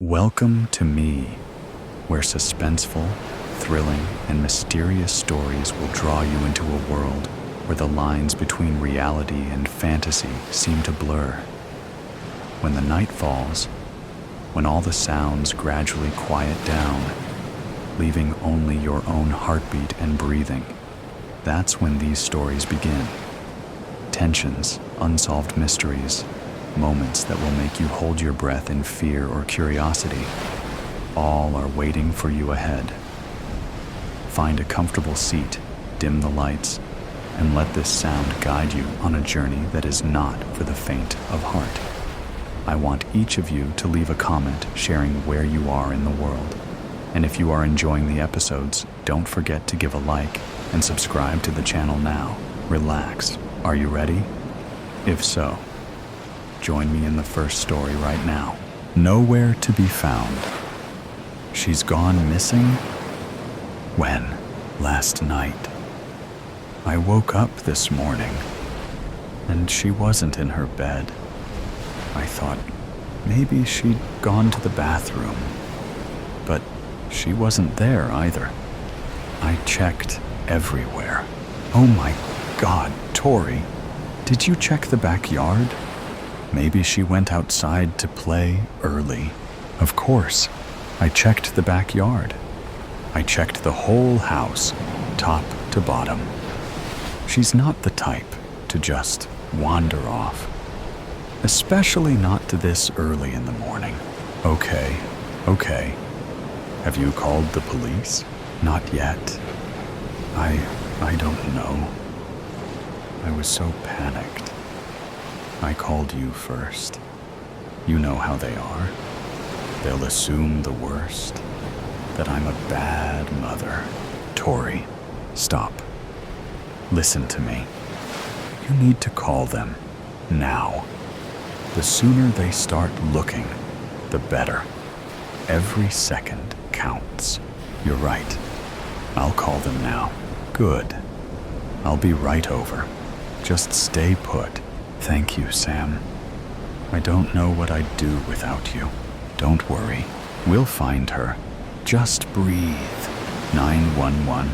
Welcome to me, where suspenseful, thrilling, and mysterious stories will draw you into a world where the lines between reality and fantasy seem to blur. When the night falls, when all the sounds gradually quiet down, leaving only your own heartbeat and breathing, that's when these stories begin. Tensions, unsolved mysteries, moments that will make you hold your breath in fear or curiosity, all are waiting for you ahead. Find a comfortable seat, dim the lights, and let this sound guide you on a journey that is not for the faint of heart. I want each of you to leave a comment sharing where you are in the world. And if you are enjoying the episodes, don't forget to give a like and subscribe to the channel now. Relax. Are you ready? If so, join me in the first story right now. Nowhere to be found. She's gone missing? When? Last night. I woke up this morning, and she wasn't in her bed. I thought maybe she'd gone to the bathroom, but she wasn't there either. I checked everywhere. Oh my God, Tori, did you check the backyard? Maybe she went outside to play early. Of course, I checked the backyard. I checked the whole house, top to bottom. She's not the type to just wander off, especially not to this early in the morning. Okay. Have you called the police? Not yet. I don't know. I was so panicked. I called you first. You know how they are. They'll assume the worst, that I'm a bad mother. Tori, stop. Listen to me. You need to call them now. The sooner they start looking, the better. Every second counts. You're right. I'll call them now. Good. I'll be right over. Just stay put. Thank you, Sam. I don't know what I'd do without you. Don't worry. We'll find her. Just breathe. 911.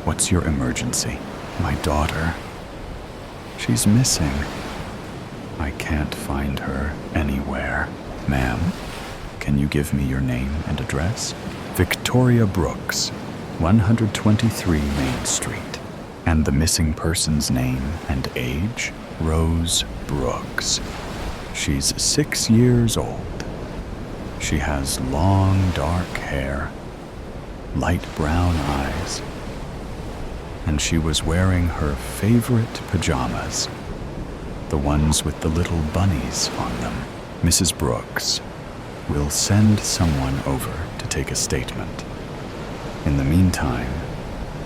What's your emergency? My daughter. She's missing. I can't find her anywhere. Ma'am, can you give me your name and address? Victoria Brooks, 123 Main Street. And the missing person's name and age? Rose Brooks. She's 6 years old. She has long, dark hair, light brown eyes, and she was wearing her favorite pajamas, the ones with the little bunnies on them. Mrs. Brooks, we'll send someone over to take a statement. In the meantime,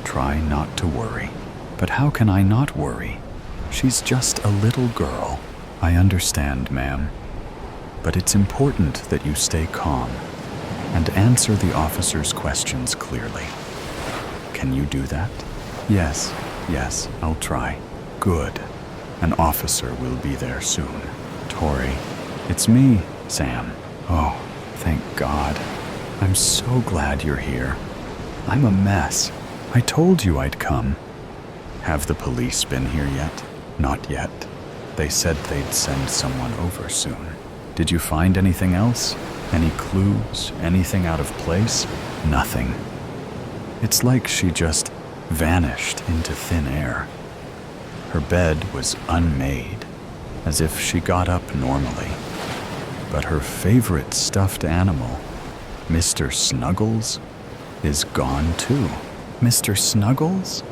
try not to worry. But how can I not worry? She's just a little girl. I understand, ma'am. But it's important that you stay calm and answer the officer's questions clearly. Can you do that? Yes, I'll try. Good. An officer will be there soon. Tori, it's me, Sam. Oh, thank God. I'm so glad you're here. I'm a mess. I told you I'd come. Have the police been here yet? Not yet. They said they'd send someone over soon. Did you find anything else? Any clues? Anything out of place? Nothing. It's like she just vanished into thin air. Her bed was unmade, as if she got up normally. But her favorite stuffed animal, Mr. Snuggles, is gone too. Mr. Snuggles?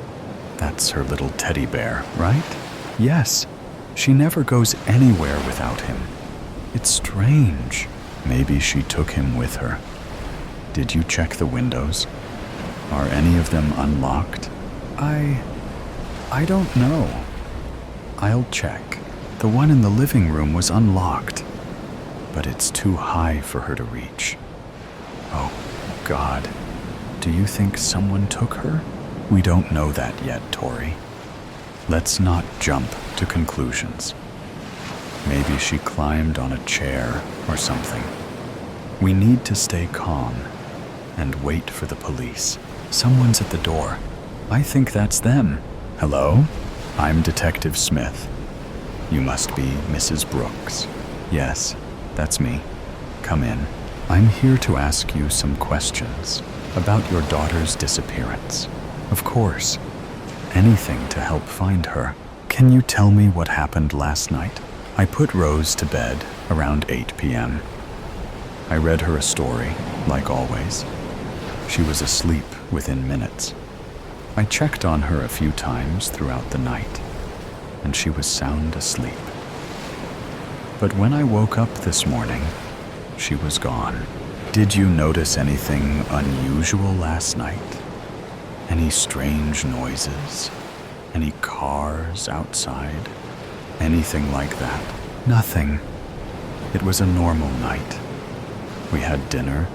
That's her little teddy bear, right? Yes. She never goes anywhere without him. It's strange. Maybe she took him with her. Did you check the windows? Are any of them unlocked? I don't know. I'll check. The one in the living room was unlocked, but it's too high for her to reach. Oh, God. Do you think someone took her? We don't know that yet, Tori. Let's not jump to conclusions. Maybe she climbed on a chair or something. We need to stay calm and wait for the police. Someone's at the door. I think that's them. Hello? I'm Detective Smith. You must be Mrs. Brooks. Yes, that's me. Come in. I'm here to ask you some questions about your daughter's disappearance. Of course, anything to help find her. Can you tell me what happened last night? I put Rose to bed around 8 p.m. I read her a story, like always. She was asleep within minutes. I checked on her a few times throughout the night, and she was sound asleep. But when I woke up this morning, she was gone. Did you notice anything unusual last night? Any strange noises? Any cars outside? Anything like that? Nothing. It was a normal night. We had dinner,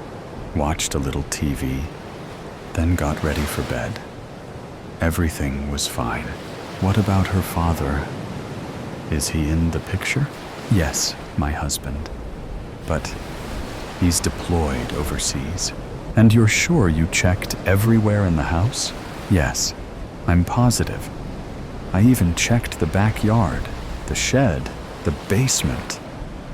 watched a little TV, then got ready for bed. Everything was fine. What about her father? Is he in the picture? Yes, my husband. But he's deployed overseas. And you're sure you checked everywhere in the house? Yes, I'm positive. I even checked the backyard, the shed, the basement,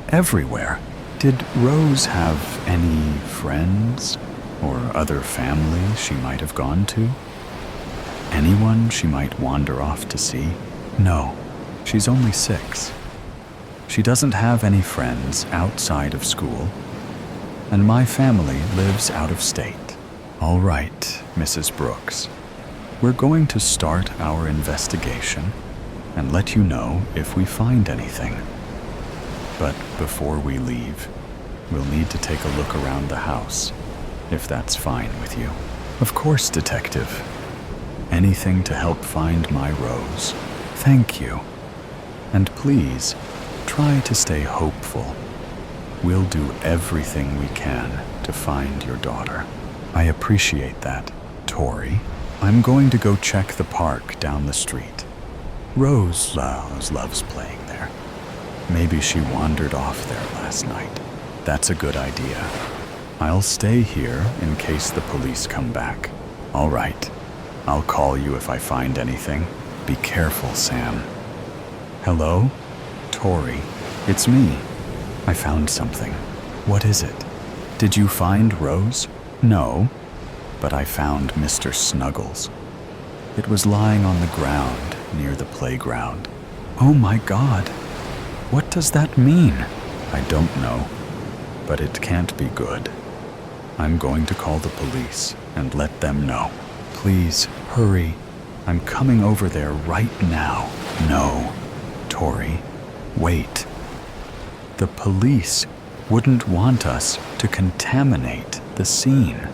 everywhere. Did Rose have any friends or other family she might have gone to? Anyone she might wander off to see? No, she's only 6. She doesn't have any friends outside of school, and my family lives out of state. All right, Mrs. Brooks. We're going to start our investigation and let you know if we find anything. But before we leave, we'll need to take a look around the house, if that's fine with you. Of course, Detective. Anything to help find my Rose. Thank you. And please, try to stay hopeful. We'll do everything we can to find your daughter. I appreciate that, Tori. I'm going to go check the park down the street. Rose loves playing there. Maybe she wandered off there last night. That's a good idea. I'll stay here in case the police come back. All right. I'll call you if I find anything. Be careful, Sam. Hello? Tori, it's me. I found something. What is it? Did you find Rose? No, but I found Mr. Snuggles. It was lying on the ground near the playground. Oh my God. What does that mean? I don't know, but it can't be good. I'm going to call the police and let them know. Please, hurry. I'm coming over there right now. No, Tori, wait. The police wouldn't want us to contaminate the scene.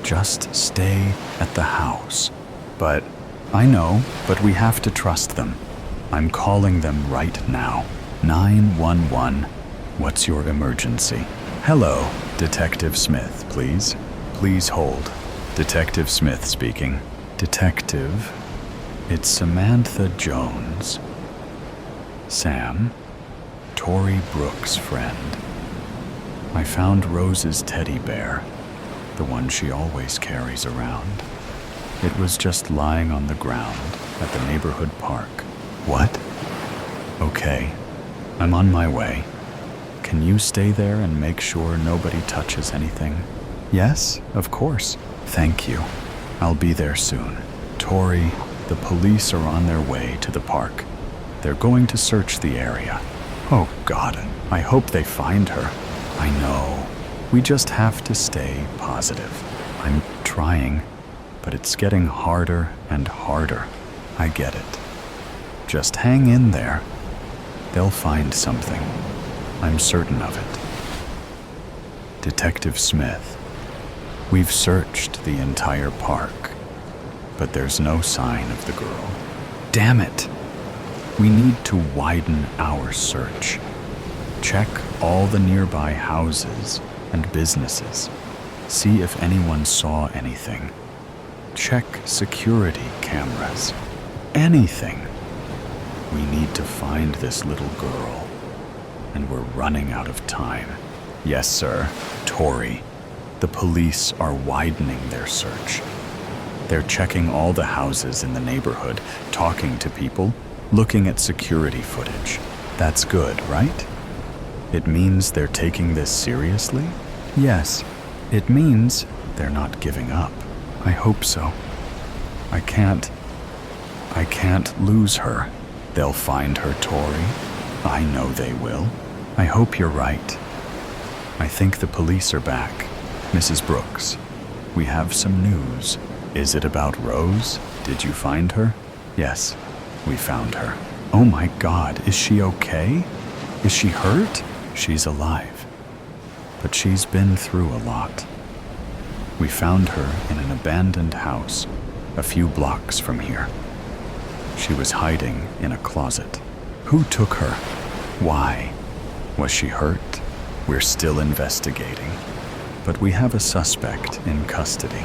Just stay at the house. But I know, but we have to trust them. I'm calling them right now. 911. What's your emergency? Hello, Detective Smith, please. Please hold. Detective Smith speaking. Detective, it's Samantha Jones. Sam, Tori Brooks' friend. I found Rose's teddy bear, the one she always carries around. It was just lying on the ground at the neighborhood park. What? Okay, I'm on my way. Can you stay there and make sure nobody touches anything? Yes, of course. Thank you. I'll be there soon. Tori, the police are on their way to the park. They're going to search the area. Oh God, I hope they find her. I know. We just have to stay positive. I'm trying, but it's getting harder and harder. I get it. Just hang in there. They'll find something. I'm certain of it. Detective Smith, we've searched the entire park, but there's no sign of the girl. Damn it! We need to widen our search. Check all the nearby houses and businesses. See if anyone saw anything. Check security cameras. Anything. We need to find this little girl, and we're running out of time. Yes, sir. Tori. The police are widening their search. They're checking all the houses in the neighborhood, talking to people, looking at security footage. That's good, right? It means they're taking this seriously? Yes. It means they're not giving up. I hope so. I can't lose her. They'll find her, Tori. I know they will. I hope you're right. I think the police are back. Mrs. Brooks, we have some news. Is it about Rose? Did you find her? Yes, we found her. Oh my God, is she okay? Is she hurt? She's alive. But she's been through a lot. We found her in an abandoned house a few blocks from here. She was hiding in a closet. Who took her? Why? Was she hurt? We're still investigating. But we have a suspect in custody.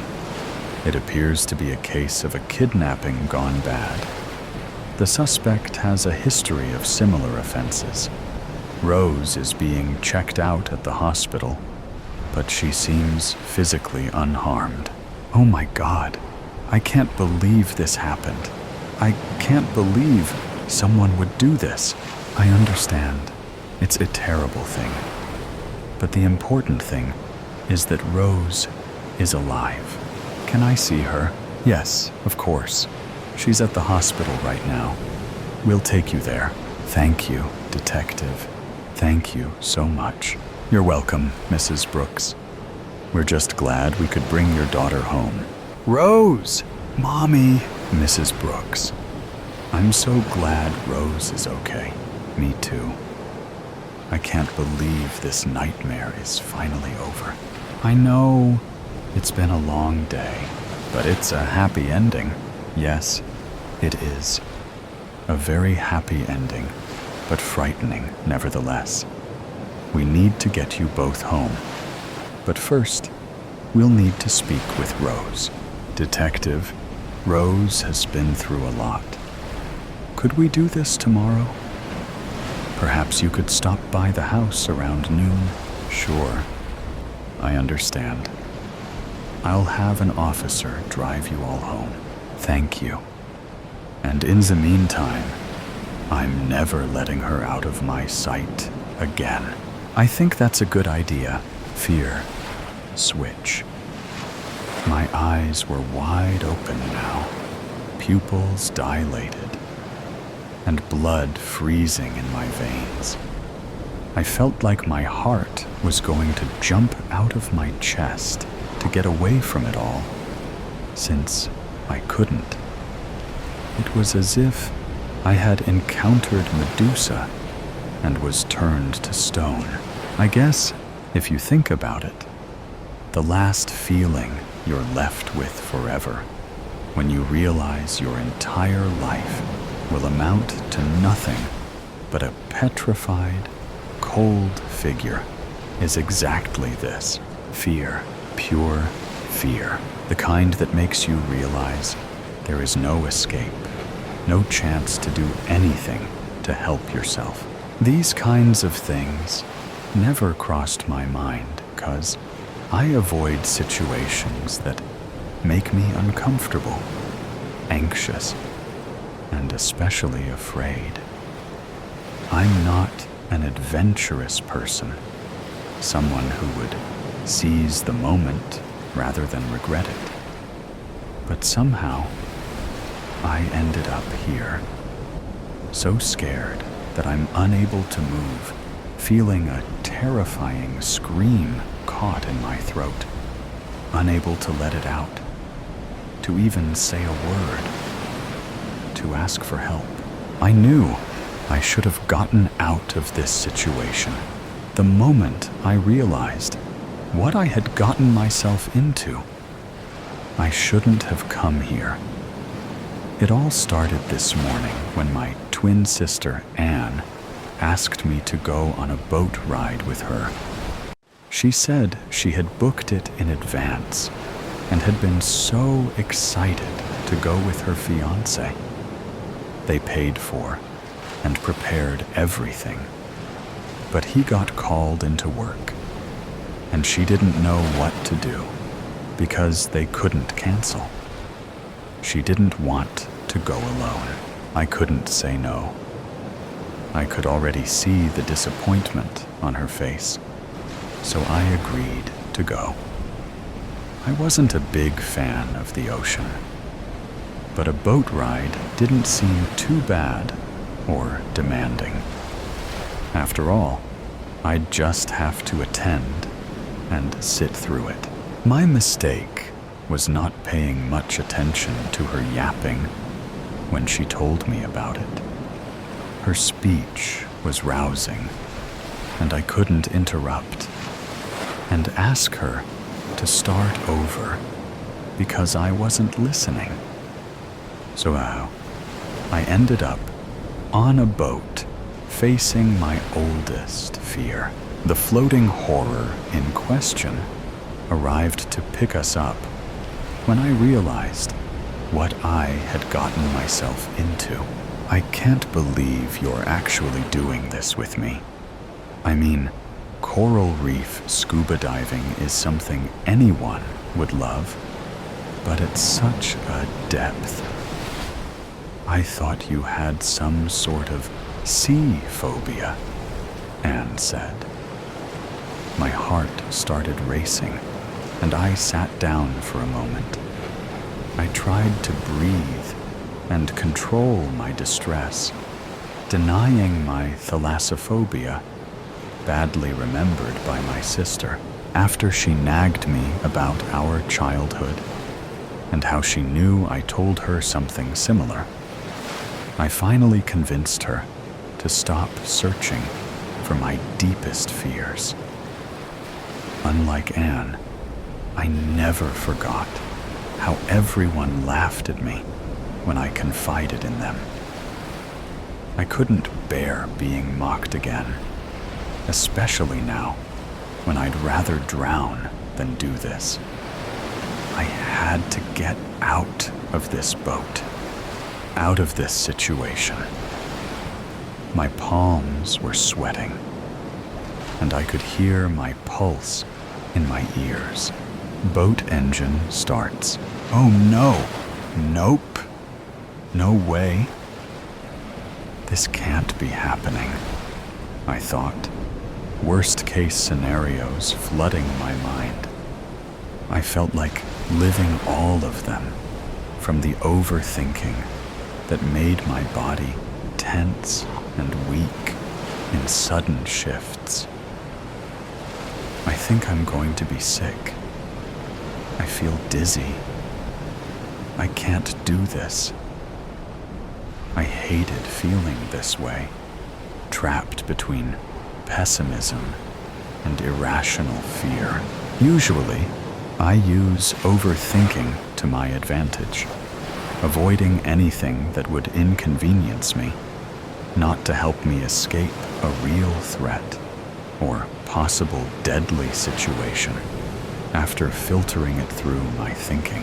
It appears to be a case of a kidnapping gone bad. The suspect has a history of similar offenses. Rose is being checked out at the hospital, but she seems physically unharmed. Oh my God, I can't believe this happened. I can't believe someone would do this. I understand. It's a terrible thing. But the important thing is that Rose is alive. Can I see her? Yes, of course. She's at the hospital right now. We'll take you there. Thank you, Detective. Thank you so much. You're welcome, Mrs. Brooks. We're just glad we could bring your daughter home. Rose! Mommy! Mrs. Brooks. I'm so glad Rose is okay. Me too. I can't believe this nightmare is finally over. I know it's been a long day, but it's a happy ending. Yes, it is. A very happy ending, but frightening nevertheless. We need to get you both home. But first, we'll need to speak with Rose. Detective, Rose has been through a lot. Could we do this tomorrow? Perhaps you could stop by the house around noon. Sure, I understand. I'll have an officer drive you all home. Thank you. And in the meantime, I'm never letting her out of my sight again. I think that's a good idea. Fear. Switch. My eyes were wide open now, pupils dilated, and blood freezing in my veins. I felt like my heart was going to jump out of my chest to get away from it all, since I couldn't. It was as if I had encountered Medusa and was turned to stone. I guess, if you think about it, the last feeling you're left with forever, when you realize your entire life will amount to nothing but a petrified, cold figure, is exactly this. Fear. Pure fear. The kind that makes you realize there is no escape, no chance to do anything to help yourself. These kinds of things never crossed my mind, 'cause I avoid situations that make me uncomfortable, anxious, and especially afraid. I'm not an adventurous person, someone who would seize the moment rather than regret it. But somehow, I ended up here, so scared that I'm unable to move, feeling a terrifying scream caught in my throat, unable to let it out, to even say a word, to ask for help. I knew I should have gotten out of this situation the moment I realized what I had gotten myself into. I shouldn't have come here. It all started this morning when my twin sister, Anne, asked me to go on a boat ride with her. She said she had booked it in advance and had been so excited to go with her fiancé. They paid for and prepared everything, but he got called into work and she didn't know what to do because they couldn't cancel. She didn't want to go alone. I couldn't say no. I could already see the disappointment on her face, so I agreed to go. I wasn't a big fan of the ocean, but a boat ride didn't seem too bad or demanding. After all, I'd just have to attend and sit through it. My mistake was not paying much attention to her yapping when she told me about it. Her speech was rousing, and I couldn't interrupt and ask her to start over because I wasn't listening. So I ended up on a boat facing my oldest fear. The floating horror in question arrived to pick us up when I realized what I had gotten myself into. I can't believe you're actually doing this with me. I mean, coral reef scuba diving is something anyone would love, but at such a depth. I thought you had some sort of sea phobia, Anne said. My heart started racing, and I sat down for a moment. I tried to breathe and control my distress, denying my thalassophobia, badly remembered by my sister, after she nagged me about our childhood and how she knew I told her something similar. I finally convinced her to stop searching for my deepest fears. Unlike Anne, I never forgot how everyone laughed at me when I confided in them. I couldn't bear being mocked again, especially now when I'd rather drown than do this. I had to get out of this boat, out of this situation. My palms were sweating, and I could hear my pulse in my ears. Boat engine starts. Oh no! Nope! No way. This can't be happening, I thought, worst case scenarios flooding my mind. I felt like living all of them, from the overthinking that made my body tense and weak in sudden shifts. I think I'm going to be sick. I feel dizzy. I can't do this. I hated feeling this way, trapped between pessimism and irrational fear. Usually, I use overthinking to my advantage, avoiding anything that would inconvenience me, not to help me escape a real threat or possible deadly situation after filtering it through my thinking.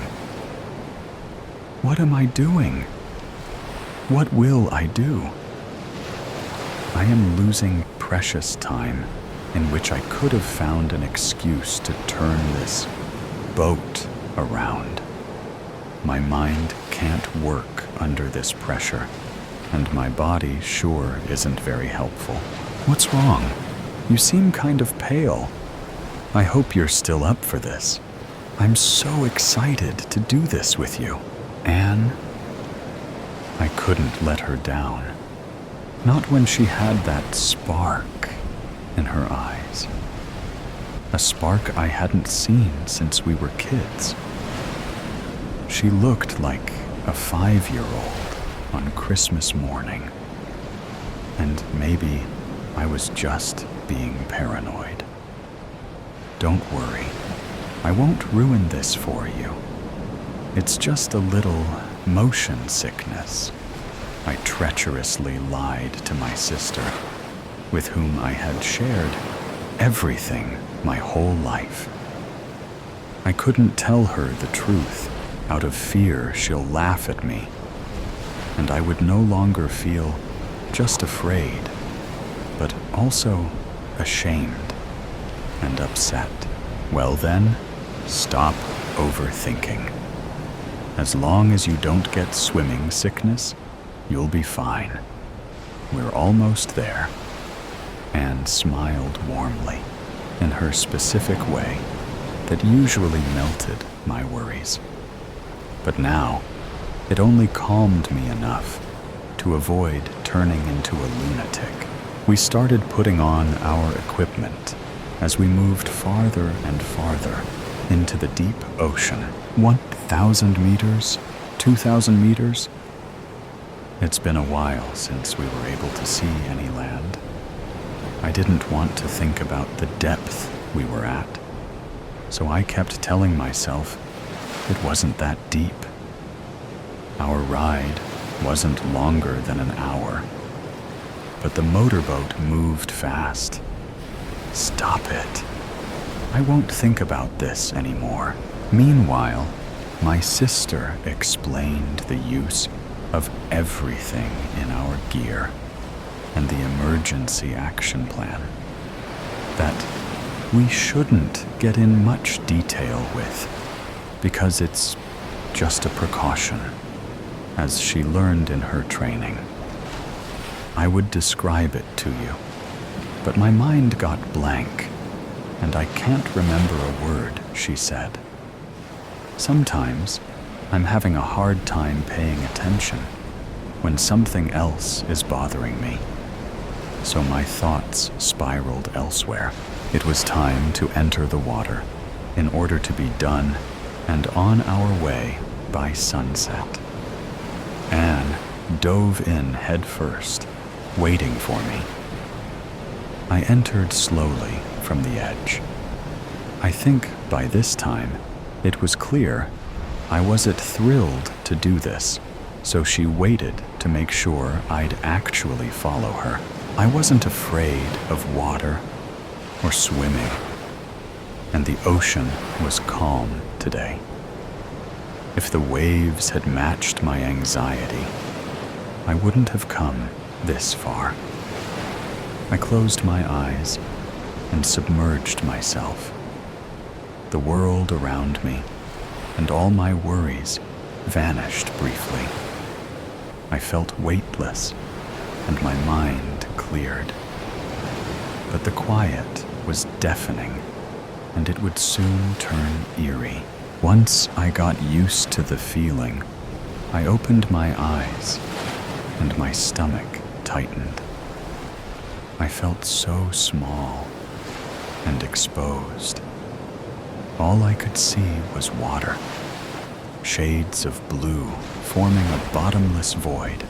What am I doing? What will I do? I am losing precious time in which I could have found an excuse to turn this boat around. My mind can't work under this pressure, and my body sure isn't very helpful. What's wrong? You seem kind of pale. I hope you're still up for this. I'm so excited to do this with you, Anne. I couldn't let her down. Not when she had that spark in her eyes. A spark I hadn't seen since we were kids. She looked like a 5-year-old on Christmas morning. And maybe I was just being paranoid. Don't worry, I won't ruin this for you. It's just a little motion sickness. I treacherously lied to my sister, with whom I had shared everything my whole life. I couldn't tell her the truth out of fear she'll laugh at me, and I would no longer feel just afraid, but also ashamed and upset. Well then, stop overthinking. As long as you don't get swimming sickness, you'll be fine. We're almost there. Anne smiled warmly, in her specific way that usually melted my worries. But now, it only calmed me enough to avoid turning into a lunatic. We started putting on our equipment as we moved farther and farther into the deep ocean. 1,000 meters? 2,000 meters? It's been a while since we were able to see any land. I didn't want to think about the depth we were at, so I kept telling myself it wasn't that deep. Our ride wasn't longer than an hour, but the motorboat moved fast. Stop it. I won't think about this anymore. Meanwhile, my sister explained the use of everything in our gear and the emergency action plan that we shouldn't get in much detail with because it's just a precaution, as she learned in her training. I would describe it to you, but my mind got blank, and I can't remember a word she said. Sometimes I'm having a hard time paying attention when something else is bothering me, so my thoughts spiraled elsewhere. It was time to enter the water in order to be done and on our way by sunset. Anne dove in head first, waiting for me. I entered slowly from the edge. I think by this time it was clear I wasn't thrilled to do this, so she waited to make sure I'd actually follow her. I wasn't afraid of water or swimming, and the ocean was calm today. If the waves had matched my anxiety, I wouldn't have come this far. I closed my eyes and submerged myself. The world around me and all my worries vanished briefly. I felt weightless and my mind cleared. But the quiet was deafening, and it would soon turn eerie. Once I got used to the feeling, I opened my eyes and my stomach tightened. I felt so small and exposed. All I could see was water, shades of blue forming a bottomless void,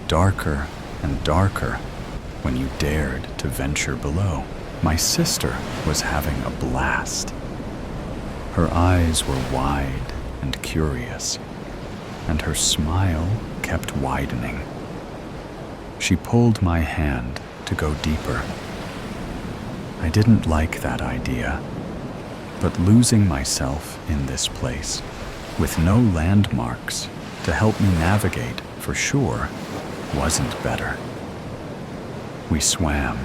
darker and darker when you dared to venture below. My sister was having a blast. Her eyes were wide and curious, and her smile kept widening. She pulled my hand to go deeper. I didn't like that idea, but losing myself in this place, with no landmarks to help me navigate for sure, wasn't better. We swam,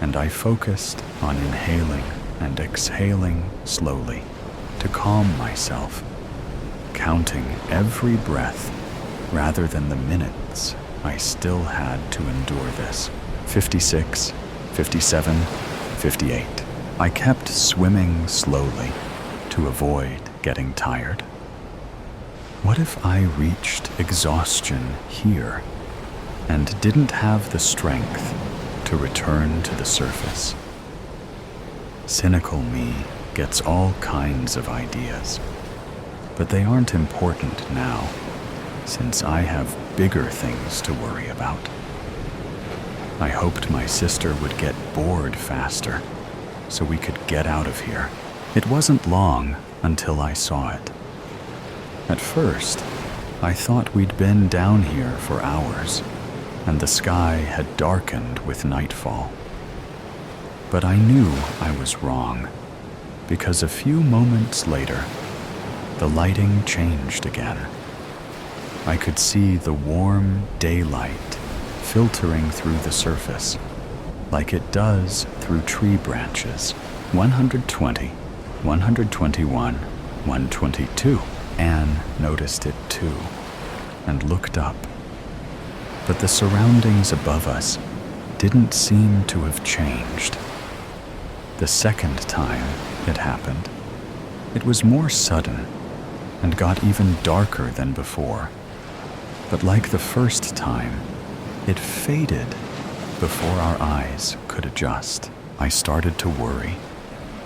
and I focused on inhaling and exhaling slowly to calm myself, counting every breath rather than the minutes I still had to endure this. 56, 57, 58. I kept swimming slowly to avoid getting tired. What if I reached exhaustion here and didn't have the strength to return to the surface? Cynical me gets all kinds of ideas, but they aren't important now, since I have bigger things to worry about. I hoped my sister would get bored faster, so we could get out of here. It wasn't long until I saw it. At first, I thought we'd been down here for hours, and the sky had darkened with nightfall. But I knew I was wrong, because a few moments later, the lighting changed again. I could see the warm daylight filtering through the surface, like it does through tree branches. 120, 121, 122. Anne noticed it too and looked up. But the surroundings above us didn't seem to have changed. The second time it happened, it was more sudden and got even darker than before. But like the first time, it faded before our eyes could adjust. I started to worry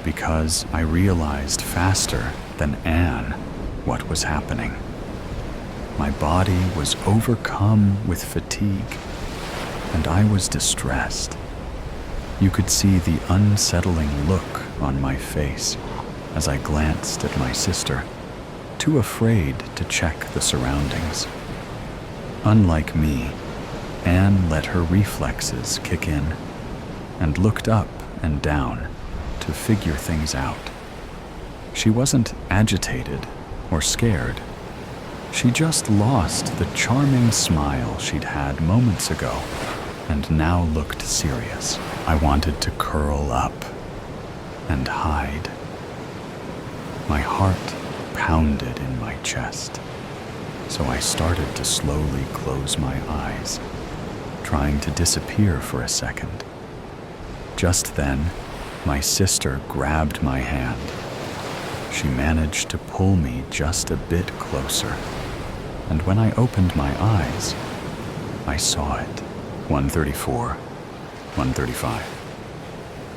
because I realized faster than Anne what was happening. My body was overcome with fatigue, and I was distressed. You could see the unsettling look on my face as I glanced at my sister, too afraid to check the surroundings. Unlike me, Anne let her reflexes kick in and looked up and down to figure things out. She wasn't agitated or scared. She just lost the charming smile she'd had moments ago and now looked serious. I wanted to curl up and hide. My heart pounded in my chest, so I started to slowly close my eyes, trying to disappear for a second. Just then, my sister grabbed my hand. She managed to pull me just a bit closer, and when I opened my eyes, I saw it. 134, 135,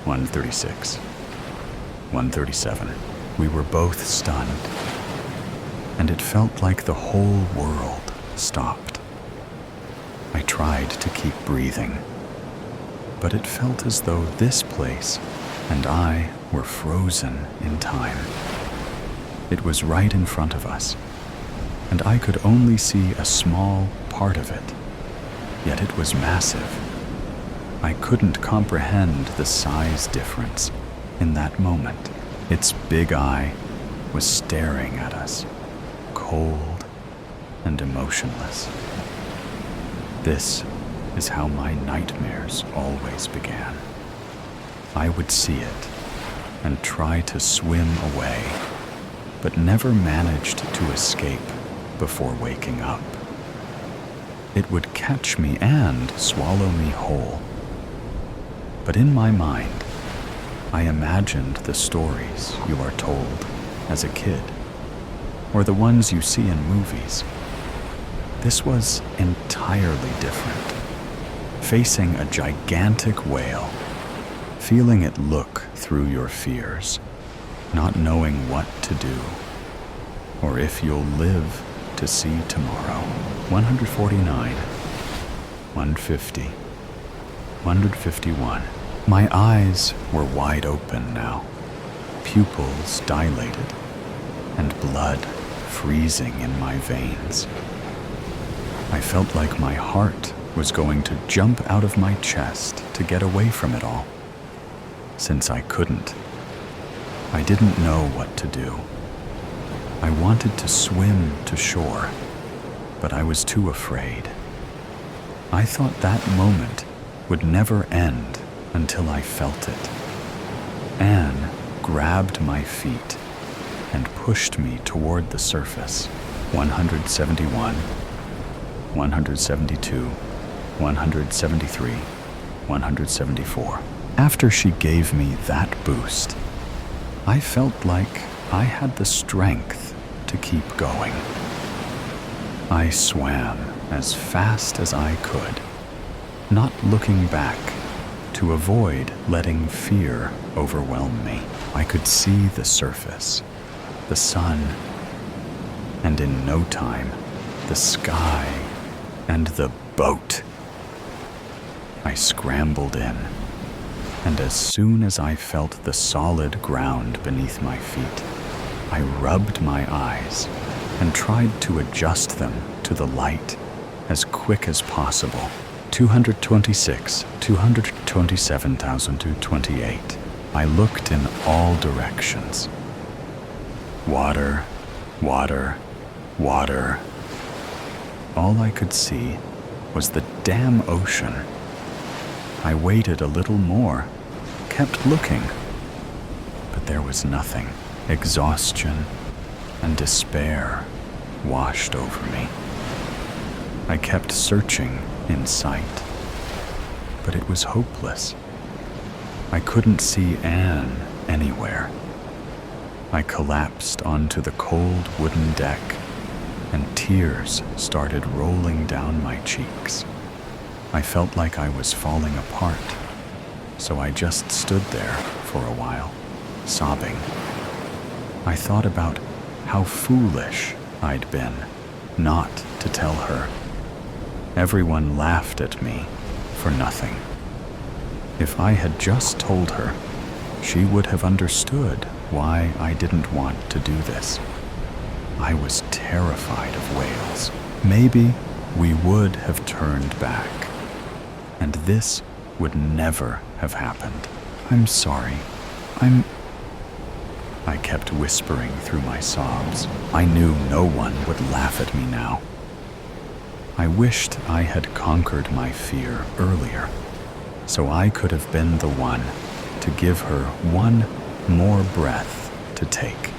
136, 137. We were both stunned, and it felt like the whole world stopped. I tried to keep breathing, but it felt as though this place and I were frozen in time. It was right in front of us, and I could only see a small part of it, yet it was massive. I couldn't comprehend the size difference in that moment. Its big eye was staring at us, cold and emotionless. This is how my nightmares always began. I would see it and try to swim away, but never managed to escape before waking up. It would catch me and swallow me whole. But in my mind, I imagined the stories you are told as a kid, or the ones you see in movies. This was entirely different. Facing a gigantic whale, feeling it look through your fears, not knowing what to do, or if you'll live to see tomorrow. 149, 150, 151. My eyes were wide open now, pupils dilated, and blood freezing in my veins. I felt like my heart was going to jump out of my chest to get away from it all. Since I couldn't, I didn't know what to do. I wanted to swim to shore, but I was too afraid. I thought that moment would never end until I felt it. Anne grabbed my feet and pushed me toward the surface. 171, 172, 173, 174. After she gave me that boost, I felt like I had the strength to keep going. I swam as fast as I could, not looking back to avoid letting fear overwhelm me. I could see the surface, the sun, and in no time, the sky and the boat. I scrambled in, and as soon as I felt the solid ground beneath my feet, I rubbed my eyes and tried to adjust them to the light as quick as possible. 226, 227,228. I looked in all directions. Water, water, water. All I could see was the damn ocean. I waited a little more, kept looking, but there was nothing. Exhaustion and despair washed over me. I kept searching in sight, but it was hopeless. I couldn't see Anne anywhere. I collapsed onto the cold wooden deck, and tears started rolling down my cheeks. I felt like I was falling apart, so I just stood there for a while, sobbing. I thought about how foolish I'd been not to tell her. Everyone laughed at me for nothing. If I had just told her, she would have understood why I didn't want to do this. I was terrified of whales. Maybe we would have turned back, and this would never have happened. I'm sorry. I kept whispering through my sobs. I knew no one would laugh at me now. I wished I had conquered my fear earlier, so I could have been the one to give her one more breath to take.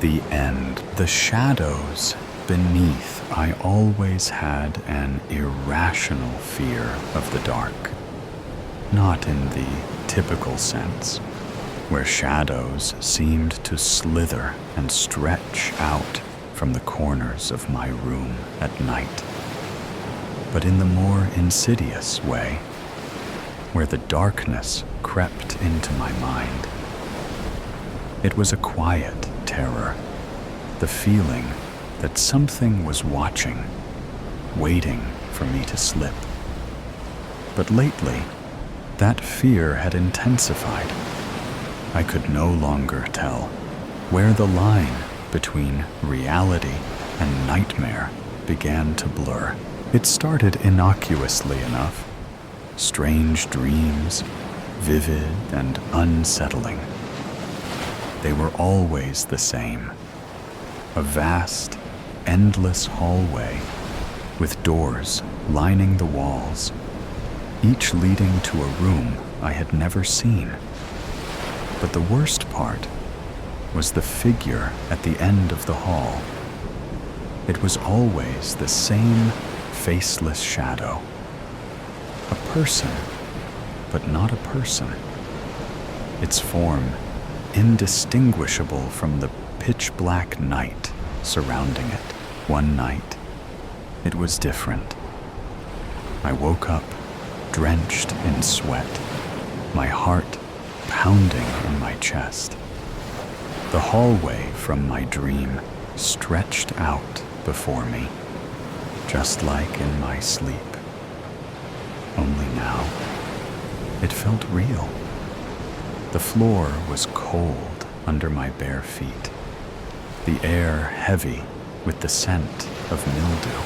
The end. The shadows beneath. I always had an irrational fear of the dark. Not in the typical sense, where shadows seemed to slither and stretch out from the corners of my room at night, but in the more insidious way, where the darkness crept into my mind. It was a quiet terror, the feeling that something was watching, waiting for me to slip. But lately, that fear had intensified. I could no longer tell where the line between reality and nightmare began to blur. It started innocuously enough. Strange dreams, vivid and unsettling. They were always the same. A vast, endless hallway with doors lining the walls, each leading to a room I had never seen. But the worst part was the figure at the end of the hall. It was always the same faceless shadow. A person, but not a person. Its form indistinguishable from the pitch-black night surrounding it. One night, it was different. I woke up drenched in sweat, my heart pounding in my chest. The hallway from my dream stretched out before me, just like in my sleep. Only now, it felt real. The floor was cold under my bare feet, the air heavy with the scent of mildew.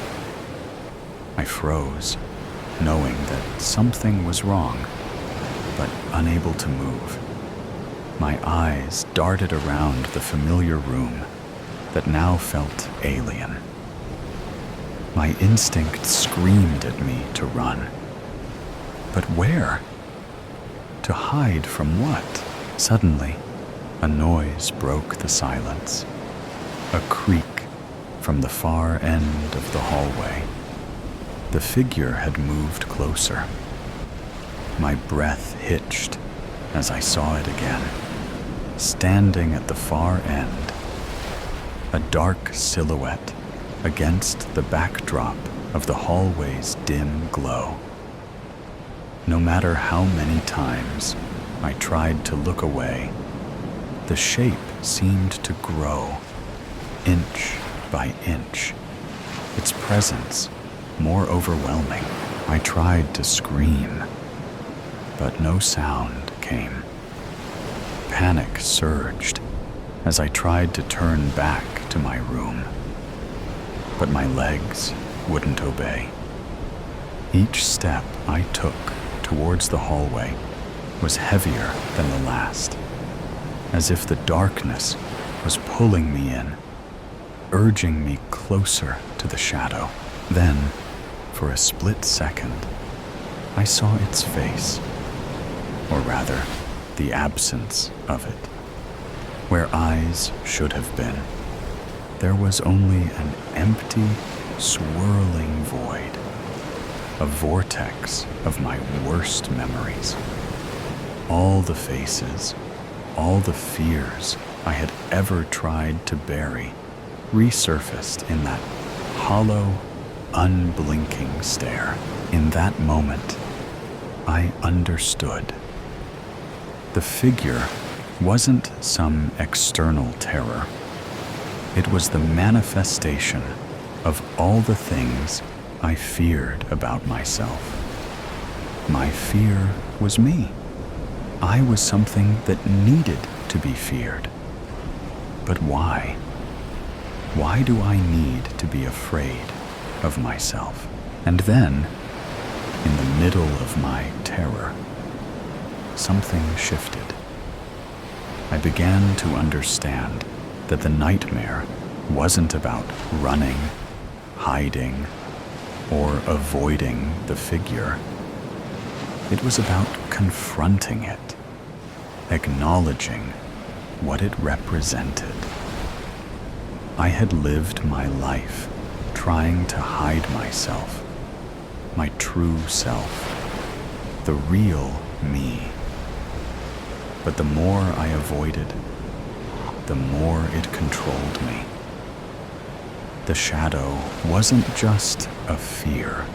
I froze, knowing that something was wrong, but unable to move. My eyes darted around the familiar room that now felt alien. My instinct screamed at me to run. But where? To hide from what? Suddenly, a noise broke the silence. A creak from the far end of the hallway. The figure had moved closer. My breath hitched as I saw it again, standing at the far end, a dark silhouette against the backdrop of the hallway's dim glow. No matter how many times I tried to look away, the shape seemed to grow, inch by inch, its presence more overwhelming. I tried to scream, but no sound came. Panic surged as I tried to turn back to my room, but my legs wouldn't obey. Each step I took towards the hallway was heavier than the last, as if the darkness was pulling me in, urging me closer to the shadow. Then, for a split second, I saw its face, or rather, the absence of it. Where eyes should have been, there was only an empty, swirling void, a vortex of my worst memories. All the faces, all the fears I had ever tried to bury resurfaced in that hollow, unblinking stare. In that moment, I understood. The figure wasn't some external terror. It was the manifestation of all the things I feared about myself. My fear was me. I was something that needed to be feared. But why? Why do I need to be afraid of myself? And then, in the middle of my terror, something shifted. I began to understand that the nightmare wasn't about running, hiding, or avoiding the figure. It was about confronting it, acknowledging what it represented. I had lived my life trying to hide myself, my true self, the real me. But the more I avoided, the more it controlled me. The shadow wasn't just a fear.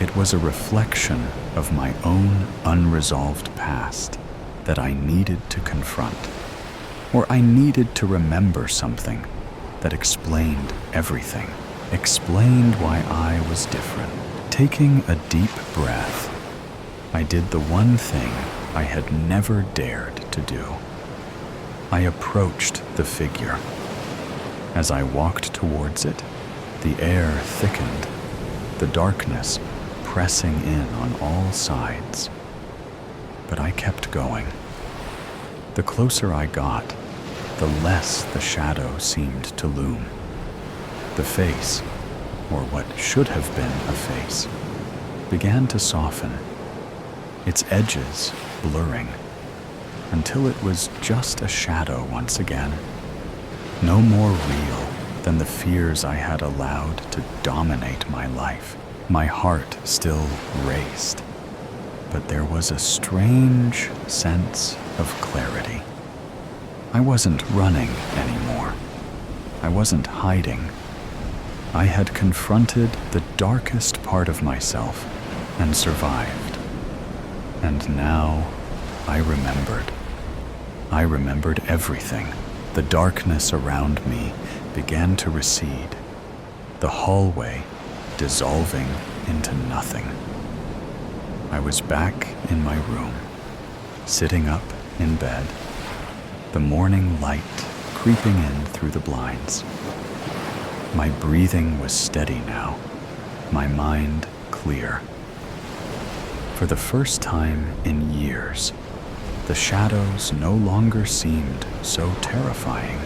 It was a reflection of my own unresolved past that I needed to confront, or I needed to remember something that explained everything, explained why I was different. Taking a deep breath, I did the one thing I had never dared to do. I approached the figure. As I walked towards it, the air thickened, the darkness pressing in on all sides. But I kept going. The closer I got, the less the shadow seemed to loom. The face, or what should have been a face, began to soften, its edges blurring, until it was just a shadow once again, no more real than the fears I had allowed to dominate my life. My heart still raced, but there was a strange sense of clarity. I wasn't running anymore. I wasn't hiding. I had confronted the darkest part of myself and survived. And now I remembered. I remembered everything. The darkness around me began to recede, the hallway dissolving into nothing. I was back in my room, sitting up in bed, the morning light creeping in through the blinds. My breathing was steady now, my mind clear. For the first time in years, the shadows no longer seemed so terrifying,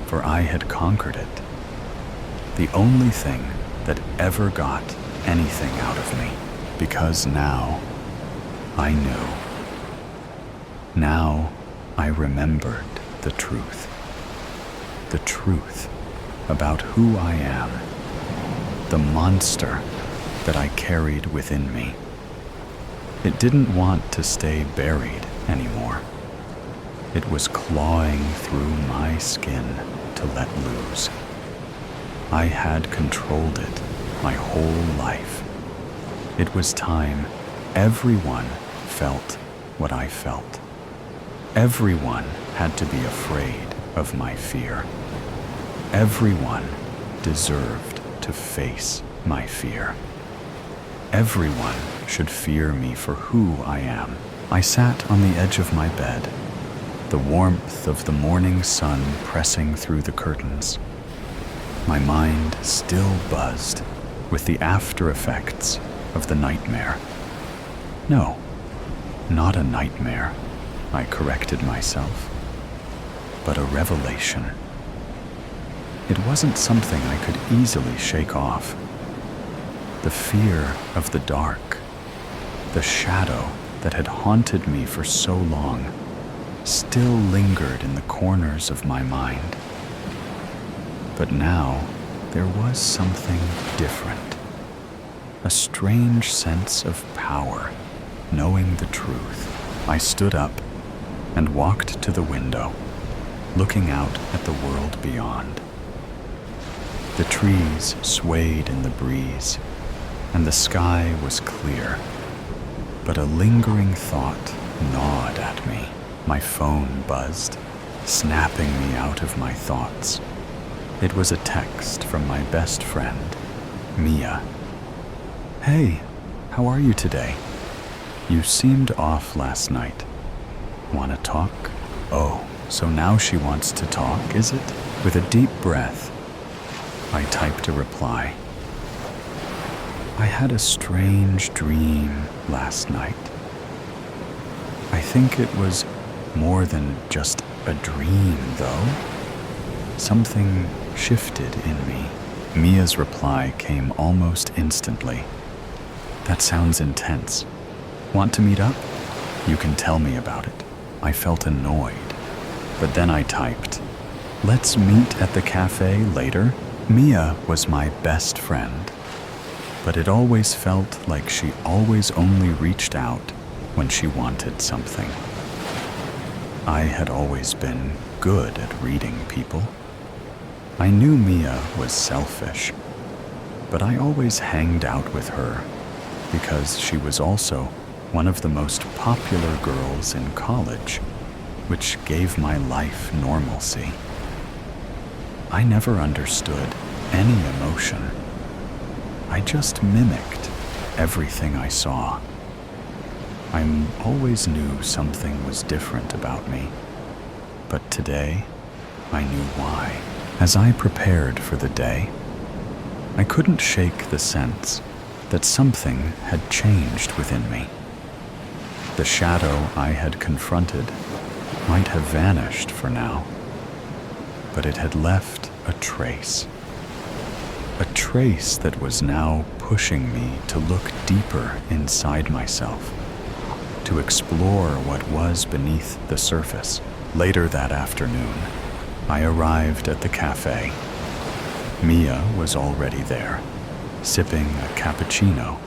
for I had conquered it. The only thing that ever got anything out of me, because now I knew. Now I remembered the truth about who I am, the monster that I carried within me. It didn't want to stay buried anymore. It was clawing through my skin to let loose. I had controlled it my whole life. It was time everyone felt what I felt. Everyone had to be afraid of my fear. Everyone deserved to face my fear. Everyone should fear me for who I am. I sat on the edge of my bed, the warmth of the morning sun pressing through the curtains. My mind still buzzed with the after effects of the nightmare. No, not a nightmare, I corrected myself, but a revelation. It wasn't something I could easily shake off. The fear of the dark, the shadow that had haunted me for so long still lingered in the corners of my mind. But now there was something different, a strange sense of power, knowing the truth. I stood up and walked to the window, looking out at the world beyond. The trees swayed in the breeze, and the sky was clear, but a lingering thought gnawed at me. My phone buzzed, snapping me out of my thoughts. It was a text from my best friend, Mia. "Hey, how are you today? You seemed off last night. Wanna talk?" Oh, so now she wants to talk, is it? With a deep breath, I typed a reply. "I had a strange dream last night. I think it was more than just a dream, though. Something shifted in me." Mia's reply came almost instantly. "That sounds intense. Want to meet up? You can tell me about it." I felt annoyed, but then I typed, "Let's meet at the cafe later." Mia was my best friend, but it always felt like she always only reached out when she wanted something. I had always been good at reading people. I knew Mia was selfish, but I always hanged out with her because she was also one of the most popular girls in college, which gave my life normalcy. I never understood any emotion. I just mimicked everything I saw. I always knew something was different about me, but today I knew why. As I prepared for the day, I couldn't shake the sense that something had changed within me. The shadow I had confronted might have vanished for now, but it had left a trace that was now pushing me to look deeper inside myself, to explore what was beneath the surface. Later that afternoon, I arrived at the cafe. Mia was already there, sipping a cappuccino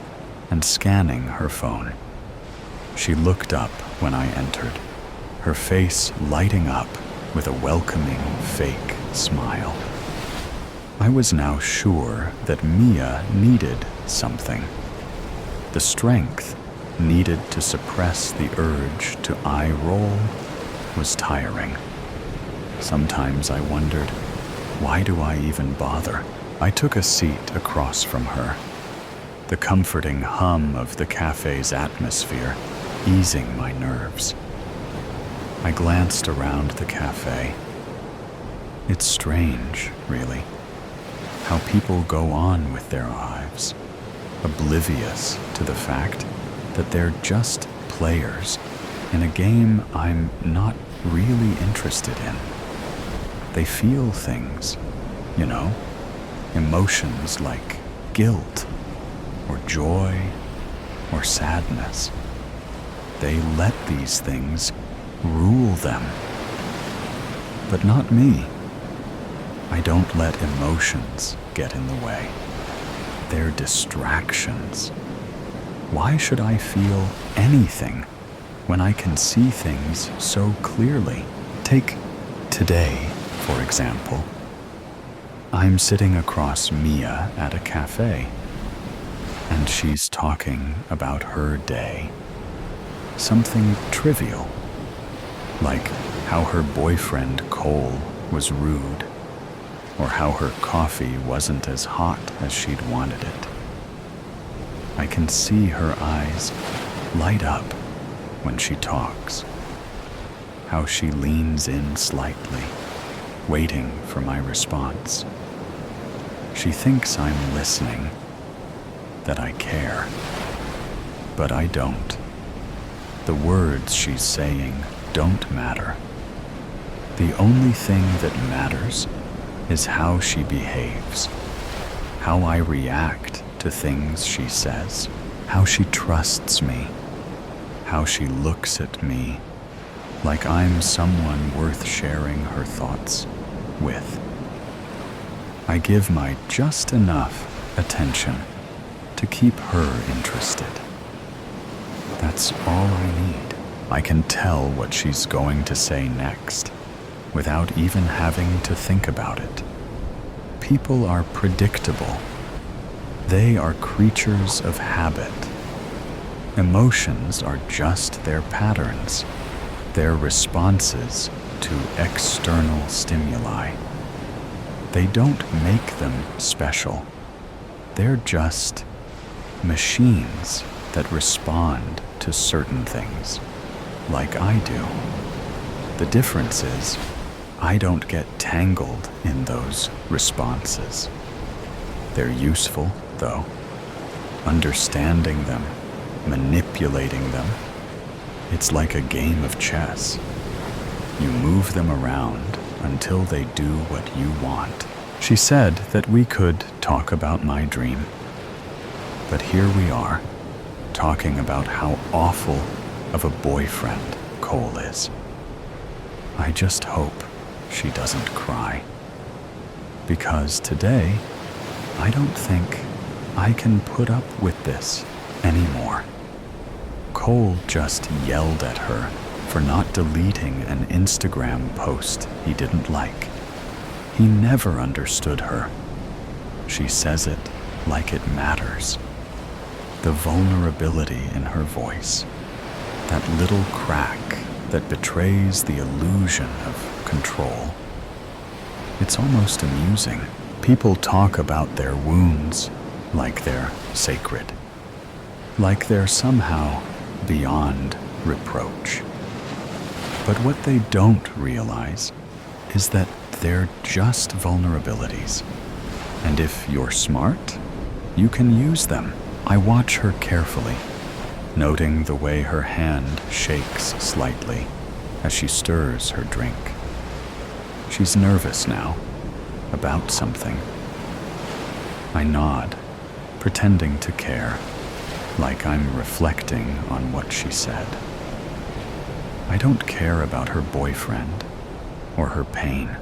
and scanning her phone. She looked up when I entered, her face lighting up with a welcoming, fake smile. I was now sure that Mia needed something. The strength needed to suppress the urge to eye roll was tiring. Sometimes I wondered, why do I even bother? I took a seat across from her, the comforting hum of the cafe's atmosphere easing my nerves. I glanced around the cafe. It's strange, really, how people go on with their lives, oblivious to the fact that they're just players in a game I'm not really interested in. They feel things, emotions like guilt or joy or sadness. They let these things rule them. But not me. I don't let emotions get in the way. They're distractions. Why should I feel anything when I can see things so clearly? Take today, for example. I'm sitting across Mia at a cafe, and she's talking about her day. Something trivial, like how her boyfriend Cole was rude, or how her coffee wasn't as hot as she'd wanted it. I can see her eyes light up when she talks, how she leans in slightly, waiting for my response. She thinks I'm listening, that I care, but I don't. The words she's saying don't matter. The only thing that matters is how she behaves, how I react to things she says, how she trusts me, how she looks at me like I'm someone worth sharing her thoughts with. I give my just enough attention to keep her interested. That's all I need. I can tell what she's going to say next without even having to think about it. People are predictable. They are creatures of habit. Emotions are just their patterns, their responses to external stimuli. They don't make them special. They're just machines that respond to certain things, like I do. The difference is, I don't get tangled in those responses. They're useful, though. Understanding them, manipulating them, it's like a game of chess. You move them around until they do what you want. She said that we could talk about my dream. But here we are, talking about how awful of a boyfriend Cole is. I just hope she doesn't cry. Because today, I don't think I can put up with this anymore. Cole just yelled at her for not deleting an Instagram post he didn't like. He never understood her. She says it like it matters. The vulnerability in her voice, that little crack that betrays the illusion of control. It's almost amusing. People talk about their wounds like they're sacred, like they're somehow beyond reproach. But what they don't realize is that they're just vulnerabilities. And if you're smart, you can use them. I watch her carefully, noting the way her hand shakes slightly as she stirs her drink. She's nervous now, about something. I nod, pretending to care, like I'm reflecting on what she said. I don't care about her boyfriend or her pain.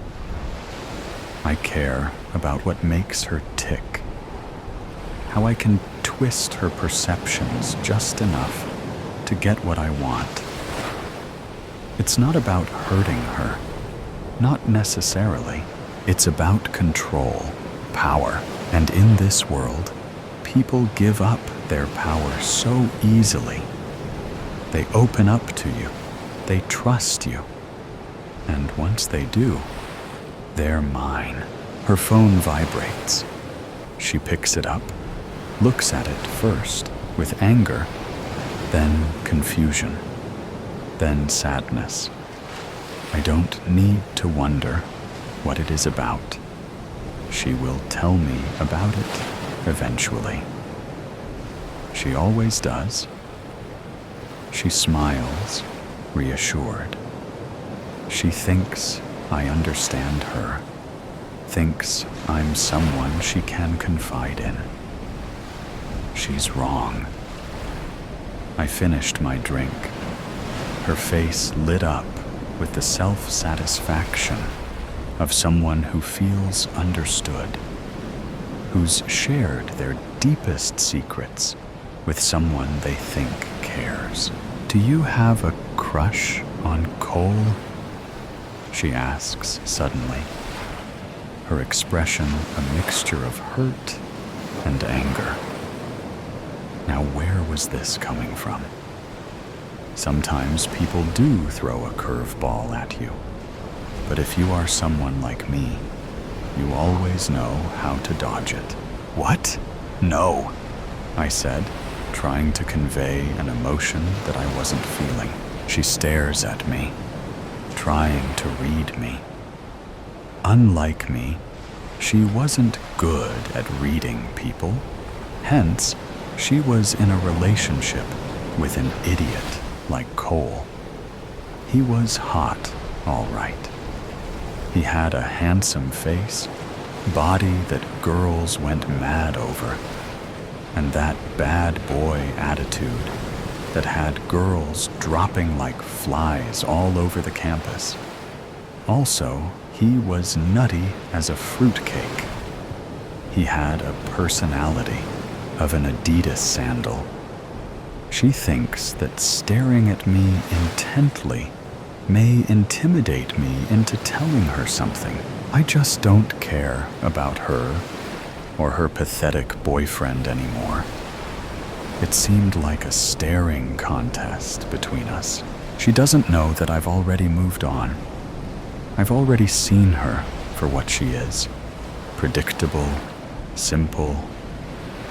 I care about what makes her tick, how I can twist her perceptions just enough to get what I want. It's not about hurting her, not necessarily. It's about control, power, and in this world, people give up their power so easily. They open up to you, they trust you, and once they do, they're mine. Her phone vibrates. She picks it up, looks at it first with anger, then confusion, then sadness. I don't need to wonder what it is about. She will tell me about it eventually. She always does. She smiles, reassured. She thinks I understand her, thinks I'm someone she can confide in. She's wrong. I finished my drink. Her face lit up with the self-satisfaction of someone who feels understood, who's shared their deepest secrets with someone they think cares. Do you have a crush on Cole? She asks suddenly, her expression a mixture of hurt and anger. Now, where was this coming from? Sometimes people do throw a curveball at you, but if you are someone like me, you always know how to dodge it. What? No, I said, trying to convey an emotion that I wasn't feeling. She stares at me, trying to read me. Unlike me, she wasn't good at reading people. Hence, she was in a relationship with an idiot like Cole. He was hot, all right. He had a handsome face, body that girls went mad over, and that bad boy attitude that had girls dropping like flies all over the campus. Also, he was nutty as a fruitcake. He had a personality of an Adidas sandal. She thinks that staring at me intently may intimidate me into telling her something. I just don't care about her or her pathetic boyfriend anymore. It seemed like a staring contest between us. She doesn't know that I've already moved on. I've already seen her for what she is. Predictable, simple,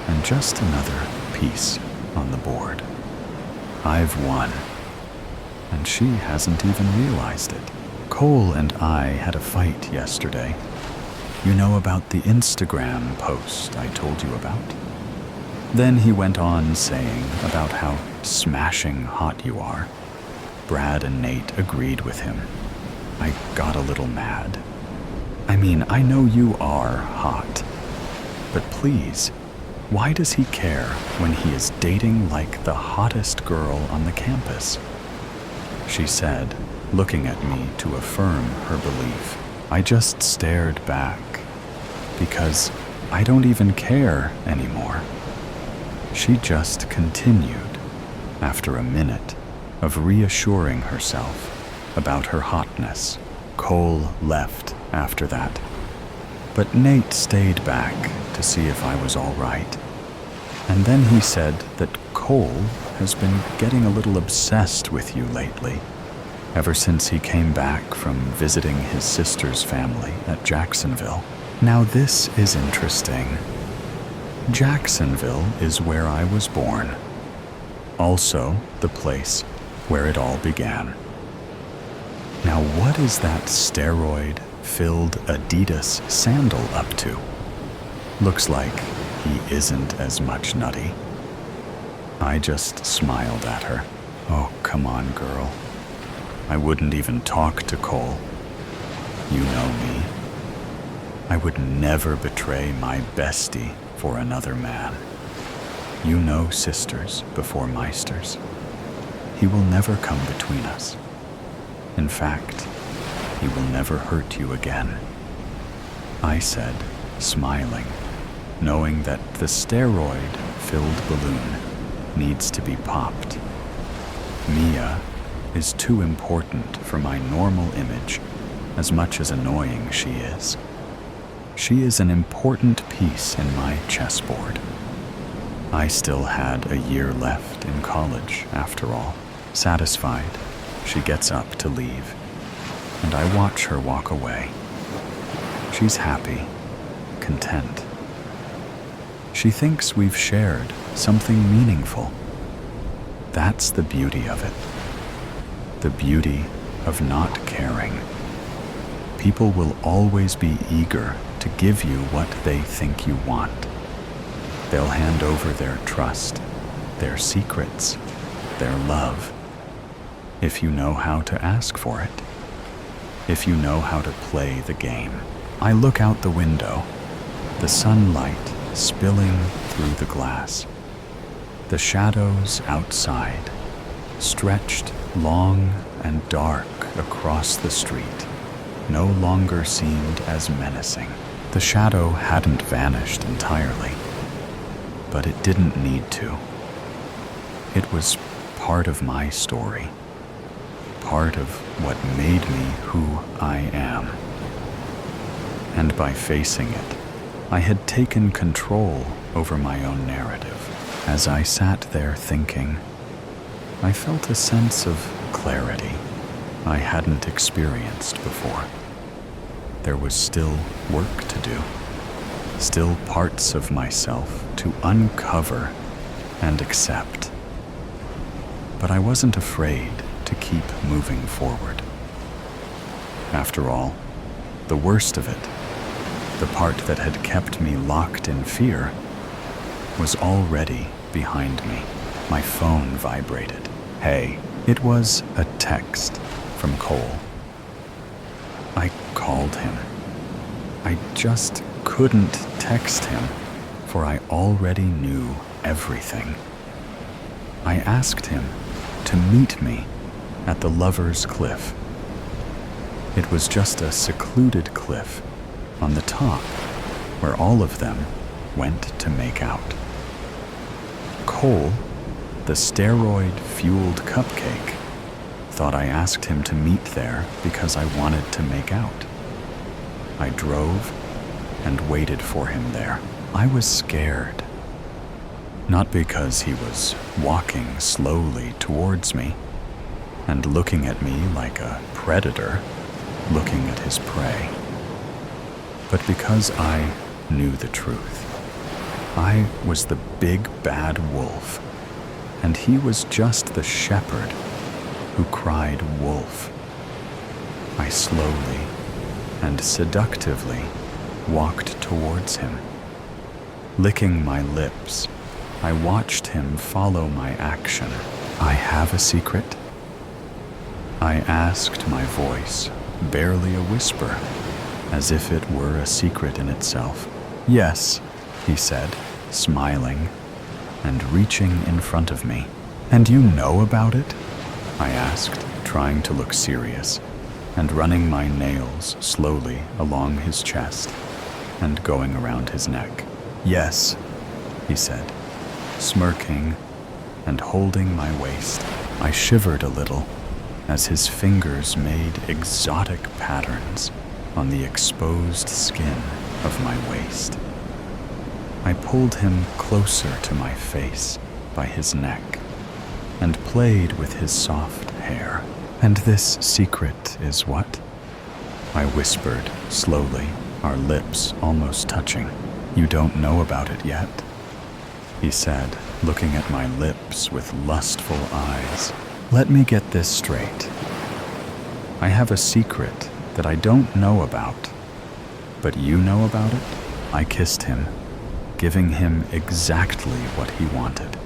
and just another piece on the board. I've won, and she hasn't even realized it. Cole and I had a fight yesterday. You know about the Instagram post I told you about? Then he went on saying about how smashing hot you are. Brad and Nate agreed with him. I got a little mad. I mean, I know you are hot, but please, why does he care when he is dating like the hottest girl on the campus? She said, looking at me to affirm her belief. I just stared back because I don't even care anymore. She just continued after a minute of reassuring herself about her hotness. Cole left after that, but Nate stayed back to see if I was all right. And then he said that Cole has been getting a little obsessed with you lately, ever since he came back from visiting his sister's family at Jacksonville. Now this is interesting. Jacksonville is where I was born, also the place where it all began. Now what is that steroid-filled Adidas sandal up to? Looks like he isn't as much nutty. I just smiled at her. Oh, come on, girl. I wouldn't even talk to Cole. You know me. I would never betray my bestie for another man. You know sisters before meisters. He will never come between us. In fact, he will never hurt you again. I said, smiling, knowing that the steroid-filled balloon needs to be popped. Mia is too important for my normal image, as much as annoying she is. She is an important piece in my chessboard. I still had a year left in college, after all. Satisfied, she gets up to leave, and I watch her walk away. She's happy, content. She thinks we've shared something meaningful. That's the beauty of it. The beauty of not caring. People will always be eager to give you what they think you want. They'll hand over their trust, their secrets, their love, if you know how to ask for it, if you know how to play the game. I look out the window, the sunlight spilling through the glass. The shadows outside, stretched long and dark across the street, no longer seemed as menacing. The shadow hadn't vanished entirely, but it didn't need to. It was part of my story, part of what made me who I am. And by facing it, I had taken control over my own narrative. As I sat there thinking, I felt a sense of clarity I hadn't experienced before. There was still work to do, still parts of myself to uncover and accept. But I wasn't afraid to keep moving forward. After all, the worst of it, the part that had kept me locked in fear, was already behind me. My phone vibrated. Hey, it was a text from Cole. I called him. I just couldn't text him, for I already knew everything. I asked him to meet me at the Lover's Cliff. It was just a secluded cliff on the top where all of them went to make out. Cole, the steroid-fueled cupcake, thought I asked him to meet there because I wanted to make out. I drove and waited for him there. I was scared. Not because he was walking slowly towards me and looking at me like a predator looking at his prey, but because I knew the truth. I was the big bad wolf, and he was just the shepherd who cried wolf. I slowly and seductively walked towards him. Licking my lips, I watched him follow my action. I have a secret? I asked, my voice barely a whisper, as if it were a secret in itself. Yes, he said, smiling and reaching in front of me. And you know about it? I asked, trying to look serious and running my nails slowly along his chest and going around his neck. Yes, he said, smirking and holding my waist. I shivered a little as his fingers made exotic patterns on the exposed skin of my waist. I pulled him closer to my face by his neck and played with his soft hair. And this secret is what? I whispered slowly, our lips almost touching. You don't know about it yet? He said, looking at my lips with lustful eyes. Let me get this straight. I have a secret that I don't know about, but you know about it? I kissed him, giving him exactly what he wanted.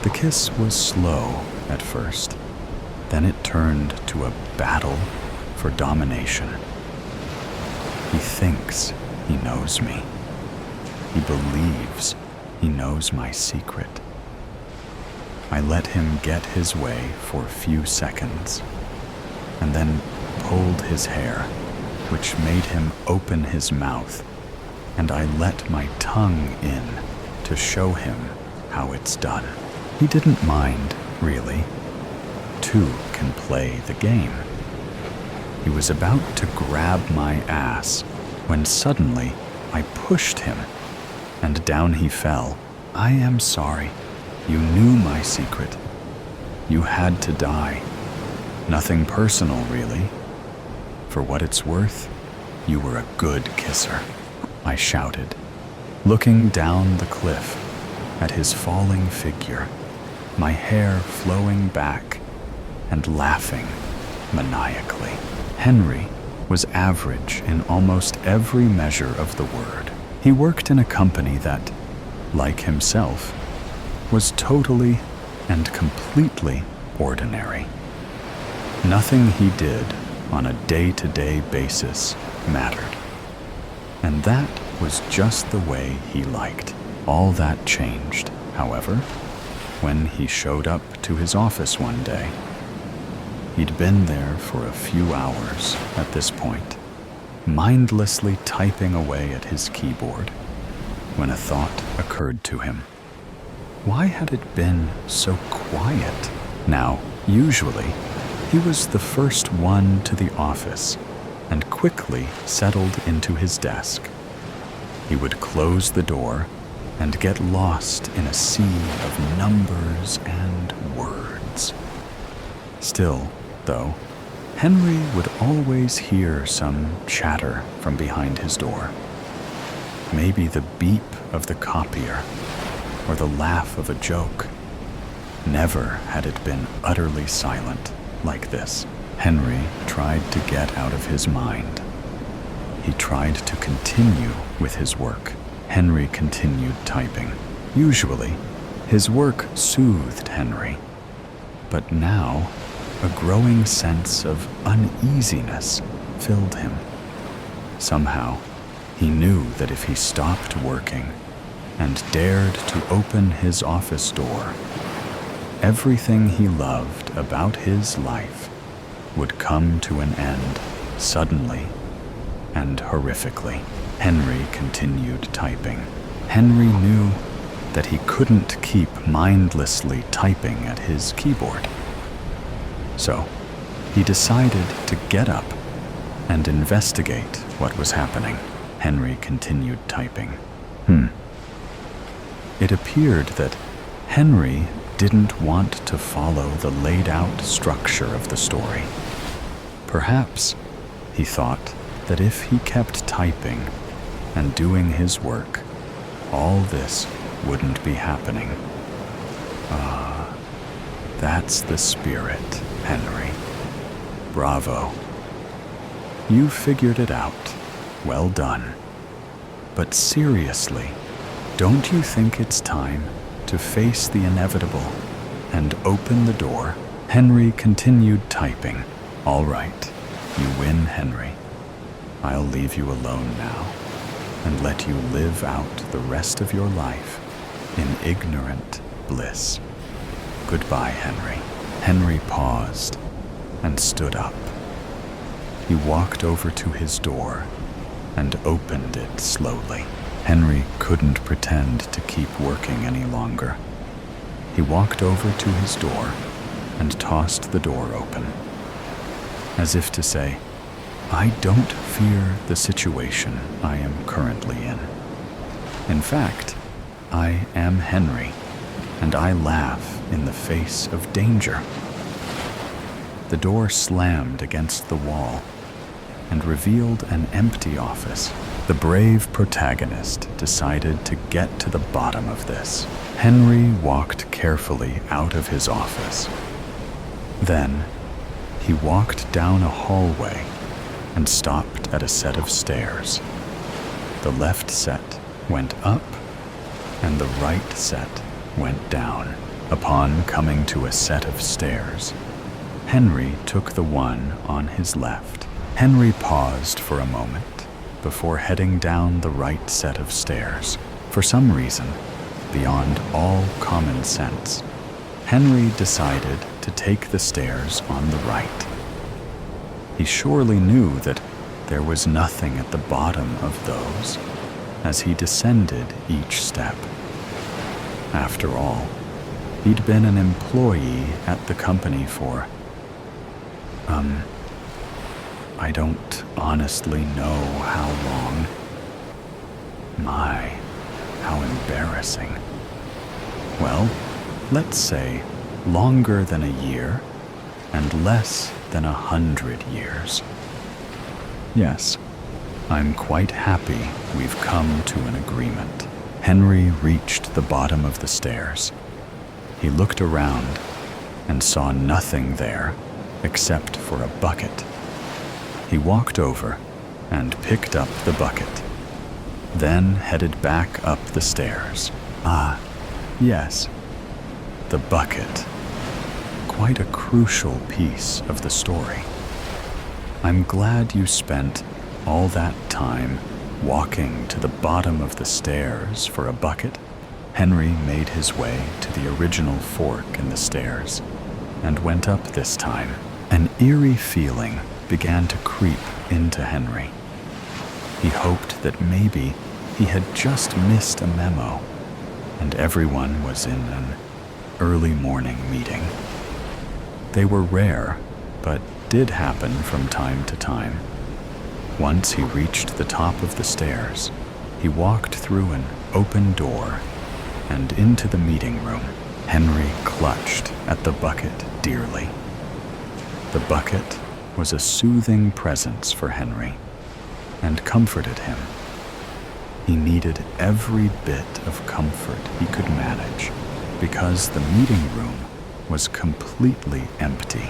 The kiss was slow at first, then it turned to a battle for domination. He thinks he knows me. He believes he knows my secret. I let him get his way for a few seconds, and then pulled his hair, which made him open his mouth, and I let my tongue in to show him how it's done. He didn't mind, really. Two can play the game. He was about to grab my ass when suddenly I pushed him, and down he fell. I am sorry. You knew my secret. You had to die. Nothing personal, really. For what it's worth, you were a good kisser, I shouted, looking down the cliff at his falling figure, my hair flowing back and laughing maniacally. Henry was average in almost every measure of the word. He worked in a company that, like himself, was totally and completely ordinary. Nothing he did on a day-to-day basis mattered. And that was just the way he liked. All that changed, however, when he showed up to his office one day. He'd been there for a few hours at this point, mindlessly typing away at his keyboard, when a thought occurred to him. Why had it been so quiet? Now, usually, he was the first one to the office and quickly settled into his desk. He would close the door and get lost in a sea of numbers and words. Still, though, Henry would always hear some chatter from behind his door. Maybe the beep of the copier or the laugh of a joke. Never had it been utterly silent like this. Henry tried to get out of his mind. He tried to continue with his work. Henry continued typing. Usually, his work soothed Henry. But now, a growing sense of uneasiness filled him. Somehow, he knew that if he stopped working, and dared to open his office door, everything he loved about his life would come to an end suddenly and horrifically. Henry continued typing. Henry knew that he couldn't keep mindlessly typing at his keyboard. So, he decided to get up and investigate what was happening. Henry continued typing. It appeared that Henry didn't want to follow the laid-out structure of the story. Perhaps he thought that if he kept typing and doing his work, all this wouldn't be happening. That's the spirit, Henry. Bravo. You figured it out. Well done. But seriously, don't you think it's time to face the inevitable and open the door? Henry continued typing. All right, you win, Henry. I'll leave you alone now and let you live out the rest of your life in ignorant bliss. Goodbye, Henry. Henry paused and stood up. He walked over to his door and opened it slowly. Henry couldn't pretend to keep working any longer. He walked over to his door and tossed the door open, as if to say, I don't fear the situation I am currently in. In fact, I am Henry, and I laugh in the face of danger. The door slammed against the wall and revealed an empty office. The brave protagonist decided to get to the bottom of this. Henry walked carefully out of his office. Then, he walked down a hallway and stopped at a set of stairs. The left set went up, and the right set went down. Upon coming to a set of stairs, Henry took the one on his left. Henry paused for a moment before heading down the right set of stairs. For some reason, beyond all common sense, Henry decided to take the stairs on the right. He surely knew that there was nothing at the bottom of those as he descended each step. After all, he'd been an employee at the company for, I don't honestly know how long. My, how embarrassing. Well, let's say longer than a year and less than 100 years. Yes, I'm quite happy we've come to an agreement. Henry reached the bottom of the stairs. He looked around and saw nothing there except for a bucket. He walked over and picked up the bucket, then headed back up the stairs. Ah, yes, the bucket. Quite a crucial piece of the story. I'm glad you spent all that time walking to the bottom of the stairs for a bucket. Henry made his way to the original fork in the stairs and went up this time. An eerie feeling began to creep into Henry. He hoped that maybe he had just missed a memo and everyone was in an early morning meeting. They were rare, but did happen from time to time. Once he reached the top of the stairs, he walked through an open door and into the meeting room. Henry clutched at the bucket dearly. The bucket was a soothing presence for Henry and comforted him. He needed every bit of comfort he could manage because the meeting room was completely empty.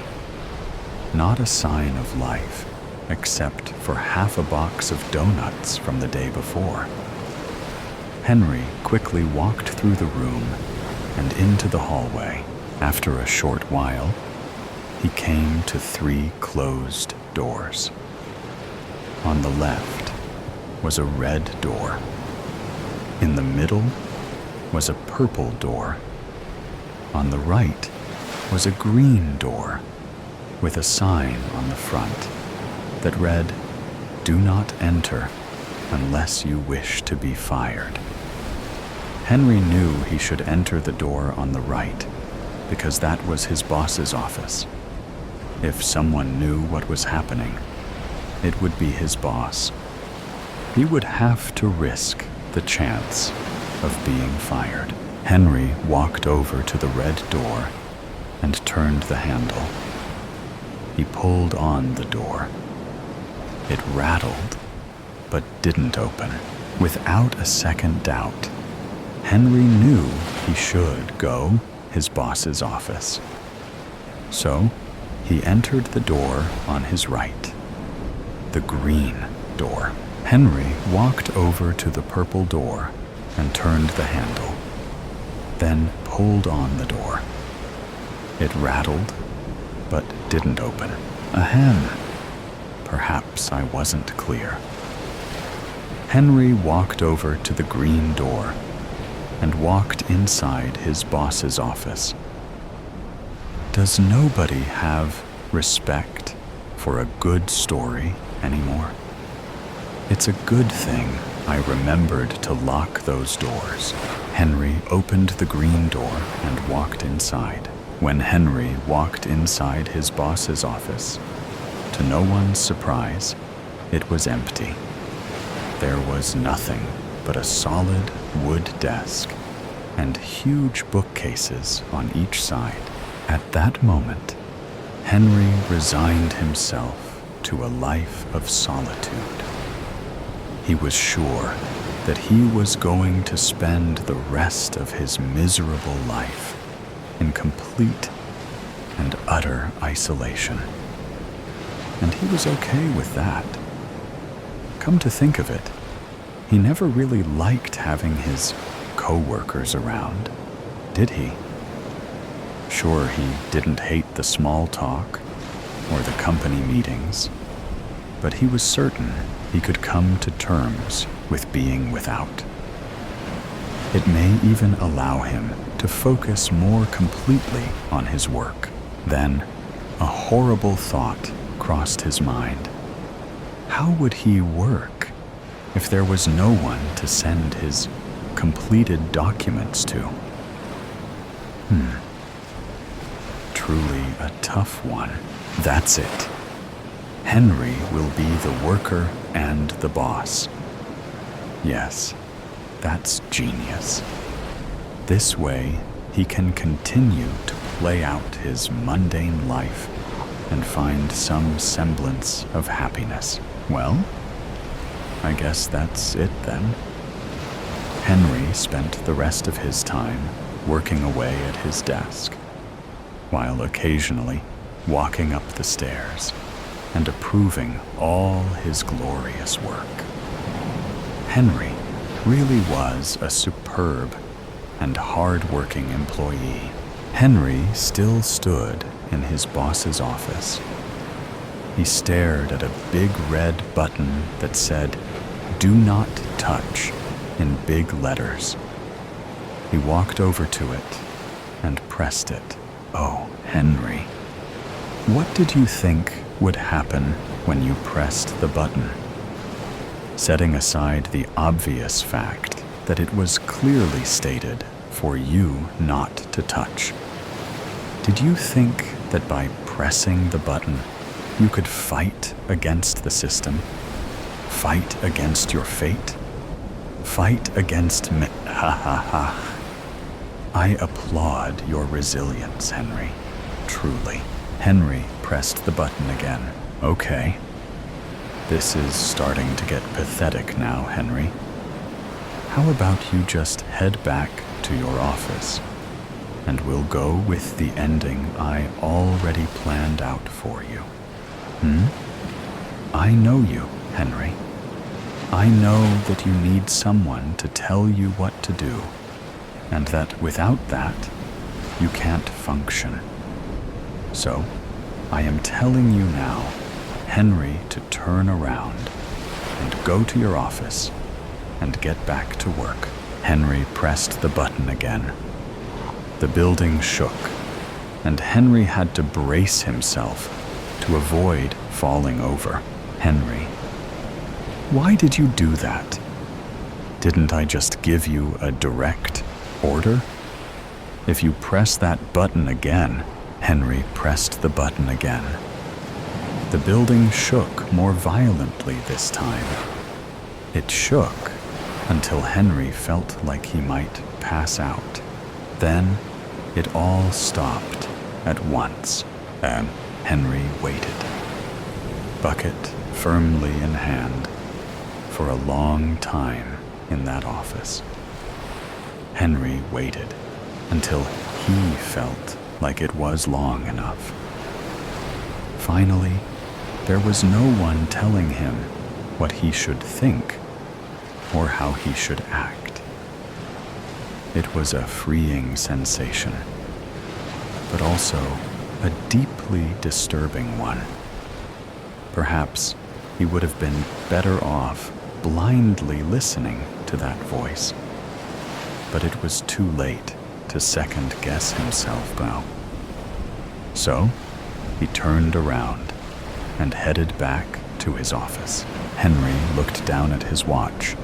Not a sign of life except for half a box of donuts from the day before. Henry quickly walked through the room and into the hallway. After a short while, he came to 3 closed doors. On the left was a red door. In the middle was a purple door. On the right was a green door with a sign on the front that read, "Do not enter unless you wish to be fired." Henry knew he should enter the door on the right because that was his boss's office. If someone knew what was happening, it would be his boss. He would have to risk the chance of being fired. Henry walked over to the red door and turned the handle. He pulled on the door. It rattled, but didn't open. Without a second doubt, Henry knew he should go his boss's office. So he entered the door on his right, the green door. Henry walked over to the purple door and turned the handle, then pulled on the door. It rattled, but didn't open. Ahem. Perhaps I wasn't clear. Henry walked over to the green door and walked inside his boss's office. Does nobody have respect for a good story anymore? It's a good thing I remembered to lock those doors. Henry opened the green door and walked inside. When Henry walked inside his boss's office, to no one's surprise, it was empty. There was nothing but a solid wood desk and huge bookcases on each side. At that moment, Henry resigned himself to a life of solitude. He was sure that he was going to spend the rest of his miserable life in complete and utter isolation. And he was okay with that. Come to think of it, he never really liked having his co-workers around, did he? Sure, he didn't hate the small talk or the company meetings, but he was certain he could come to terms with being without. It may even allow him to focus more completely on his work. Then, a horrible thought crossed his mind. How would he work if there was no one to send his completed documents to? Truly a tough one. That's it. Henry will be the worker and the boss. Yes, that's genius. This way, he can continue to play out his mundane life and find some semblance of happiness. Well, I guess that's it then. Henry spent the rest of his time working away at his desk, while occasionally walking up the stairs and approving all his glorious work. Henry really was a superb and hard-working employee. Henry still stood in his boss's office. He stared at a big red button that said, "Do not touch," in big letters. He walked over to it and pressed it. Oh, Henry. What did you think would happen when you pressed the button? Setting aside the obvious fact that it was clearly stated for you not to touch, did you think that by pressing the button, you could fight against the system? Fight against your fate? Fight against me? Ha ha ha. I applaud your resilience, Henry. Truly. Henry pressed the button again. Okay. This is starting to get pathetic now, Henry. How about you just head back to your office, and we'll go with the ending I already planned out for you. I know you, Henry. I know that you need someone to tell you what to do, and that without that, you can't function. So, I am telling you now, Henry, to turn around and go to your office and get back to work. Henry pressed the button again. The building shook, and Henry had to brace himself to avoid falling over. Henry, why did you do that? Didn't I just give you a direct order? If you press that button again. Henry pressed the button again. The building shook more violently this time. It shook until Henry felt like he might pass out. Then it all stopped at once, and Henry waited, bucket firmly in hand, for a long time in that office. Henry waited until he felt like it was long enough. Finally, there was no one telling him what he should think or how he should act. It was a freeing sensation, but also a deeply disturbing one. Perhaps he would have been better off blindly listening to that voice, but it was too late to second-guess himself now. So, he turned around and headed back to his office. Henry looked down at his watch.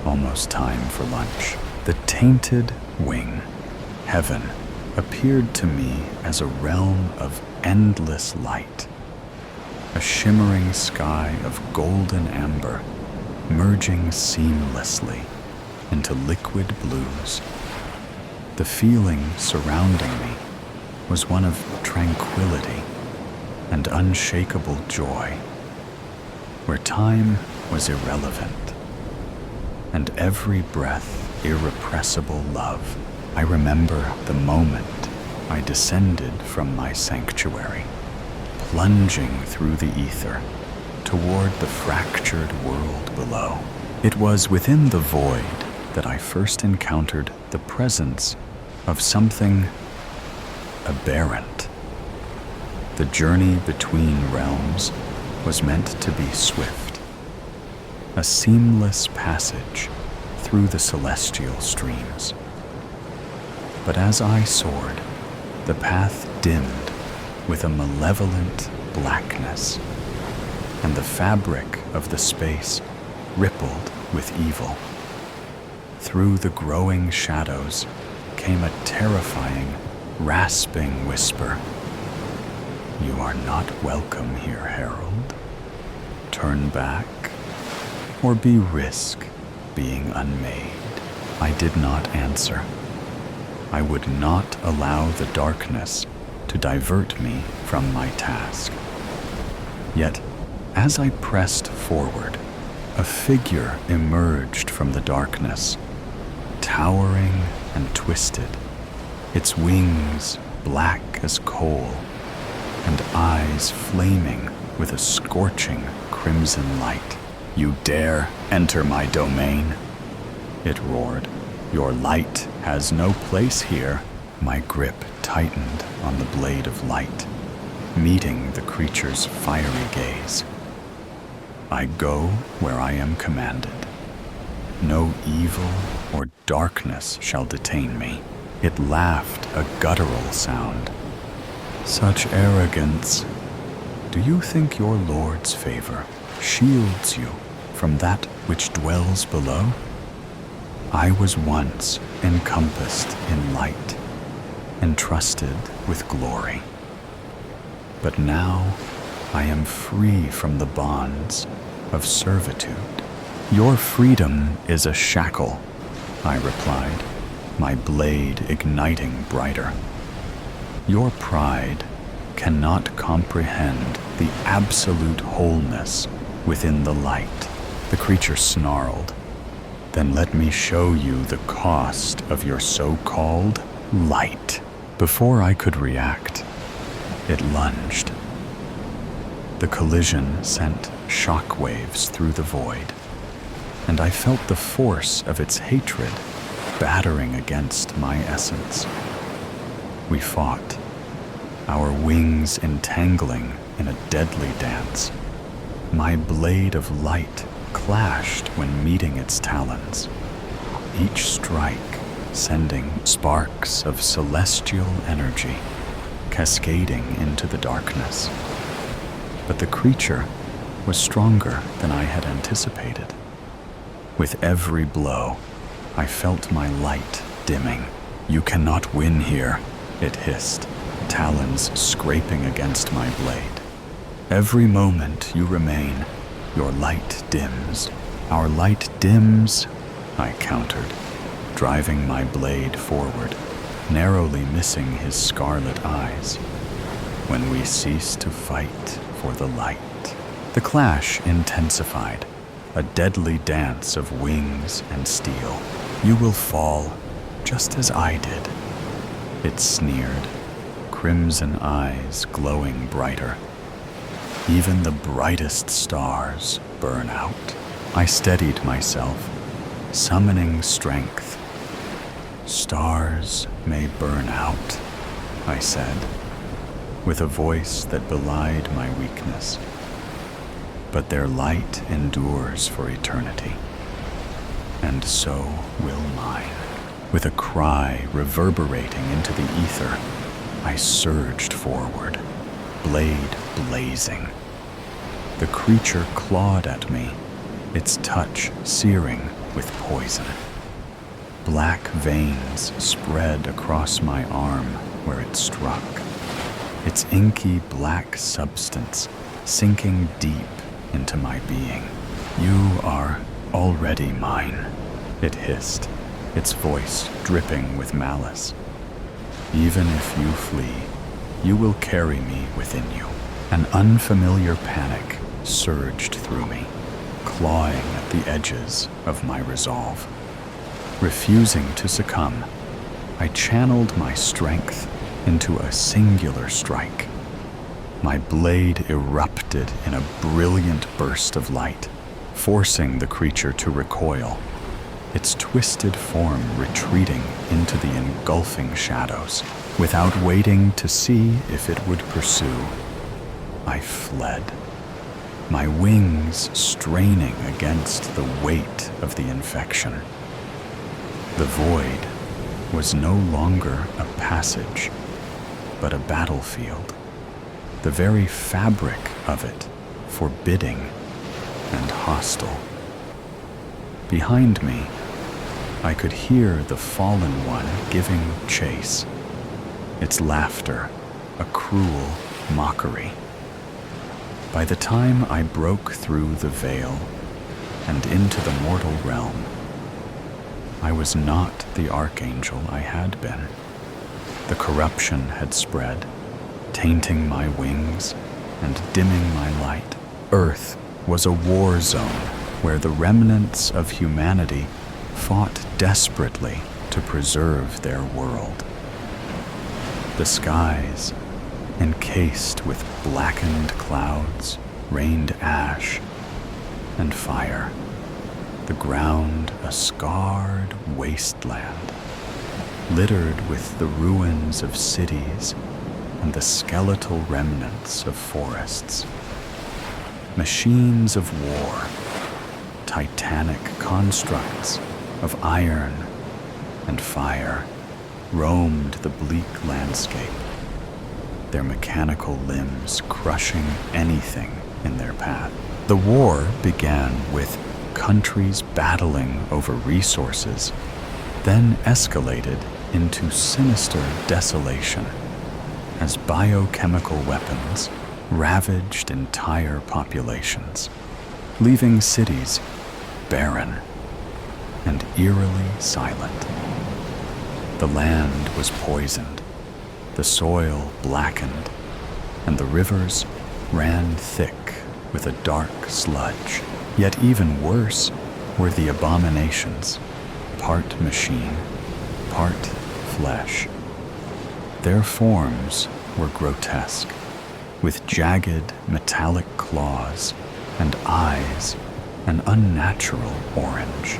Almost time for lunch. The tainted wing, heaven, appeared to me as a realm of endless light. A shimmering sky of golden amber, merging seamlessly into liquid blues. The feeling surrounding me was one of tranquility and unshakable joy, where time was irrelevant, and every breath irrepressible love. I remember the moment I descended from my sanctuary, plunging through the ether toward the fractured world below. It was within the void that I first encountered the presence of something aberrant. The journey between realms was meant to be swift, a seamless passage through the celestial streams. But as I soared, the path dimmed with a malevolent blackness, and the fabric of the space rippled with evil. Through the growing shadows came a terrifying, rasping whisper. "You are not welcome here, Harold. Turn back, or be risk being unmade." I did not answer. I would not allow the darkness to divert me from my task. Yet, as I pressed forward, a figure emerged from the darkness, towering and twisted, its wings black as coal, and eyes flaming with a scorching crimson light. "You dare enter my domain?" it roared. "Your light has no place here." My grip tightened on the blade of light, meeting the creature's fiery gaze. "I go where I am commanded. No evil or darkness shall detain me." It laughed a guttural sound. "Such arrogance. Do you think your Lord's favor shields you from that which dwells below? I was once encompassed in light, entrusted with glory. But now I am free from the bonds of servitude." "Your freedom is a shackle," I replied, my blade igniting brighter. "Your pride cannot comprehend the absolute wholeness within the light." The creature snarled. "Then let me show you the cost of your so-called light." Before I could react, it lunged. The collision sent shockwaves through the void, and I felt the force of its hatred battering against my essence. We fought, our wings entangling in a deadly dance. My blade of light clashed when meeting its talons. each strike sending sparks of celestial energy cascading into the darkness. But the creature was stronger than I had anticipated. With every blow, I felt my light dimming. "You cannot win here," it hissed, talons scraping against my blade. "Every moment you remain, your light dims." "Our light dims," I countered, driving my blade forward, narrowly missing his scarlet eyes. "When we cease to fight for the light." The clash intensified, a deadly dance of wings and steel. "You will fall, just as I did," it sneered, crimson eyes glowing brighter. "Even the brightest stars burn out." I steadied myself, summoning strength. "Stars may burn out," I said, with a voice that belied my weakness. "But their light endures for eternity, and so will mine." With a cry reverberating into the ether, I surged forward, blade blazing. The creature clawed at me, its touch searing with poison. Black veins spread across my arm where it struck, its inky black substance sinking deep into my being. "You are already mine," it hissed, its voice dripping with malice. "Even if you flee, you will carry me within you." An unfamiliar panic surged through me, clawing at the edges of my resolve. Refusing to succumb, I channeled my strength into a singular strike. My blade erupted in a brilliant burst of light, forcing the creature to recoil, its twisted form retreating into the engulfing shadows. Without waiting to see if it would pursue, I fled, my wings straining against the weight of the infection. The void was no longer a passage, but a battlefield, the very fabric of it forbidding and hostile. Behind me, I could hear the fallen one giving chase, its laughter a cruel mockery. By the time I broke through the veil and into the mortal realm, I was not the archangel I had been. The corruption had spread, tainting my wings and dimming my light. Earth was a war zone where the remnants of humanity fought desperately to preserve their world. The skies, encased with blackened clouds, rained ash and fire. The ground a scarred wasteland, littered with the ruins of cities and the skeletal remnants of forests. Machines of war, titanic constructs of iron and fire, roamed the bleak landscape, their mechanical limbs crushing anything in their path. The war began with countries battling over resources, then escalated into sinister desolation as biochemical weapons ravaged entire populations, leaving cities barren and eerily silent. The land was poisoned, the soil blackened, and the rivers ran thick with a dark sludge. Yet even worse were the abominations, part machine, part flesh. Their forms were grotesque, with jagged metallic claws and eyes an unnatural orange.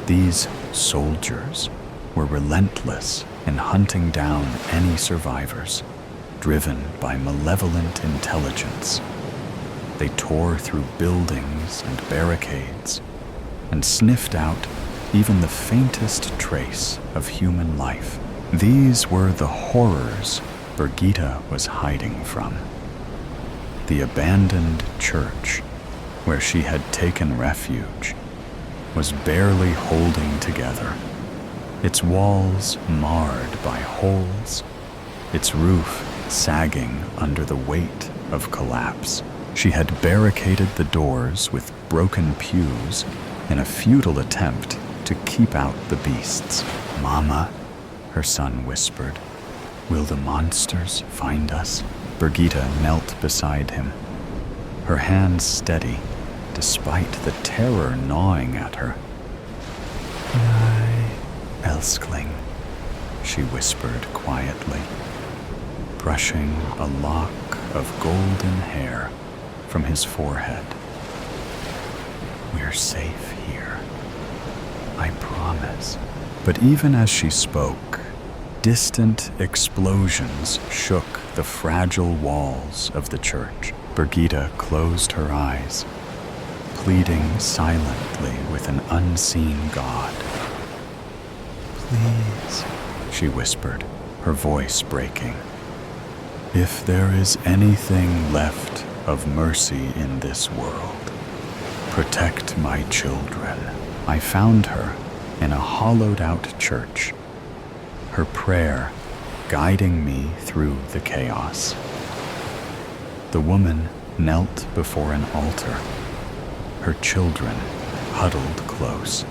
These soldiers were relentless in hunting down any survivors, driven by malevolent intelligence. They tore through buildings and barricades and sniffed out even the faintest trace of human life. These were the horrors Birgitta was hiding from. The abandoned church, where she had taken refuge, was barely holding together, its walls marred by holes, its roof sagging under the weight of collapse. She had barricaded the doors with broken pews in a futile attempt to keep out the beasts. "Mama," her son whispered, "will the monsters find us?" Birgitta knelt beside him, her hands steady despite the terror gnawing at her. "Nei, Elskling," she whispered quietly, brushing a lock of golden hair from his forehead. "We're safe here. I promise." But even as she spoke, distant explosions shook the fragile walls of the church. Birgitta closed her eyes, pleading silently with an unseen God. "Please," she whispered, her voice breaking. "If there is anything left of mercy in this world, protect my children." I found her in a hollowed-out church, her prayer guiding me through the chaos. The woman knelt before an altar, her children huddled close.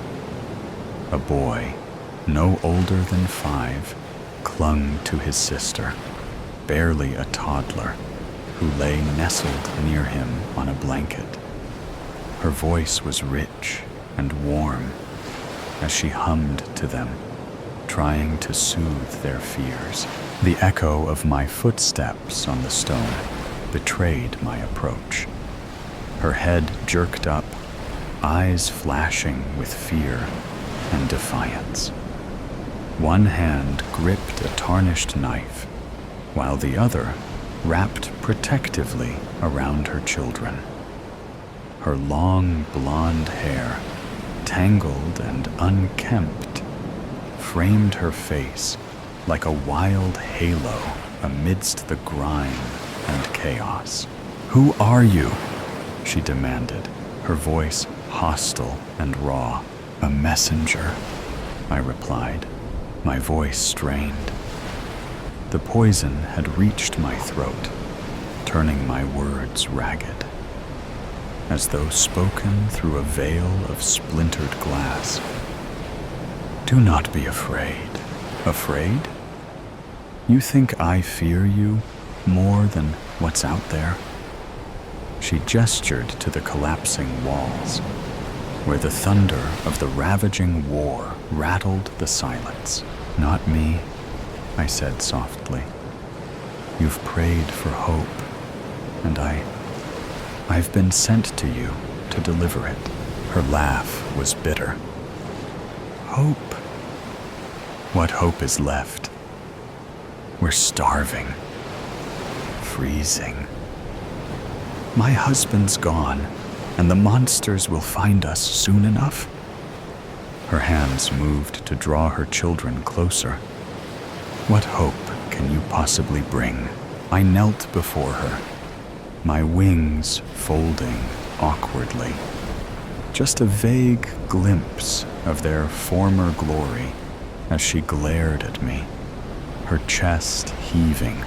A boy, no older than 5, clung to his sister, barely a toddler, who lay nestled near him on a blanket. Her voice was rich and warm as she hummed to them, trying to soothe their fears. The echo of my footsteps on the stone betrayed my approach. Her head jerked up, eyes flashing with fear and defiance. One hand gripped a tarnished knife, while the other wrapped protectively around her children. Her long blonde hair, tangled and unkempt, framed her face like a wild halo amidst the grime and chaos. "Who are you?" she demanded, her voice hostile and raw. "A messenger," I replied, my voice strained. The poison had reached my throat, turning my words ragged, as though spoken through a veil of splintered glass. "Do not be afraid." "Afraid? You think I fear you more than what's out there?" She gestured to the collapsing walls, where the thunder of the ravaging war rattled the silence. "Not me," I said softly. "You've prayed for hope, and I've been sent to you to deliver it." Her laugh was bitter. "Hope? What hope is left? We're starving, freezing. My husband's gone, and the monsters will find us soon enough." Her hands moved to draw her children closer. "What hope can you possibly bring?" I knelt before her, my wings folding awkwardly, just a vague glimpse of their former glory as she glared at me, her chest heaving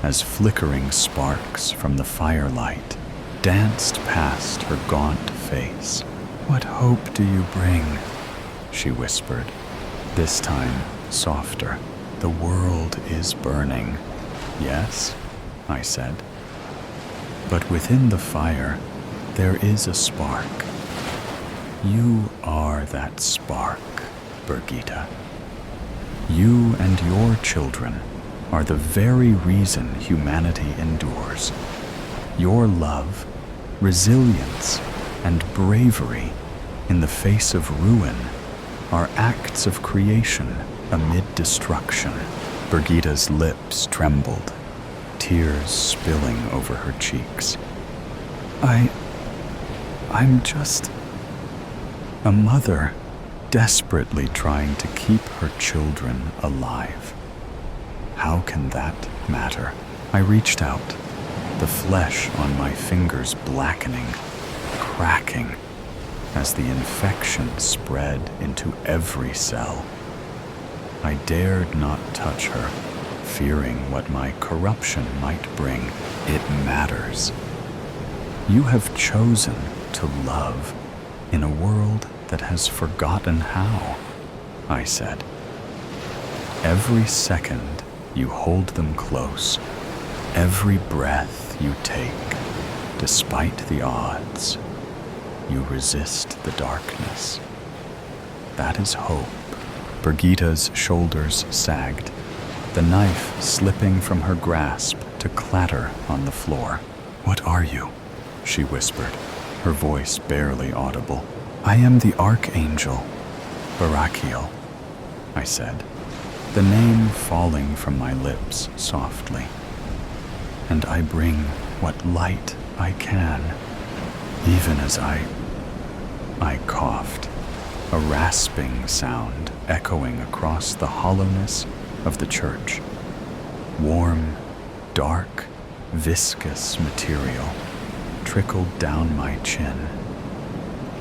as flickering sparks from the firelight danced past her gaunt face. "What hope do you bring?" she whispered, this time softer. "The world is burning." "Yes," I said. "But within the fire, there is a spark. You are that spark, Birgitta. You and your children are the very reason humanity endures. Your love, resilience, and bravery in the face of ruin are acts of creation amid destruction." Birgitta's lips trembled, tears spilling over her cheeks. I'm just a mother," desperately trying to keep her children alive. How can that matter? I reached out, the flesh on my fingers blackening, cracking, as the infection spread into every cell. I dared not touch her, fearing what my corruption might bring. It matters. You have chosen to love in a world that has forgotten how, I said. Every second you hold them close, every breath you take, despite the odds, you resist the darkness. That is hope. Brigitta's shoulders sagged, the knife slipping from her grasp to clatter on the floor. "What are you?" she whispered, her voice barely audible. "I am the Archangel, Barakiel," I said, the name falling from my lips softly. "And I bring what light I can, even as I coughed, a rasping sound echoing across the hollowness of the church. Warm, dark, viscous material trickled down my chin,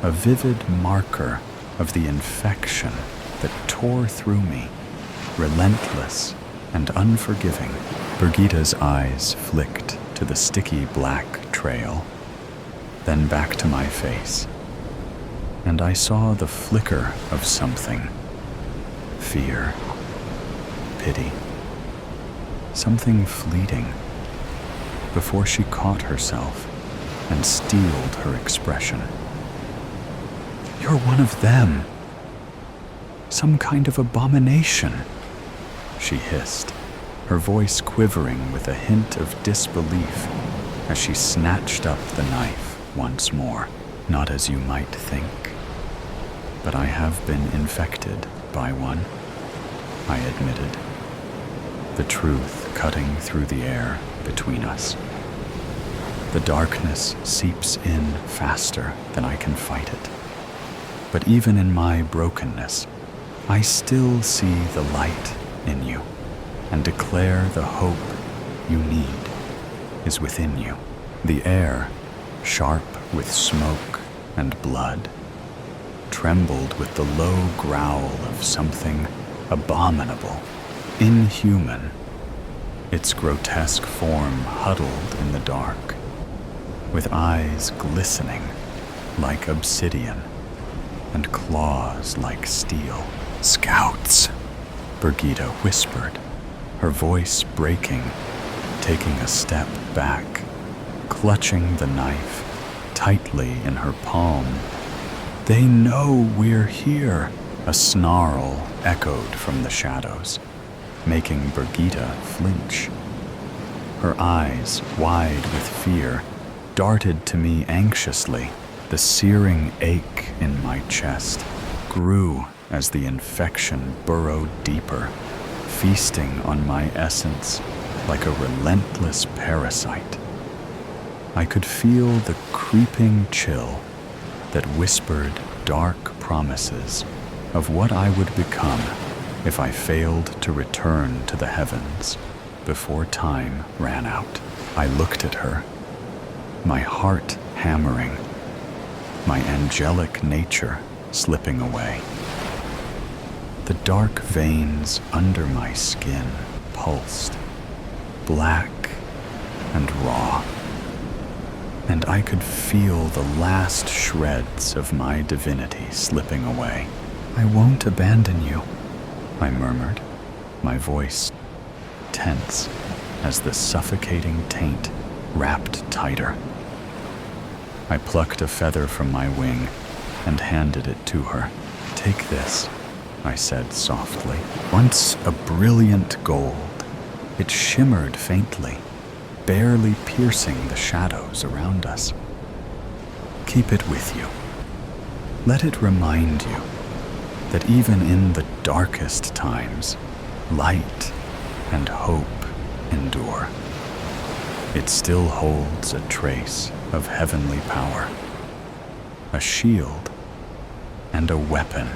a vivid marker of the infection that tore through me, relentless and unforgiving. Brigitta's eyes flicked to the sticky black trail, then back to my face, and I saw the flicker of something. Fear, pity, something fleeting, before she caught herself and steeled her expression. "You're one of them. Some kind of abomination," she hissed, her voice quivering with a hint of disbelief as she snatched up the knife once more. "Not as you might think, but I have been infected by one," I admitted, the truth cutting through the air between us. The darkness seeps in faster than I can fight it. But even in my brokenness, I still see the light in you and declare the hope you need is within you. The air, sharp with smoke and blood, trembled with the low growl of something abominable, inhuman, its grotesque form huddled in the dark, with eyes glistening like obsidian and claws like steel. "Scouts," Brigitta whispered, her voice breaking, taking a step back, clutching the knife tightly in her palm. "They know we're here." A snarl echoed from the shadows, making Brigitta flinch. Her eyes, wide with fear, darted to me anxiously. The searing ache in my chest grew as the infection burrowed deeper, feasting on my essence like a relentless parasite. I could feel the creeping chill that whispered dark promises of what I would become if I failed to return to the heavens before time ran out. I looked at her, my heart hammering, my angelic nature slipping away. The dark veins under my skin pulsed, black and raw, and I could feel the last shreds of my divinity slipping away. "I won't abandon you," I murmured, my voice tense as the suffocating taint wrapped tighter. I plucked a feather from my wing and handed it to her. "Take this," I said softly. Once a brilliant gold, it shimmered faintly, barely piercing the shadows around us. "Keep it with you. Let it remind you that even in the darkest times, light and hope endure. It still holds a trace of heavenly power, a shield and a weapon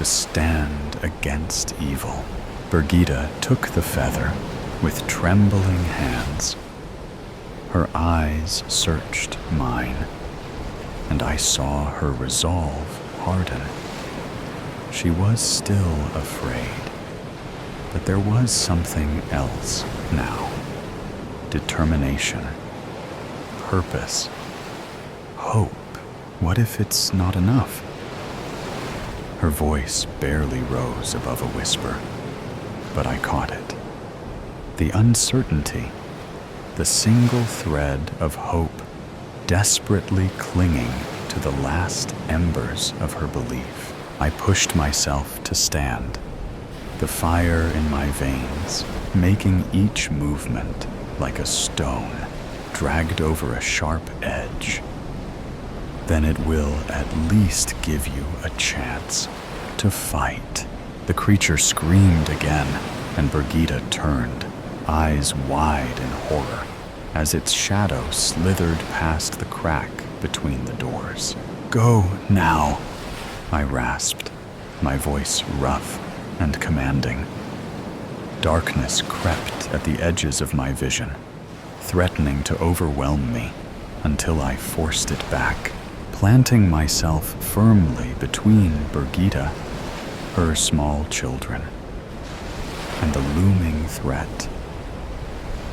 to stand against evil. Birgitta took the feather with trembling hands. Her eyes searched mine, and I saw her resolve harden. She was still afraid, but there was something else now. Determination, purpose, hope. What if it's not enough? Her voice barely rose above a whisper, but I caught it. The uncertainty, the single thread of hope desperately clinging to the last embers of her belief. I pushed myself to stand, the fire in my veins making each movement like a stone dragged over a sharp edge. Then it will at least give you a chance to fight. The creature screamed again, and Birgitta turned, eyes wide in horror, as its shadow slithered past the crack between the doors. "Go now," I rasped, my voice rough and commanding. Darkness crept at the edges of my vision, threatening to overwhelm me until I forced it back, planting myself firmly between Birgitta, her small children, and the looming threat.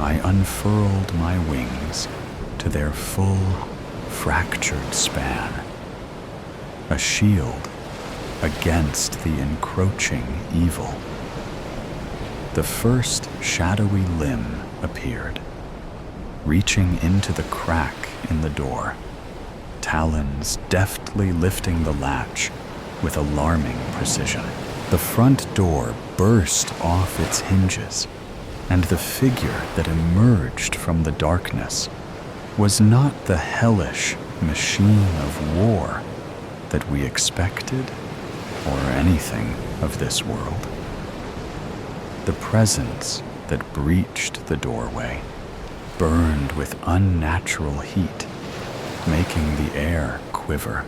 I unfurled my wings to their full, fractured span, a shield against the encroaching evil. The first shadowy limb appeared, reaching into the crack in the door, talons deftly lifting the latch with alarming precision. The front door burst off its hinges, and the figure that emerged from the darkness was not the hellish machine of war that we expected, or anything of this world. The presence that breached the doorway burned with unnatural heat, making the air quiver.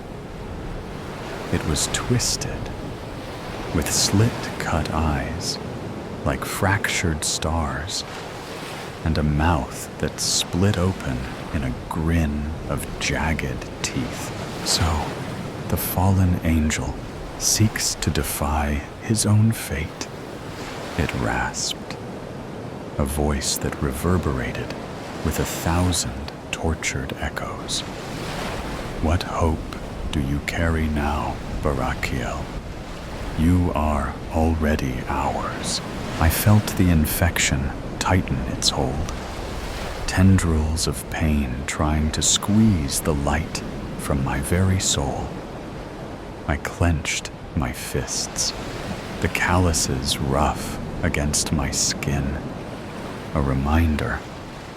It was twisted, with slit-cut eyes, like fractured stars, and a mouth that split open in a grin of jagged teeth. So, the fallen angel seeks to defy his own fate, it rasped, a voice that reverberated with 1,000 tortured echoes. What hope do you carry now, Barakiel? You are already ours. I felt the infection tighten its hold, tendrils of pain trying to squeeze the light from my very soul. I clenched my fists, the calluses rough against my skin, a reminder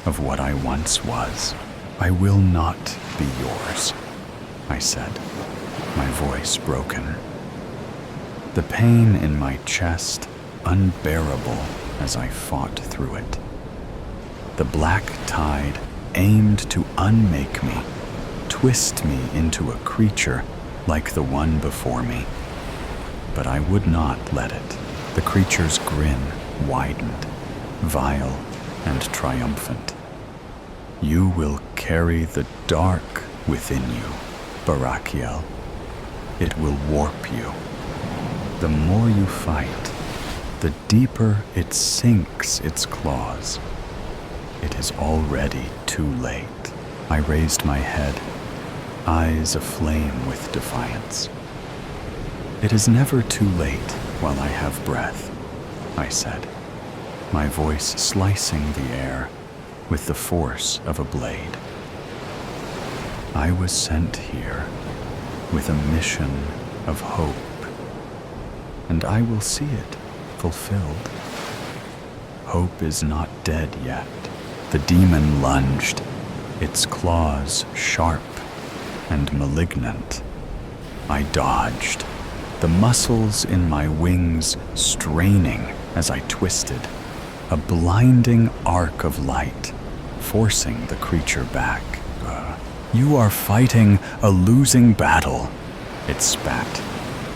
of what I once was. I will not be yours, I said, my voice broken. The pain in my chest unbearable as I fought through it. The black tide aimed to unmake me, twist me into a creature like the one before me. But I would not let it. The creature's grin widened, vile and triumphant. You will carry the dark within you, Barakiel. It will warp you. The more you fight, the deeper it sinks its claws. It is already too late. I raised my head, eyes aflame with defiance. It is never too late while I have breath, I said, my voice slicing the air with the force of a blade. I was sent here with a mission of hope, and I will see it fulfilled. Hope is not dead yet. The demon lunged, its claws sharp and malignant. I dodged, the muscles in my wings straining as I twisted, a blinding arc of light, forcing the creature back. You are fighting a losing battle, it spat,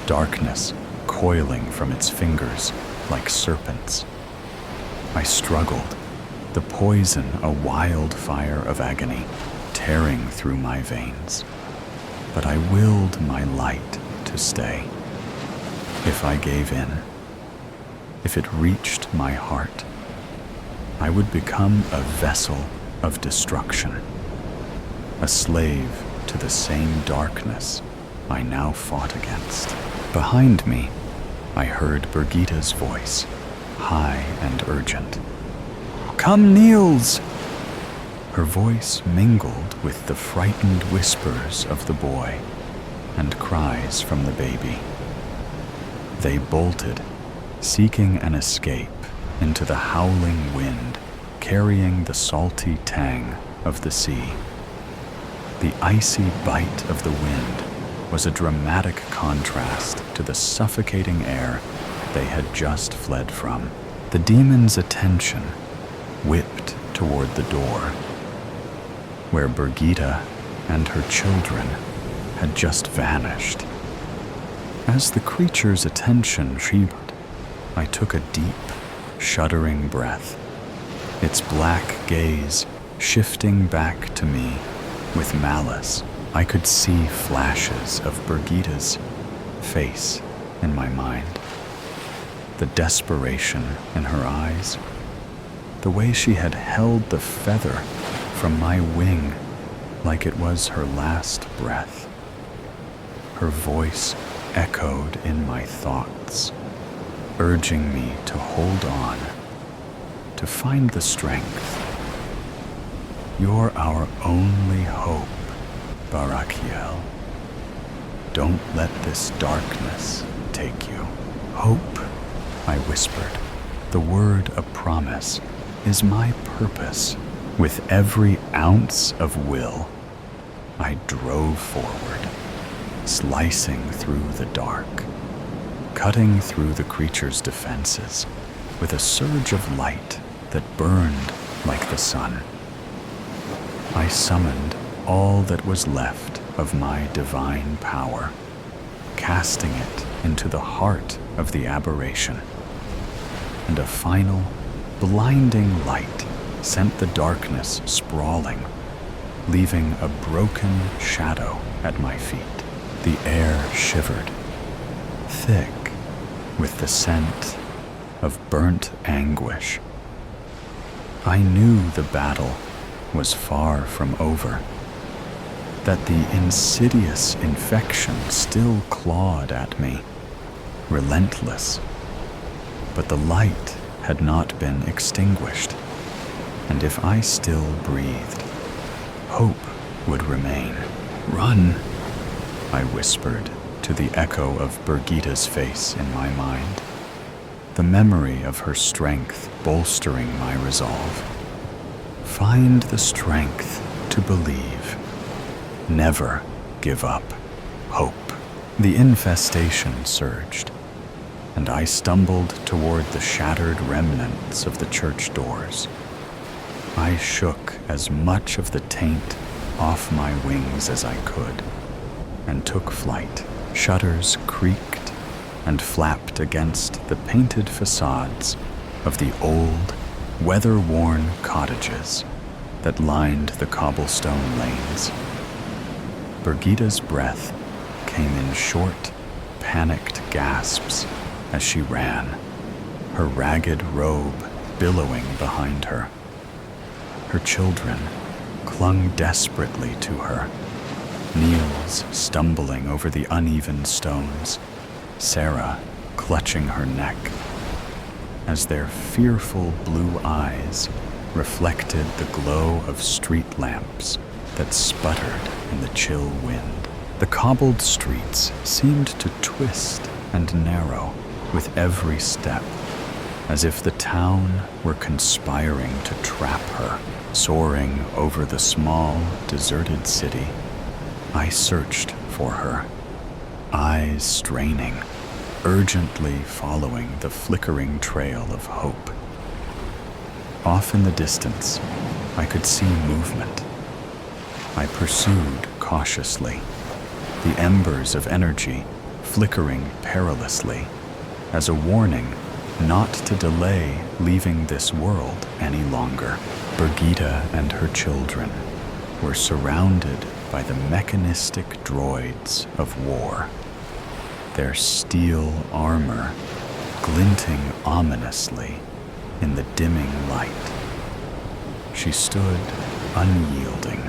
darkness coiling from its fingers like serpents. I struggled, the poison a wildfire of agony tearing through my veins. But I willed my light to stay. If I gave in, if it reached my heart, I would become a vessel of destruction, a slave to the same darkness I now fought against. Behind me, I heard Birgitta's voice, high and urgent. "Come, Niels!" Her voice mingled with the frightened whispers of the boy and cries from the baby. They bolted, seeking an escape into the howling wind, carrying the salty tang of the sea. The icy bite of the wind was a dramatic contrast to the suffocating air they had just fled from. The demon's attention whipped toward the door, where Birgitta and her children had just vanished. As the creature's attention shifted, I took a deep, shuddering breath, its black gaze shifting back to me with malice. I could see flashes of Birgitta's face in my mind, the desperation in her eyes, the way she had held the feather from my wing like it was her last breath. Her voice echoed in my thoughts, urging me to hold on, to find the strength. "You're our only hope, Barakiel. Don't let this darkness take you." "Hope," I whispered, "the word a promise, is my purpose." With every ounce of will, I drove forward, slicing through the dark, cutting through the creature's defenses with a surge of light that burned like the sun. I summoned all that was left of my divine power, casting it into the heart of the aberration, and a final, blinding light sent the darkness sprawling, leaving a broken shadow at my feet. The air shivered, thick with the scent of burnt anguish. I knew the battle was far from over, that the insidious infection still clawed at me, relentless. But the light had not been extinguished, and if I still breathed, hope would remain. "Run," I whispered to the echo of Birgitta's face in my mind, the memory of her strength bolstering my resolve. Find the strength to believe. Never give up hope. The infestation surged, and I stumbled toward the shattered remnants of the church doors. I shook as much of the taint off my wings as I could, and took flight. Shutters creaked and flapped against the painted facades of the old, weather-worn cottages that lined the cobblestone lanes. Birgitta's breath came in short, panicked gasps as she ran, her ragged robe billowing behind her. Her children clung desperately to her, Niels stumbling over the uneven stones, Sarah clutching her neck, as their fearful blue eyes reflected the glow of street lamps that sputtered in the chill wind. The cobbled streets seemed to twist and narrow with every step, as if the town were conspiring to trap her. Soaring over the small, deserted city, I searched for her, eyes straining, urgently following the flickering trail of hope. Off in the distance, I could see movement. I pursued cautiously, the embers of energy flickering perilously as a warning not to delay leaving this world any longer. Birgitta and her children were surrounded by the mechanistic droids of war, their steel armor glinting ominously in the dimming light. She stood unyielding,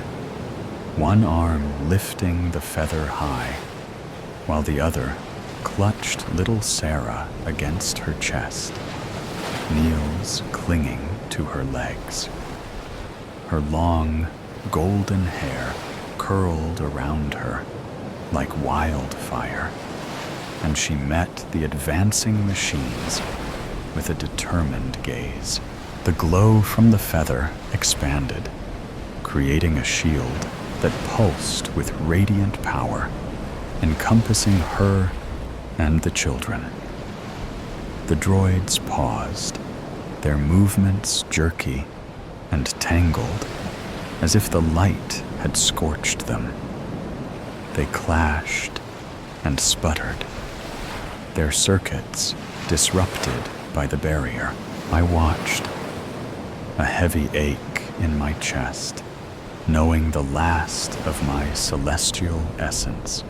one arm lifting the feather high, while the other clutched little Sarah against her chest, Niels clinging to her legs. Her long, golden hair curled around her like wildfire, and she met the advancing machines with a determined gaze. The glow from the feather expanded, creating a shield that pulsed with radiant power, encompassing her and the children. The droids paused, their movements jerky and tangled, as if the light had scorched them. They clashed and sputtered, their circuits disrupted by the barrier. I watched, a heavy ache in my chest, knowing the last of my celestial essence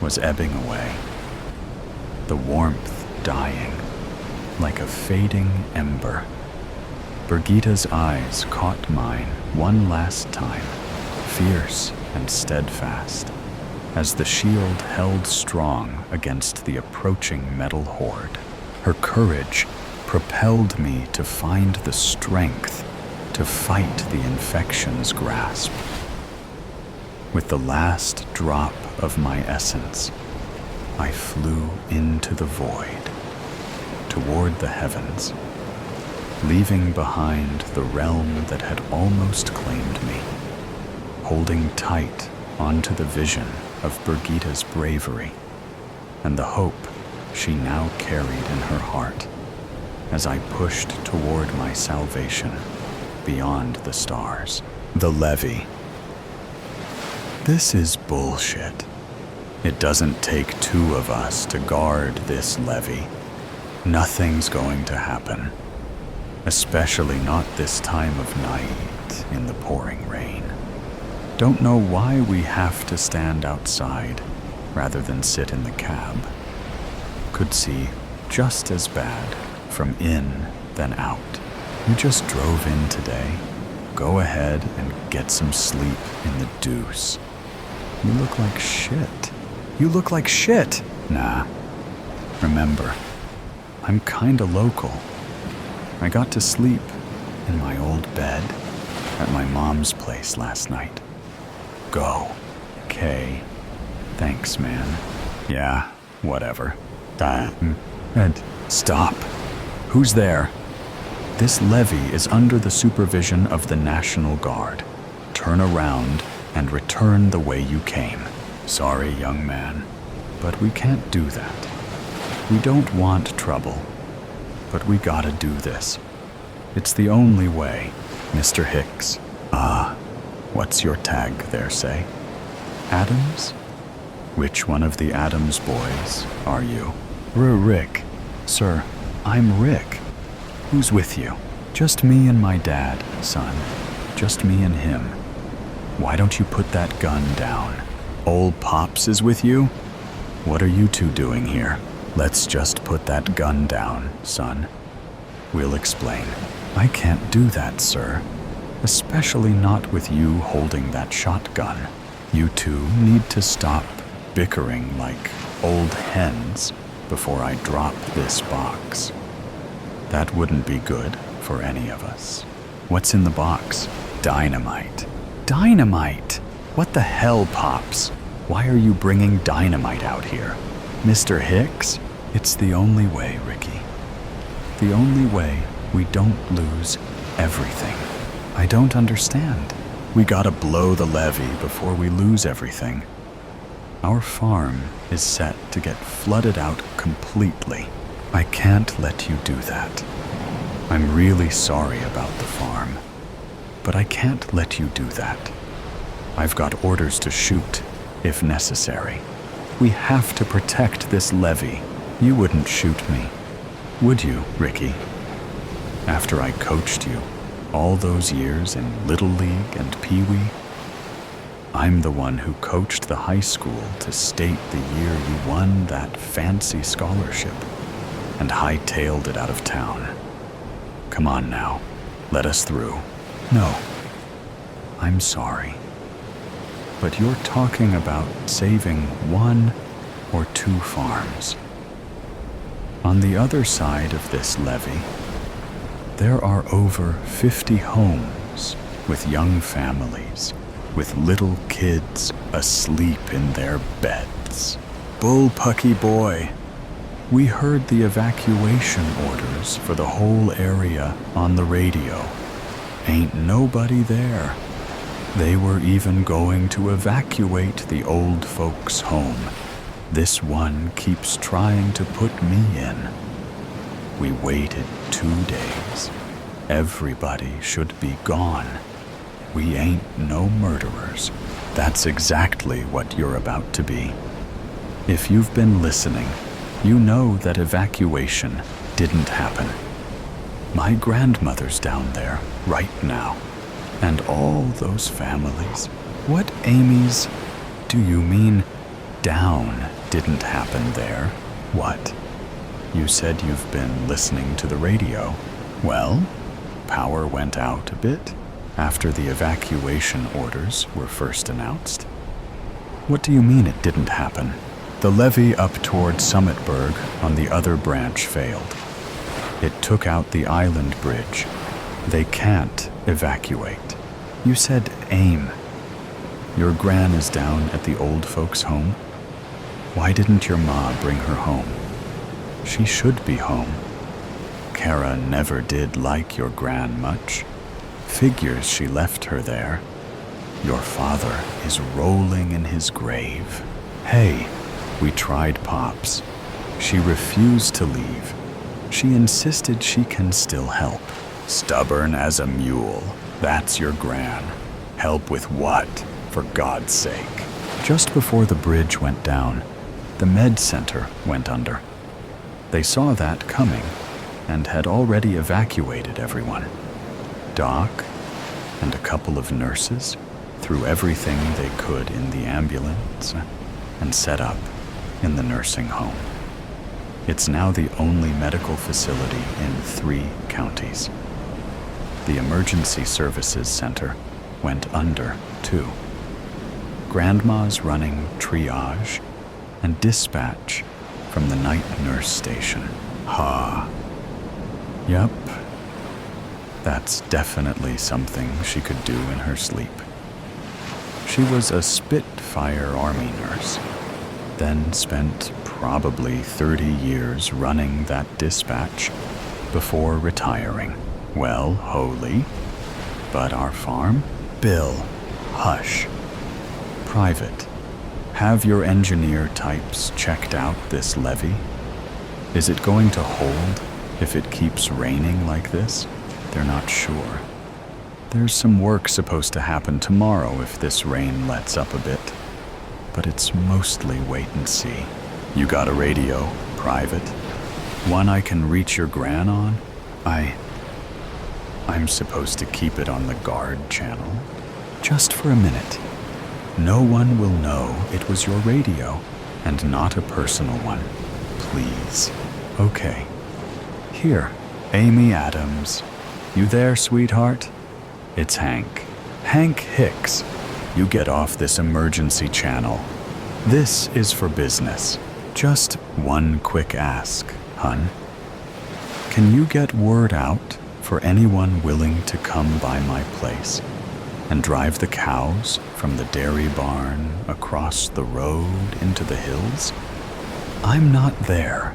was ebbing away, the warmth dying like a fading ember. Birgitta's eyes caught mine one last time, fierce and steadfast, as the shield held strong against the approaching metal horde. Her courage propelled me to find the strength to fight the infection's grasp. With the last drop of my essence, I flew into the void, toward the heavens, leaving behind the realm that had almost claimed me, holding tight onto the vision of Birgitta's bravery and the hope she now carried in her heart as I pushed toward my salvation beyond the stars. The levee. This is bullshit. It doesn't take two of us to guard this levee. Nothing's going to happen, especially not this time of night in the pouring rain. Don't know why we have to stand outside rather than sit in the cab. Could see just as bad from in than out. You just drove in today. Go ahead and get some sleep in the deuce. You look like shit. You look like shit. Nah. Remember, I'm kinda local. I got to sleep in my old bed at my mom's place last night. Go. Okay. Thanks, man. Yeah, whatever. And stop. Who's there? This levee is under the supervision of the National Guard. Turn around and return the way you came. Sorry, young man, but we can't do that. We don't want trouble, but we gotta do this. It's the only way, Mr. Hicks. What's your tag there, say? Adams? Which one of the Adams boys are you? Rick. Sir, I'm Rick. Who's with you? Just me and my dad, son. Just me and him. Why don't you put that gun down? Old Pops is with you? What are you two doing here? Let's just put that gun down, son. We'll explain. I can't do that, sir. Especially not with you holding that shotgun. You two need to stop bickering like old hens before I drop this box. That wouldn't be good for any of us. What's in the box? Dynamite. Dynamite? What the hell, Pops? Why are you bringing dynamite out here? Mr. Hicks? It's the only way, Ricky. The only way we don't lose everything. I don't understand. We gotta blow the levee before we lose everything. Our farm is set to get flooded out completely. I can't let you do that. I'm really sorry about the farm, but I can't let you do that. I've got orders to shoot, if necessary. We have to protect this levee. You wouldn't shoot me, Would you, Ricky? After I coached you all those years in Little League and Pee Wee? I'm the one who coached the high school to state the year you won that fancy scholarship and hightailed it out of town. Come on now, let us through. No, I'm sorry. But you're talking about saving 1 or 2 farms. On the other side of this levee, there are over 50 homes with young families, with little kids asleep in their beds. Bullpucky boy, we heard the evacuation orders for the whole area on the radio. Ain't nobody there. They were even going to evacuate the old folks' home. This one keeps trying to put me in. We waited 2 days. Everybody should be gone. We ain't no murderers. That's exactly what you're about to be. If you've been listening, you know that evacuation didn't happen. My grandmother's down there right now. And all those families. What Amy's do you mean down didn't happen there? What? You said you've been listening to the radio. Well, power went out a bit after the evacuation orders were first announced. What do you mean it didn't happen? The levee up toward Summitburg on the other branch failed. It took out the island bridge. They can't evacuate. You said aim. Your gran is down at the old folks' home. Why didn't your ma bring her home? She should be home. Kara never did like your gran much. Figures she left her there. Your father is rolling in his grave. Hey, we tried Pops. She refused to leave. She insisted she can still help. Stubborn as a mule. That's your gran. Help with what, for God's sake? Just before the bridge went down, the med center went under. They saw that coming and had already evacuated everyone. Doc and a couple of nurses threw everything they could in the ambulance and set up in the nursing home. It's now the only medical facility in 3 counties. The Emergency Services Center went under, too. Grandma's running triage and dispatch from the night nurse station. Ha. Yup. That's definitely something she could do in her sleep. She was a Spitfire Army nurse, then spent probably 30 years running that dispatch before retiring. Well, holy. But our farm? Bill, hush. Private. Have your engineer types checked out this levee? Is it going to hold if it keeps raining like this? They're not sure. There's some work supposed to happen tomorrow if this rain lets up a bit. But it's mostly wait and see. You got a radio, private? One I can reach your gran on? I'm supposed to keep it on the guard channel. Just for a minute. No one will know it was your radio, and not a personal one. Please. Okay. Here, Amy Adams. You there, sweetheart? It's Hank. Hank Hicks. You get off this emergency channel. This is for business. Just one quick ask, hun. Can you get word out for anyone willing to come by my place and drive the cows from the dairy barn across the road into the hills? I'm not there,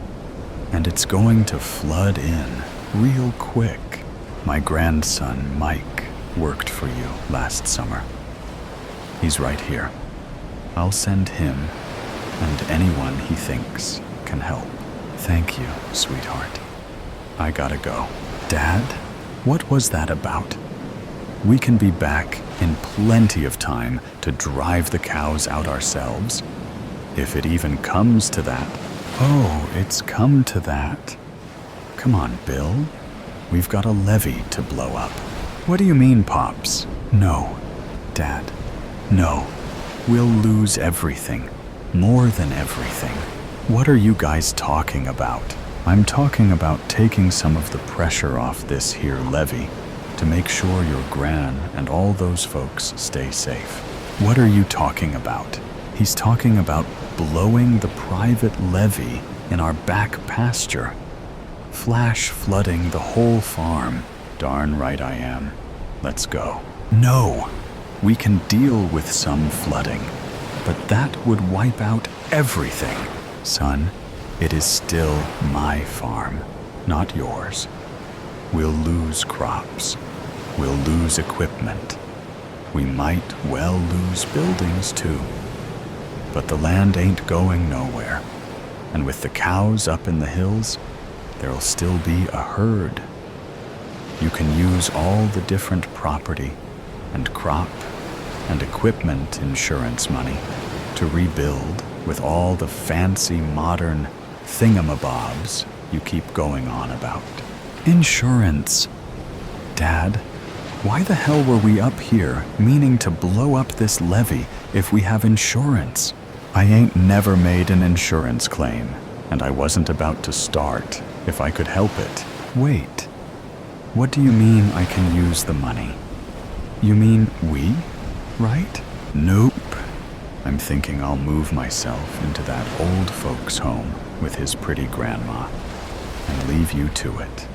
and it's going to flood in real quick. My grandson, Mike, worked for you last summer. He's right here. I'll send him and anyone he thinks can help. Thank you, sweetheart. I gotta go. Dad, what was that about? We can be back in plenty of time to drive the cows out ourselves. If it even comes to that. Oh, it's come to that. Come on, Bill. We've got a levee to blow up. What do you mean, Pops? No, Dad. No. We'll lose everything. More than everything. What are you guys talking about? I'm talking about taking some of the pressure off this here levee to make sure your gran and all those folks stay safe. What are you talking about? He's talking about blowing the private levee in our back pasture. Flash flooding the whole farm. Darn right I am. Let's go. No! We can deal with some flooding, but that would wipe out everything. Son, it is still my farm, not yours. We'll lose crops. We'll lose equipment. We might well lose buildings too. But the land ain't going nowhere. And with the cows up in the hills, there'll still be a herd. You can use all the different property and crop and equipment insurance money to rebuild with all the fancy modern thingamabobs you keep going on about. Insurance. Dad, why the hell were we up here meaning to blow up this levee if we have insurance? I ain't never made an insurance claim, and I wasn't about to start if I could help it. Wait, what do you mean I can use the money? You mean we, right? Nope. I'm thinking I'll move myself into that old folks' home with his pretty grandma and leave you to it.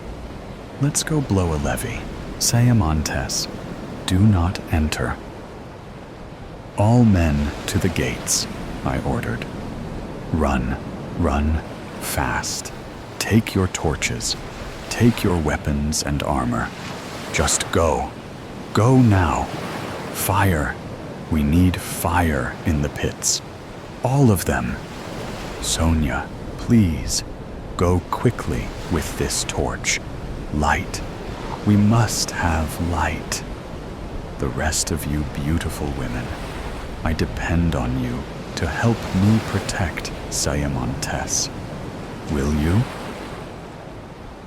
Let's go blow a levee. Sayamontes, do not enter. All men to the gates, I ordered. Run, run, fast. Take your torches. Take your weapons and armor. Just go. Go now. Fire. We need fire in the pits. All of them. Sonia, please, go quickly with this torch. Light. We must have light. The rest of you beautiful women, I depend on you to help me protect Sayamontes. Will you?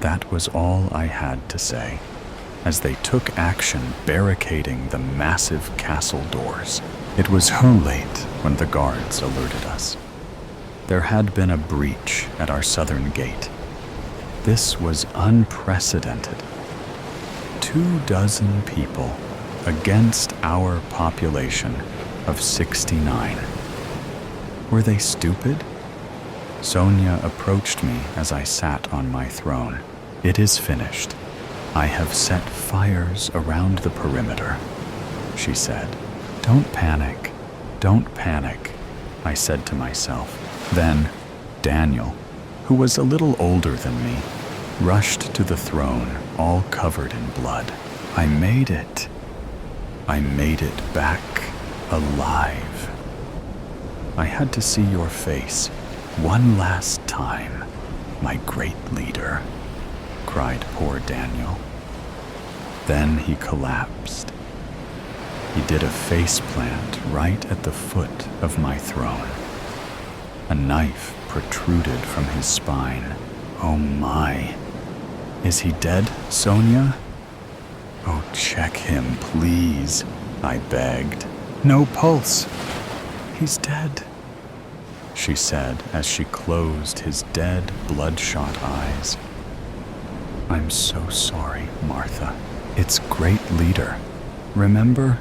That was all I had to say, as they took action barricading the massive castle doors. It was too late when the guards alerted us. There had been a breach at our southern gate. This was unprecedented. 24 people against our population of 69. Were they stupid? Sonia approached me as I sat on my throne. It is finished. I have set fires around the perimeter, she said. Don't panic, don't panic, I said to myself. Then Daniel, who was a little older than me, rushed to the throne, all covered in blood. I made it. I made it back alive. I had to see your face one last time, my great leader, cried poor Daniel. Then he collapsed. He did a face plant right at the foot of my throne. A knife protruded from his spine. Oh my. Is he dead, Sonia? Oh, check him, please, I begged. No pulse. He's dead, she said as she closed his dead, bloodshot eyes. I'm so sorry, Martha. It's great leader. Remember?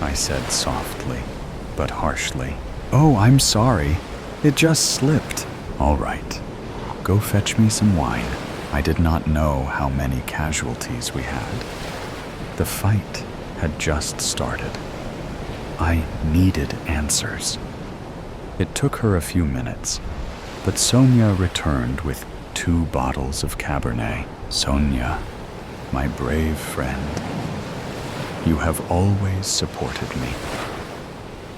I said softly, but harshly. Oh, I'm sorry. It just slipped. All right. Go fetch me some wine. I did not know how many casualties we had. The fight had just started. I needed answers. It took her a few minutes, but Sonia returned with 2 bottles of Cabernet. Sonia, my brave friend, you have always supported me.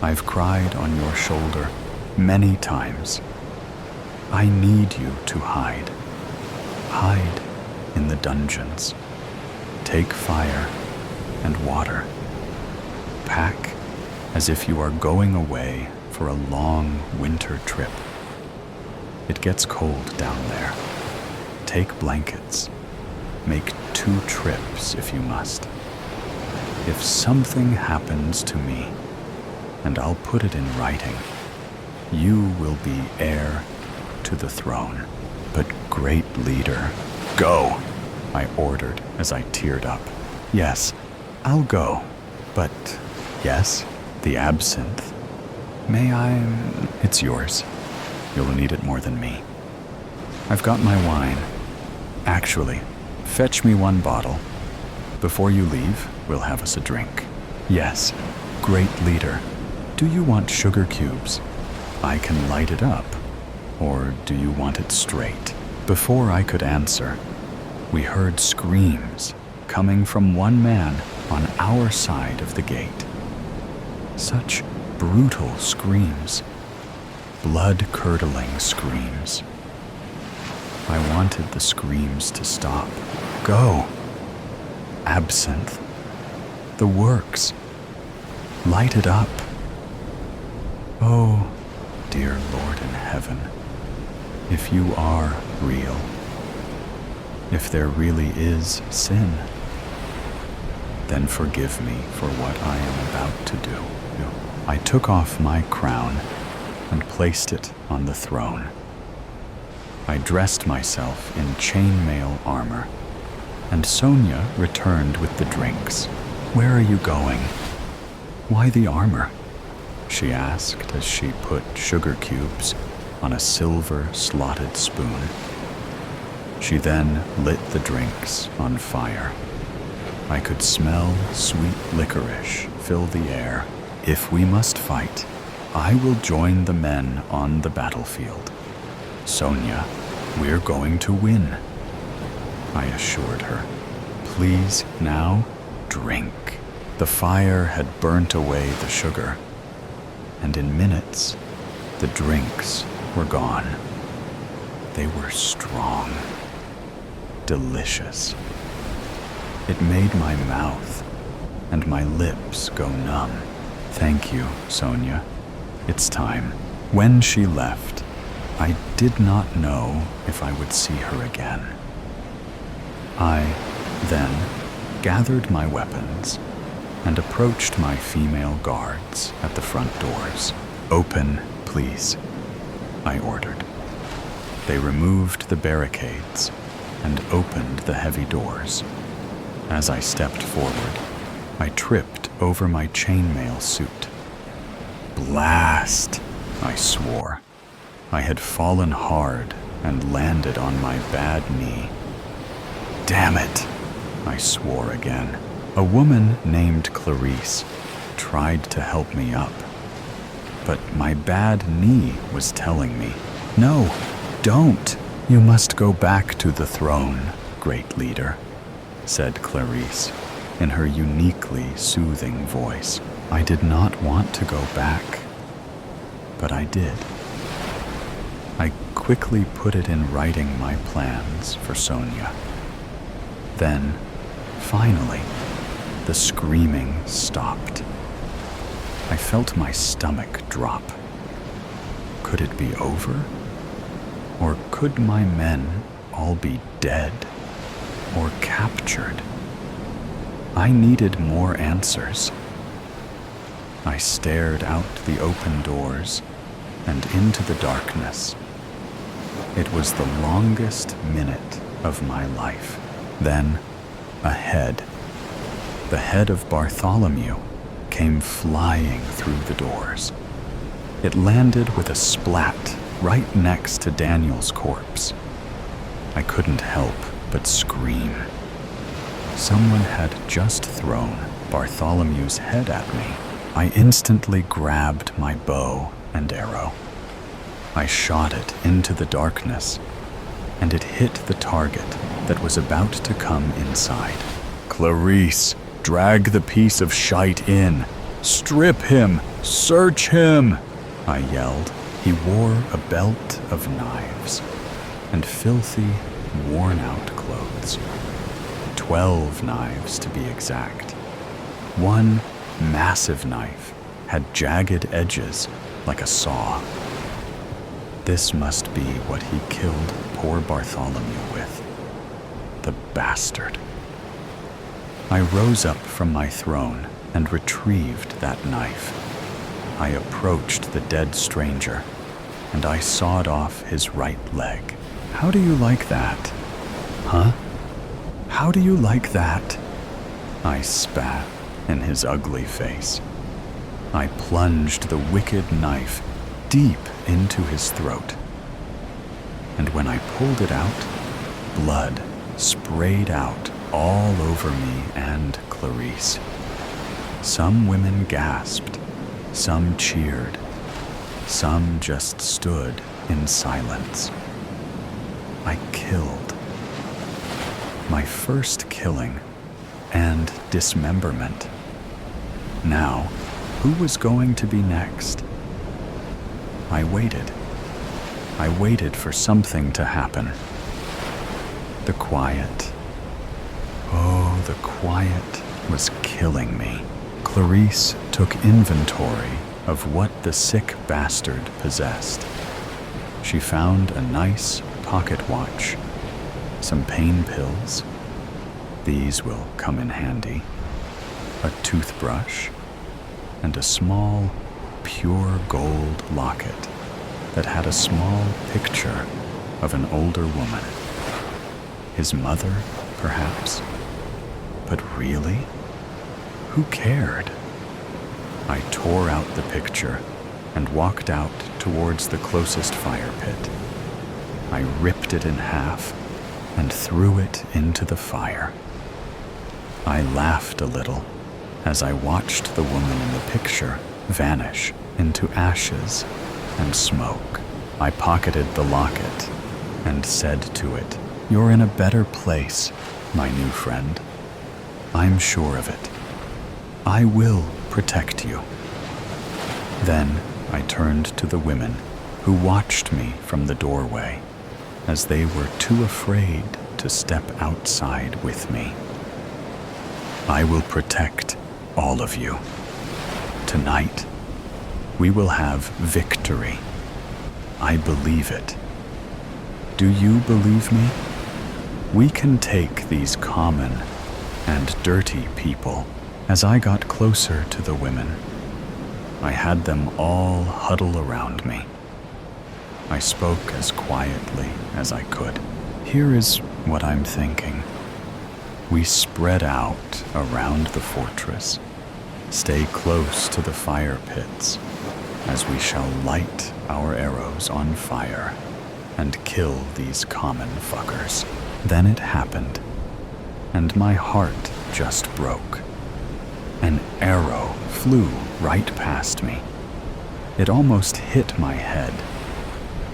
I've cried on your shoulder many times. I need you to hide. Hide in the dungeons. Take fire and water. Pack as if you are going away for a long winter trip. It gets cold down there. Take blankets. Make 2 trips if you must. If something happens to me, and I'll put it in writing, you will be heir to the throne. But great leader, go, I ordered as I teared up. Yes, I'll go, but yes, the absinthe. May I? It's yours. You'll need it more than me. I've got my wine. Actually, fetch me 1 bottle. Before you leave, we'll have us a drink. Yes, great leader. Do you want sugar cubes? I can light it up. Or do you want it straight? Before I could answer, we heard screams coming from one man on our side of the gate. Such brutal screams. Blood-curdling screams. I wanted the screams to stop. Go. Absinthe. The works. Light it up. Oh, dear Lord in heaven, if you are real, if there really is sin, then forgive me for what I am about to do. I took off my crown and placed it on the throne. I dressed myself in chainmail armor, and Sonia returned with the drinks. Where are you going? Why the armor? She asked as she put sugar cubes on a silver slotted spoon. She then lit the drinks on fire. I could smell sweet licorice fill the air. If we must fight, I will join the men on the battlefield. Sonia, we're going to win, I assured her. Please now drink. The fire had burnt away the sugar, and in minutes, the drinks were gone. They were strong, delicious. It made my mouth and my lips go numb. Thank you, Sonia. It's time. When she left, I did not know if I would see her again. I then gathered my weapons and approached my female guards at the front doors. Open, please, I ordered. They removed the barricades and opened the heavy doors. As I stepped forward, I tripped over my chainmail suit. Blast, I swore. I had fallen hard and landed on my bad knee. Damn it, I swore again. A woman named Clarice tried to help me up, but my bad knee was telling me, no, don't. You must go back to the throne, great leader, said Clarice in her uniquely soothing voice. I did not want to go back, but I did. I quickly put it in writing my plans for Sonia. Then, finally, the screaming stopped. I felt my stomach drop. Could it be over? Or could my men all be dead or captured? I needed more answers. I stared out the open doors and into the darkness. It was the longest minute of my life. Then, a head, the head of Bartholomew, came flying through the doors. It landed with a splat right next to Daniel's corpse. I couldn't help but scream. Someone had just thrown Bartholomew's head at me. I instantly grabbed my bow and arrow. I shot it into the darkness, and it hit the target that was about to come inside. Clarice, drag the piece of shite in. Strip him! Search him! I yelled. He wore a belt of knives and filthy, worn-out clothes. 12 knives, to be exact. One massive knife had jagged edges like a saw. This must be what he killed poor Bartholomew with. The bastard. I rose up from my throne and retrieved that knife. I approached the dead stranger, and I sawed off his right leg. How do you like that? Huh? How do you like that? I spat in his ugly face. I plunged the wicked knife deep into his throat. And when I pulled it out, blood sprayed out all over me and Clarice. Some women gasped, some cheered, some just stood in silence. I killed. My first killing and dismemberment. Now, who was going to be next? I waited. I waited for something to happen. The quiet. Oh, the quiet was killing me. Clarice took inventory of what the sick bastard possessed. She found a nice pocket watch, some pain pills. These will come in handy. A toothbrush, and a small, pure gold locket that had a small picture of an older woman. His mother, perhaps? But really? Who cared? I tore out the picture and walked out towards the closest fire pit. I ripped it in half and threw it into the fire. I laughed a little as I watched the woman in the picture vanish into ashes and smoke. I pocketed the locket and said to it, "You're in a better place, my new friend. I'm sure of it. I will protect you." Then I turned to the women who watched me from the doorway, as they were too afraid to step outside with me. I will protect all of you. Tonight, we will have victory. I believe it. Do you believe me? We can take these common and dirty people. As I got closer to the women, I had them all huddle around me. I spoke as quietly as I could. Here is what I'm thinking. We spread out around the fortress, stay close to the fire pits, as we shall light our arrows on fire and kill these common fuckers. Then it happened, and my heart just broke. An arrow flew right past me. It almost hit my head.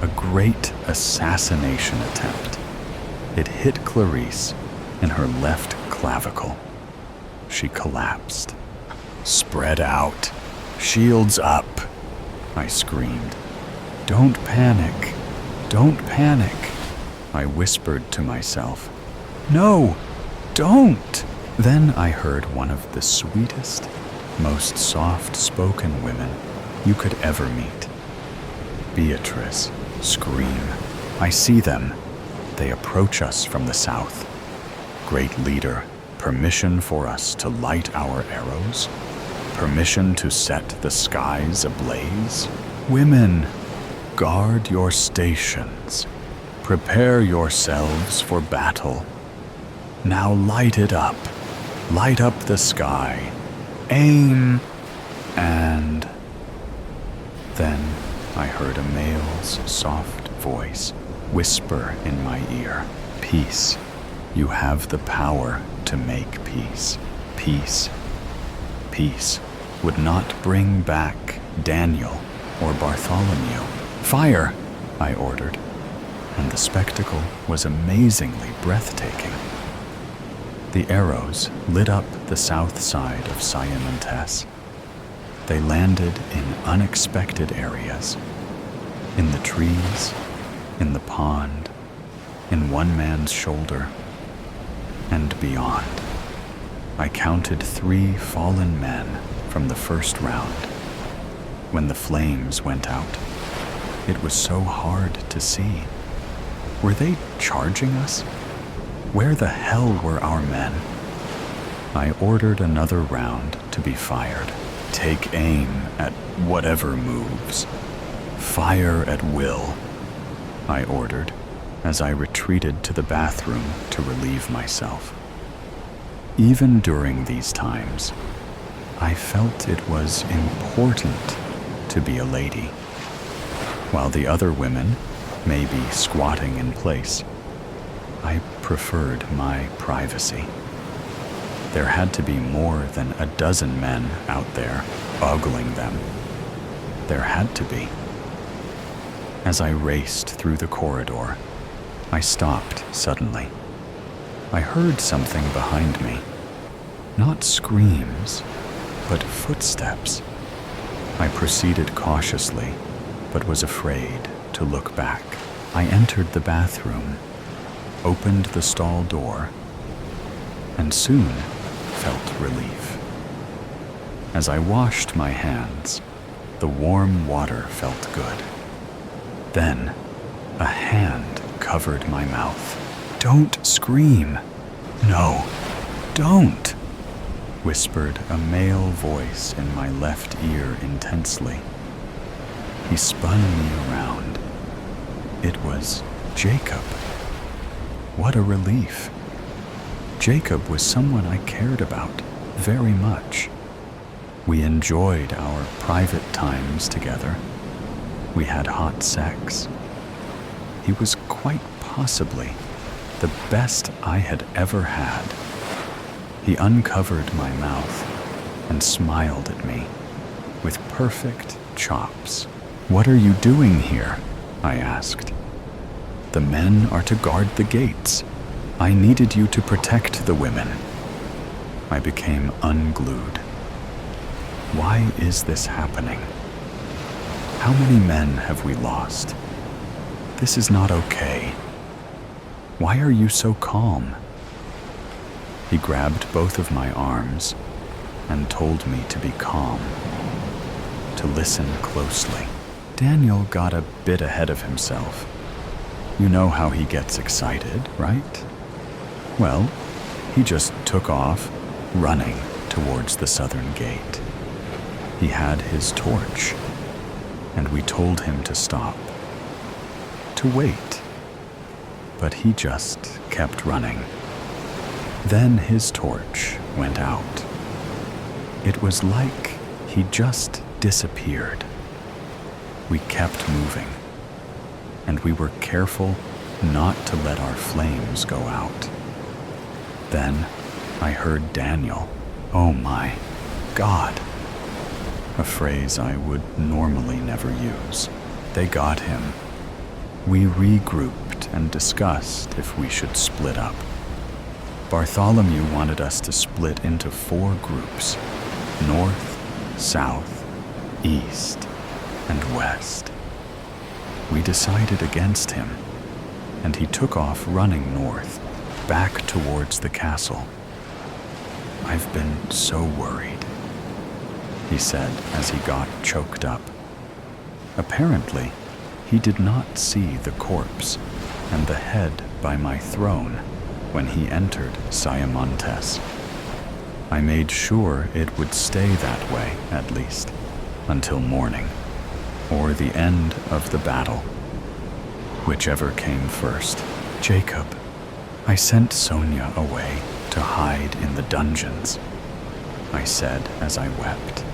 A great assassination attempt. It hit Clarice in her left clavicle. She collapsed. "Spread out. Shields up," I screamed. "Don't panic. Don't panic," I whispered to myself. "No, don't." Then I heard one of the sweetest, most soft-spoken women you could ever meet. Beatrice scream. "I see them. They approach us from the south. Great leader, permission for us to light our arrows? Permission to set the skies ablaze? Women, guard your stations. Prepare yourselves for battle. Now light it up. Light up the sky. Aim." And then I heard a male's soft voice whisper in my ear, "Peace. You have the power to make peace. Peace. Peace would not bring back Daniel or Bartholomew." "Fire," I ordered, and the spectacle was amazingly breathtaking. The arrows lit up the south side of Siamontes. They landed in unexpected areas. In the trees, in the pond, in one man's shoulder, and beyond. I counted 3 fallen men from the first round. When the flames went out, It was so hard to see. Were they charging us? Where the hell were our men? I ordered another round to be fired. Take aim at whatever moves. Fire at will, I ordered as I retreated to the bathroom to relieve myself. Even during these times, I felt it was important to be a lady. While the other women may be squatting in place, I preferred my privacy. There had to be more than a dozen men out there ogling them. There had to be. As I raced through the corridor, I stopped suddenly. I heard something behind me. Not screams, but footsteps. I proceeded cautiously, but was afraid to look back. I entered the bathroom, opened the stall door, and soon felt relief. As I washed my hands, the warm water felt good. Then, a hand covered my mouth. "Don't scream." "No, don't," whispered a male voice in my left ear intensely. He spun me around. It was Jacob. What a relief. Jacob was someone I cared about very much. We enjoyed our private times together. We had hot sex. He was quite possibly the best I had ever had. He uncovered my mouth and smiled at me with perfect chops. "What are you doing here?" I asked. "The men are to guard the gates. I needed you to protect the women." I became unglued. Why is this happening? How many men have we lost? This is not okay. Why are you so calm? He grabbed both of my arms and told me to be calm, to listen closely. Daniel got a bit ahead of himself. You know how he gets excited, right? Well, he just took off, running towards the southern gate. He had his torch, and we told him to stop, to wait. But he just kept running. Then his torch went out. It was like he just disappeared. We kept moving, and we were careful not to let our flames go out. Then I heard Daniel. "Oh my God," a phrase I would normally never use. They got him. We regrouped and discussed if we should split up. Bartholomew wanted us to split into 4 groups: north, south, east, and west. We decided against him, and he took off running north, back towards the castle. "I've been so worried," he said as he got choked up. Apparently, he did not see the corpse and the head by my throne when he entered Siamontes. I made sure it would stay that way, at least, until morning, or the end of the battle, whichever came first. "Jacob, I sent Sonia away to hide in the dungeons," I said as I wept.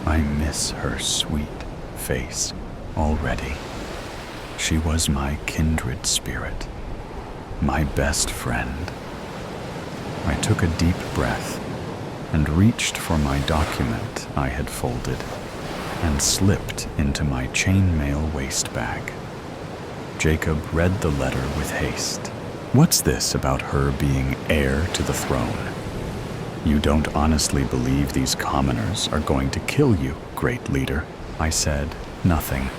I miss her sweet face already. She was my kindred spirit, my best friend. I took a deep breath and reached for my document I had folded and slipped into my chainmail waist bag. Jacob read the letter with haste. "What's this about her being heir to the throne? You don't honestly believe these commoners are going to kill you, great leader?" I said nothing.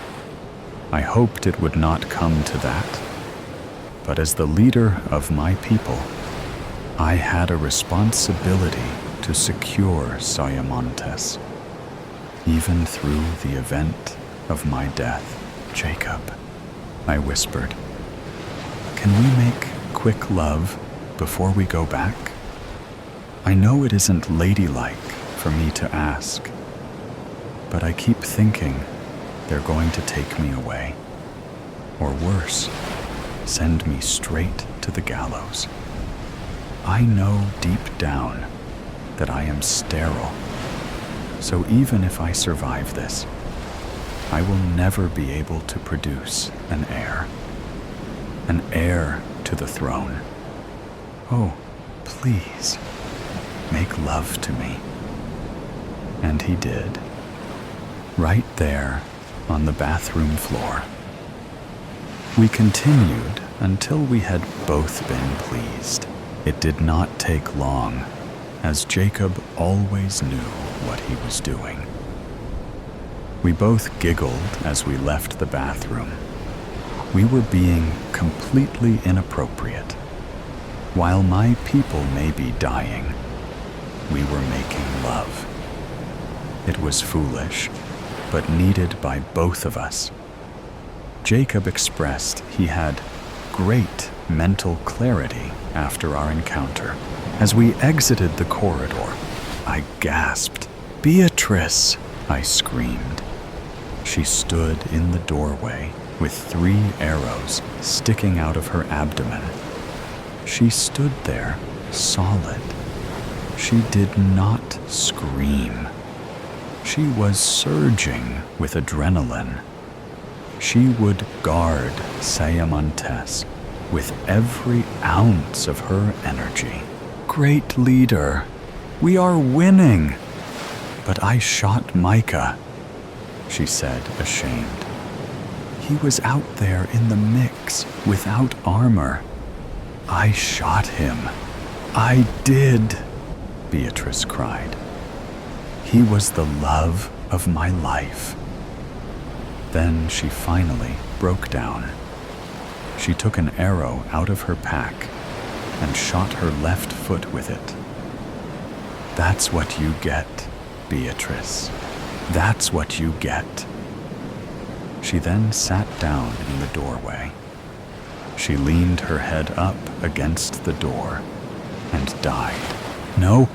I hoped it would not come to that. But as the leader of my people, I had a responsibility to secure Siamontes, even through the event of my death. Jacob, I whispered, can we make quick love before we go back? I know it isn't ladylike for me to ask, but I keep thinking they're going to take me away. Or worse, send me straight to the gallows. I know deep down that I am sterile, so even if I survive this, I will never be able to produce an heir to the throne. Oh, please, make love to me. And he did, right there on the bathroom floor. We continued until we had both been pleased. It did not take long, as Jacob always knew what he was doing. We both giggled as we left the bathroom. We were being completely inappropriate. While my people may be dying, we were making love. It was foolish, but needed by both of us. Jacob expressed he had great mental clarity after our encounter. As we exited the corridor, I gasped. "Beatrice!" I screamed. She stood in the doorway with 3 arrows sticking out of her abdomen. She stood there, solid. She did not scream. She was surging with adrenaline. She would guard Sayamontes with every ounce of her energy. "Great leader, we are winning!" "But I shot Micah," she said, ashamed. "He was out there in the mix without armor. I shot him." "I did," Beatrice cried. "He was the love of my life." Then she finally broke down. She took an arrow out of her pack and shot her left foot with it. "That's what you get, Beatrice. That's what you get." She then sat down in the doorway. She leaned her head up against the door and died. "No,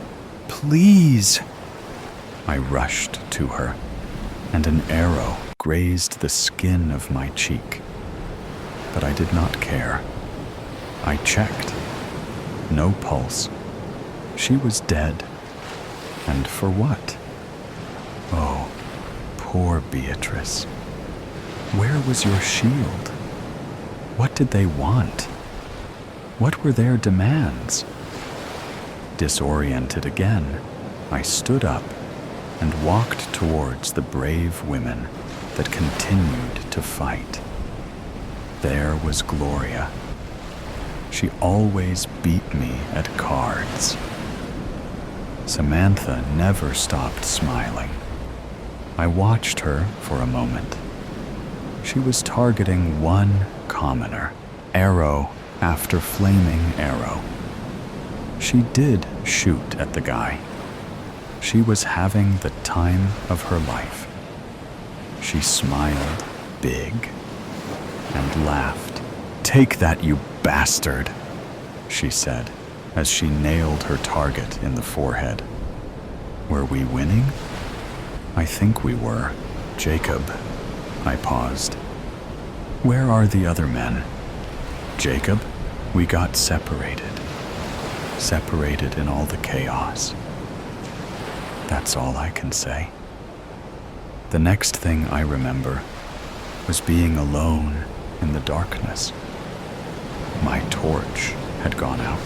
please!" I rushed to her, and an arrow grazed the skin of my cheek. But I did not care. I checked. No pulse. She was dead. And for what? Oh, poor Beatrice. Where was your shield? What did they want? What were their demands? Disoriented again, I stood up and walked towards the brave women that continued to fight. There was Gloria. She always beat me at cards. Samantha never stopped smiling. I watched her for a moment. She was targeting one commoner, arrow after flaming arrow. She did shoot at the guy. She was having the time of her life. She smiled big and laughed. "Take that, you bastard," she said as she nailed her target in the forehead. Were we winning? I think we were. "Jacob," I paused. "Where are the other men?" "Jacob, we got separated. Separated in all the chaos." That's all I can say. The next thing I remember was being alone in the darkness. My torch had gone out,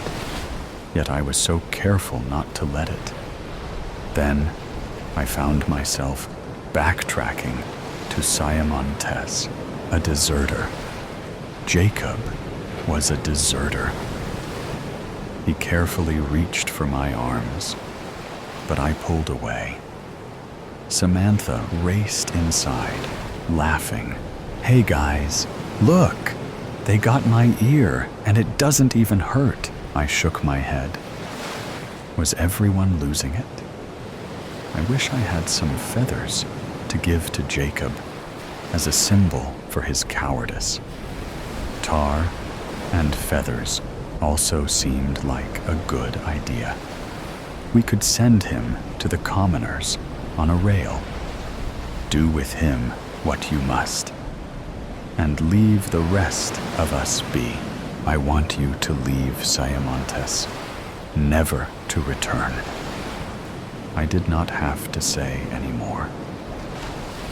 yet I was so careful not to let it. Then I found myself backtracking to Sayamontes, a deserter. Jacob was a deserter. He carefully reached for my arms, but I pulled away. Samantha raced inside, laughing. "Hey guys, look! They got my ear, and it doesn't even hurt." I shook my head. Was everyone losing it? I wish I had some feathers to give to Jacob as a symbol for his cowardice. Tar and feathers also seemed like a good idea. We could send him to the commoners on a rail. Do with him what you must, and leave the rest of us be. I want you to leave Sayamontes, never to return. I did not have to say any more.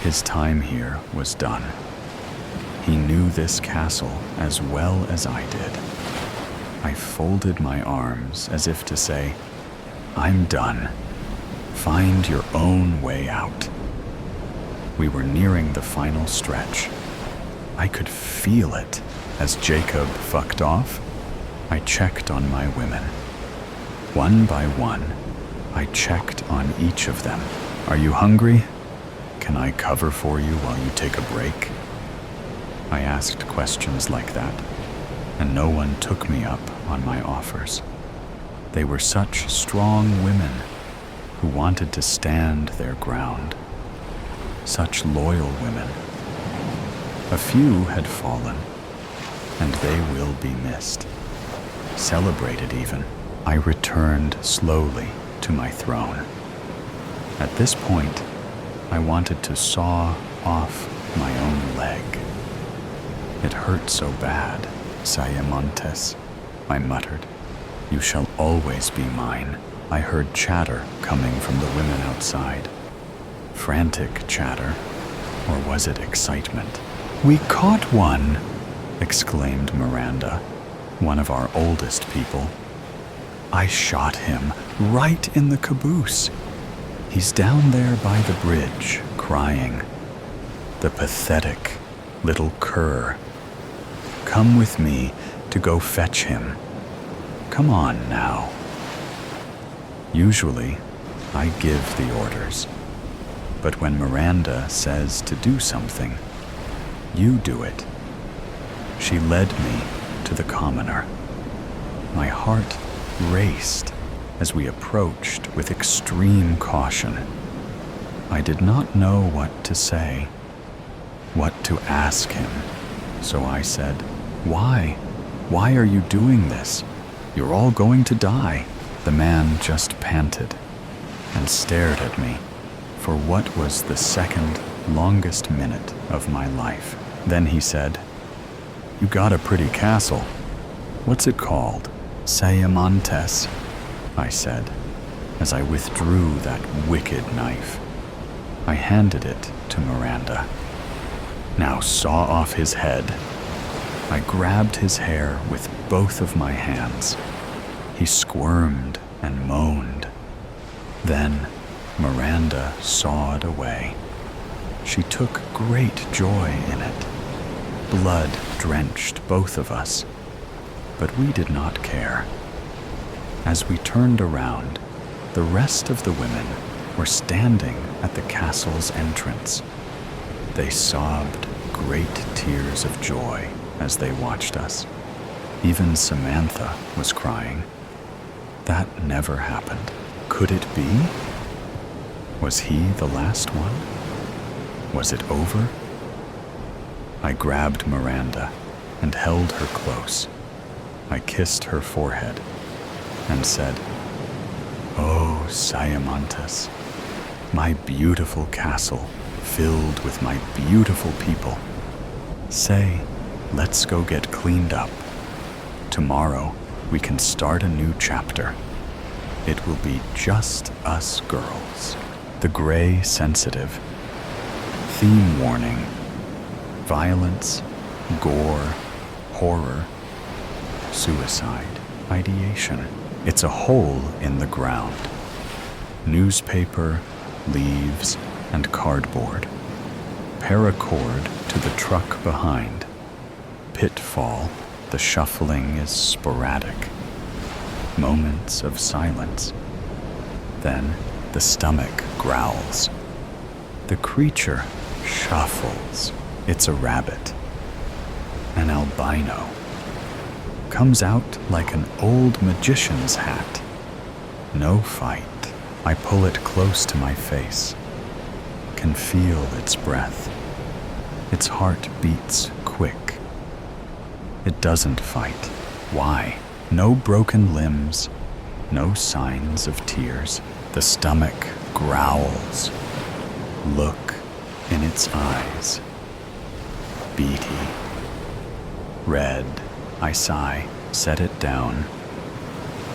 His time here was done. He knew this castle as well as I did. I folded my arms as if to say, I'm done. Find your own way out. We were nearing the final stretch. I could feel it. As Jacob fucked off, I checked on my women. One by one, I checked on each of them. Are you hungry? Can I cover for you while you take a break? I asked questions like that, and no one took me up on my offers. They were such strong women who wanted to stand their ground. Such loyal women. A few had fallen, and they will be missed. Celebrated even. I returned slowly to my throne. At this point, I wanted to saw off my own leg. It hurt so bad, Sayamontes, I muttered. You shall always be mine. I heard chatter coming from the women outside. Frantic chatter, or was it excitement? We caught one, exclaimed Miranda, one of our oldest people. I shot him right in the caboose. He's down there by the bridge, crying. The pathetic little cur. Come with me to go fetch him. Come on now. Usually, I give the orders. But when Miranda says to do something, you do it. She led me to the commoner. My heart raced as we approached with extreme caution. I did not know what to say, what to ask him, so I said, Why? Why are you doing this? You're all going to die. The man just panted and stared at me for what was the second longest minute of my life. Then he said, You got a pretty castle. What's it called? Sayamontes, I said, as I withdrew that wicked knife. I handed it to Miranda. Now saw off his head. I grabbed his hair with both of my hands. He squirmed and moaned. Then Miranda sawed away. She took great joy in it. Blood drenched both of us, but we did not care. As we turned around, the rest of the women were standing at the castle's entrance. They sobbed great tears of joy as they watched us. Even Samantha was crying. That never happened. Could it be? Was he the last one? Was it over? I grabbed Miranda and held her close. I kissed her forehead and said, Oh, Sayamontes, my beautiful castle filled with my beautiful people. Say, let's go get cleaned up. Tomorrow, we can start a new chapter. It will be just us girls. The gray sensitive. Theme warning. Violence, gore, horror, suicide, ideation. It's a hole in the ground. Newspaper, leaves, and cardboard. Paracord to the truck behind. Pitfall, the shuffling is sporadic. Moments of silence. Then the stomach growls. The creature shuffles. It's a rabbit. An albino. Comes out like an old magician's hat. No fight. I pull it close to my face. Can feel its breath. Its heart beats quick. It doesn't fight. Why? No broken limbs, no signs of tears. The stomach growls. Look in its eyes. Beady. Red. I sigh, set it down.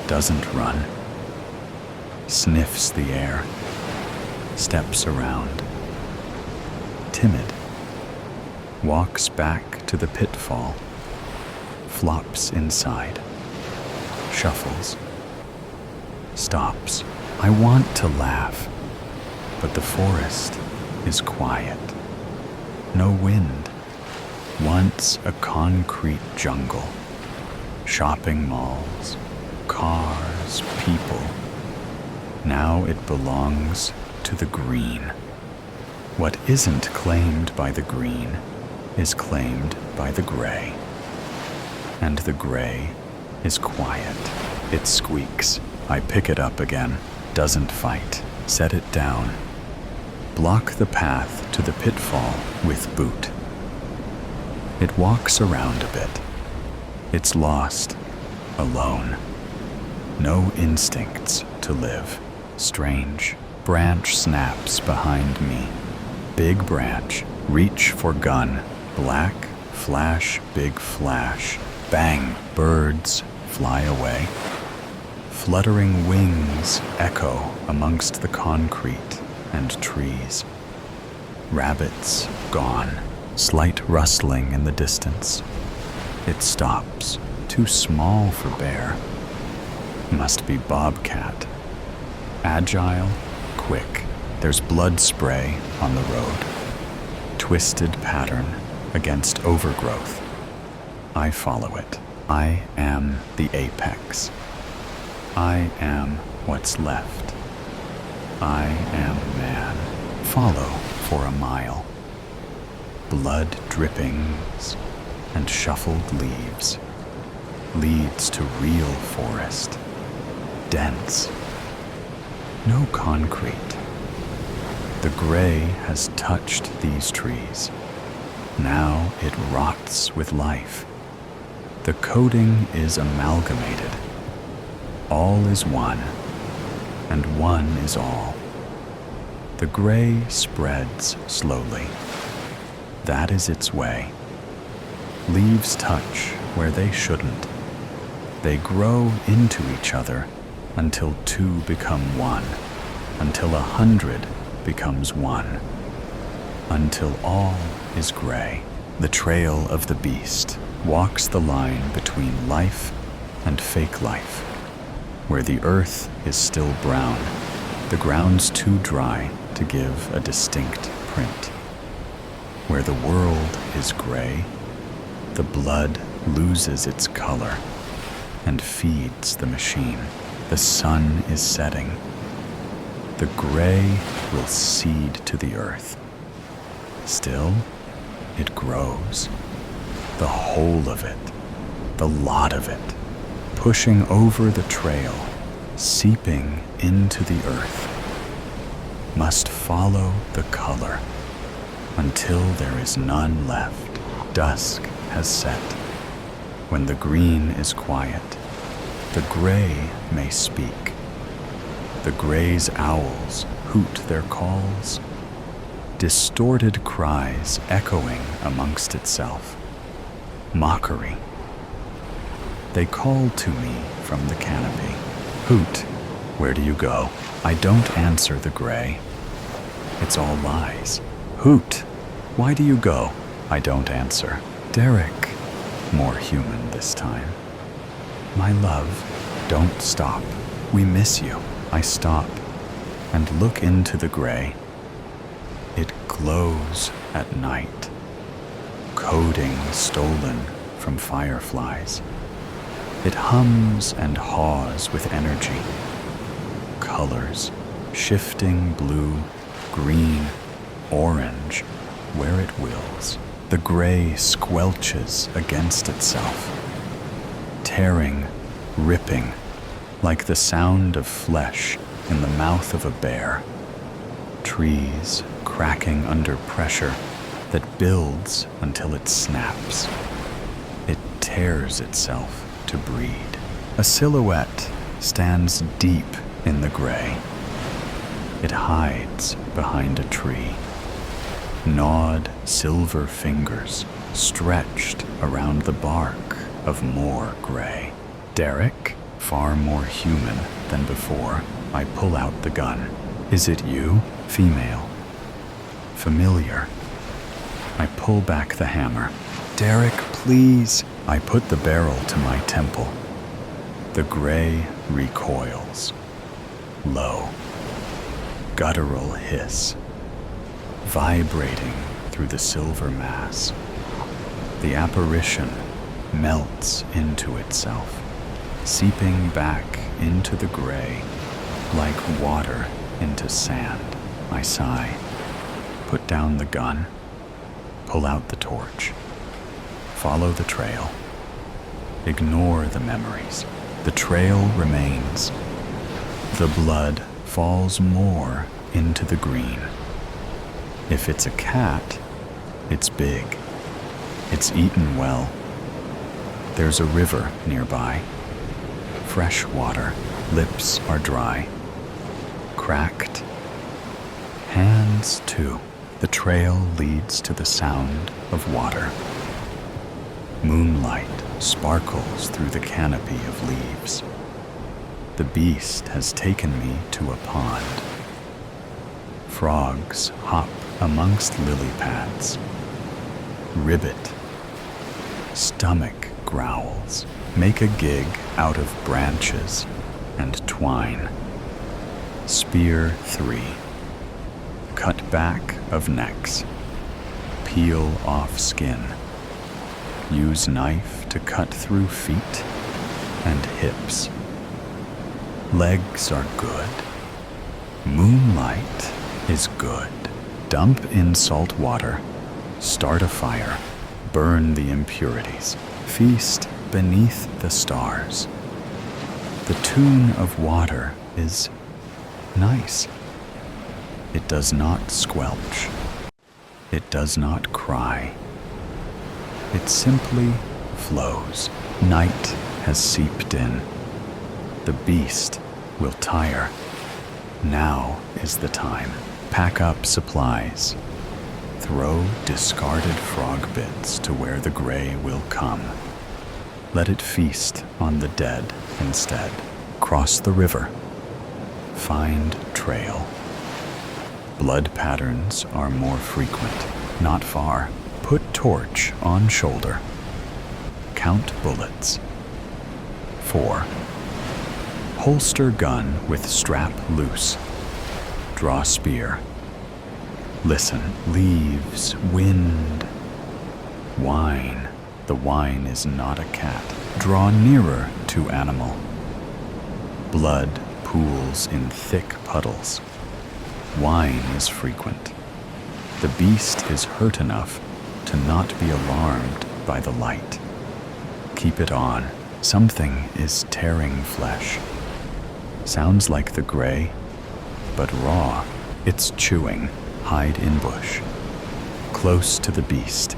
Doesn't run. Sniffs the air. Steps around. Timid. Walks back to the pitfall. Flops inside. Shuffles. Stops. I want to laugh, but the forest is quiet. No wind. Once a concrete jungle. Shopping malls, cars, people. Now it belongs to the green. What isn't claimed by the green is claimed by the gray. And the gray is quiet. It squeaks. I pick it up again. Doesn't fight. Set it down. Block the path to the pitfall with boot. It walks around a bit. It's lost, alone. No instincts to live. Strange. Branch snaps behind me. Big branch. Reach for gun. Black, flash, big flash. Bang. Birds fly away. Fluttering wings echo amongst the concrete and trees. Rabbits gone. Slight rustling in the distance. It stops. Too small for bear. Must be bobcat. Agile, quick. There's blood spray on the road. Twisted pattern against overgrowth. I follow it. I am the apex. I am what's left. I am man. Follow for a mile. Blood drippings and shuffled leaves leads to real forest. Dense. No concrete. The gray has touched these trees. Now it rots with life. The coating is amalgamated. All is one, and one is all. The gray spreads slowly. That is its way. Leaves touch where they shouldn't. They grow into each other until two become one, until 100 becomes one, until all is gray. The trail of the beast walks the line between life and fake life, where the earth is still brown, the ground's too dry to give a distinct print. Where the world is gray, the blood loses its color and feeds the machine. The sun is setting. The gray will seed to the earth. Still, it grows. The whole of it, the lot of it, pushing over the trail, seeping into the earth, must follow the color until there is none left. Dusk has set. When the green is quiet, the gray may speak. The gray's owls hoot their calls, distorted cries echoing amongst itself. Mockery. They call to me from the canopy. Hoot, where do you go? I don't answer the gray. It's all lies. Hoot, why do you go? I don't answer. Derek, more human this time. My love, don't stop. We miss you. I stop and look into the gray. It glows at night, coding stolen from fireflies. It hums and haws with energy. Colors, shifting blue, green, orange, where it wills. The gray squelches against itself, tearing, ripping, like the sound of flesh in the mouth of a bear. Trees cracking under pressure that builds until it snaps. It tears itself to breed. A silhouette stands deep in the gray. It hides behind a tree. Gnawed silver fingers stretched around the bark of more gray. Derek, far more human than before, I pull out the gun. Is it you? Female. Familiar. I pull back the hammer. Derek, please. I put the barrel to my temple. The gray recoils. Low. Guttural hiss. Vibrating through the silver mass. The apparition melts into itself, seeping back into the gray like water into sand. I sigh. Put down the gun. Pull out the torch. Follow the trail. Ignore the memories. The trail remains. The blood falls more into the green. If it's a cat, it's big. It's eaten well. There's a river nearby. Fresh water. Lips are dry. Cracked. Hands, too. The trail leads to the sound of water. Moonlight sparkles through the canopy of leaves. The beast has taken me to a pond. Frogs hop amongst lily pads. Ribbit. Stomach growls. Make a gig out of branches and twine. Spear 3. Cut back of necks. Peel off skin. Use knife to cut through feet and hips. Legs are good. Moonlight is good. Dump in salt water. Start a fire. Burn the impurities. Feast beneath the stars. The tune of water is nice. It does not squelch. It does not cry. It simply flows. Night has seeped in. The beast will tire. Now is the time. Pack up supplies. Throw discarded frog bits to where the gray will come. Let it feast on the dead instead. Cross the river. Find trail. Blood patterns are more frequent. Not far. Put torch on shoulder. Count bullets. 4. Holster gun with strap loose. Draw spear. Listen. Leaves, wind, wine. The wine is not a cat. Draw nearer to animal. Blood pools in thick puddles. Wine is frequent. The beast is hurt enough to not be alarmed by the light. Keep it on. Something is tearing flesh. Sounds like the gray, but raw. It's chewing. Hide in bush. Close to the beast.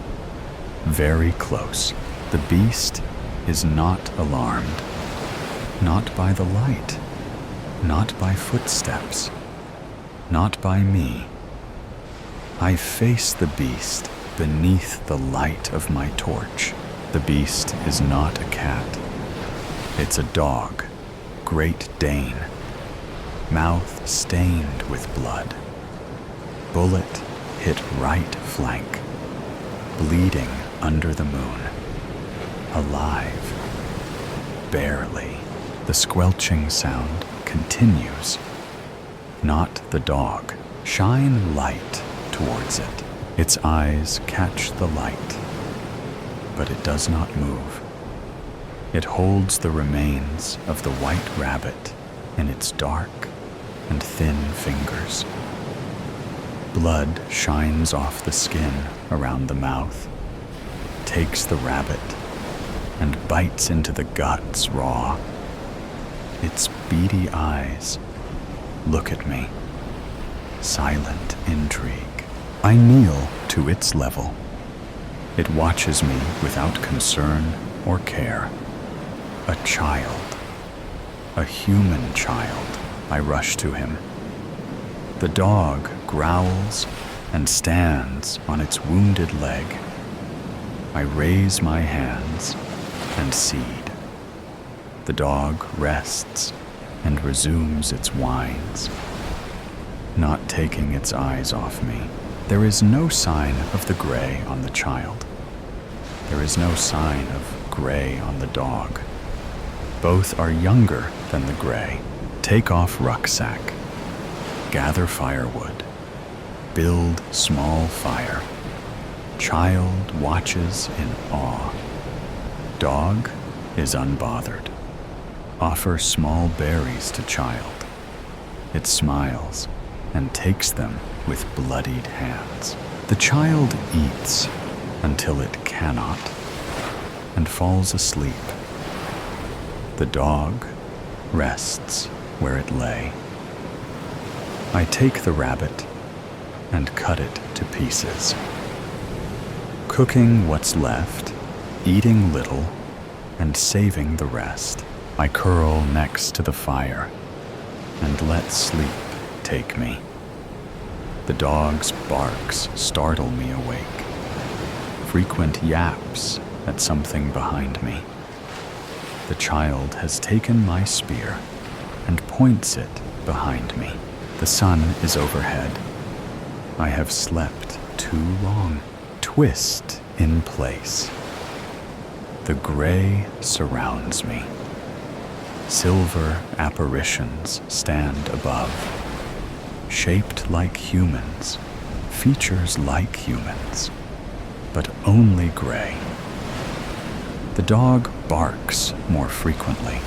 Very close. The beast is not alarmed. Not by the light. Not by footsteps. Not by me. I face the beast beneath the light of my torch. The beast is not a cat. It's a dog, Great Dane, mouth stained with blood. Bullet hit right flank, bleeding under the moon. Alive, barely. The squelching sound continues. Not the dog. Shine light towards it. Its eyes catch the light, but it does not move. It holds the remains of the white rabbit in its dark and thin fingers. Blood shines off the skin around the mouth, takes the rabbit, and bites into the guts raw. Its beady eyes look at me. Silent intrigue. I kneel to its level. It watches me without concern or care. A child, a human child, I rush to him. The dog growls and stands on its wounded leg. I raise my hands and cede. The dog rests and resumes its whines, not taking its eyes off me. There is no sign of the gray on the child. There is no sign of gray on the dog. Both are younger than the gray. Take off rucksack. Gather firewood. Build small fire. Child watches in awe. Dog is unbothered. Offer small berries to child. It smiles and takes them with bloodied hands. The child eats until it cannot and falls asleep. The dog rests where it lay. I take the rabbit and cut it to pieces. Cooking what's left, eating little, and saving the rest, I curl next to the fire and let sleep take me. The dog's barks startle me awake. Frequent yaps at something behind me. The child has taken my spear and points it behind me. The sun is overhead. I have slept too long. Twist in place. The gray surrounds me. Silver apparitions stand above, shaped like humans, features like humans, but only gray. The dog barks more frequently.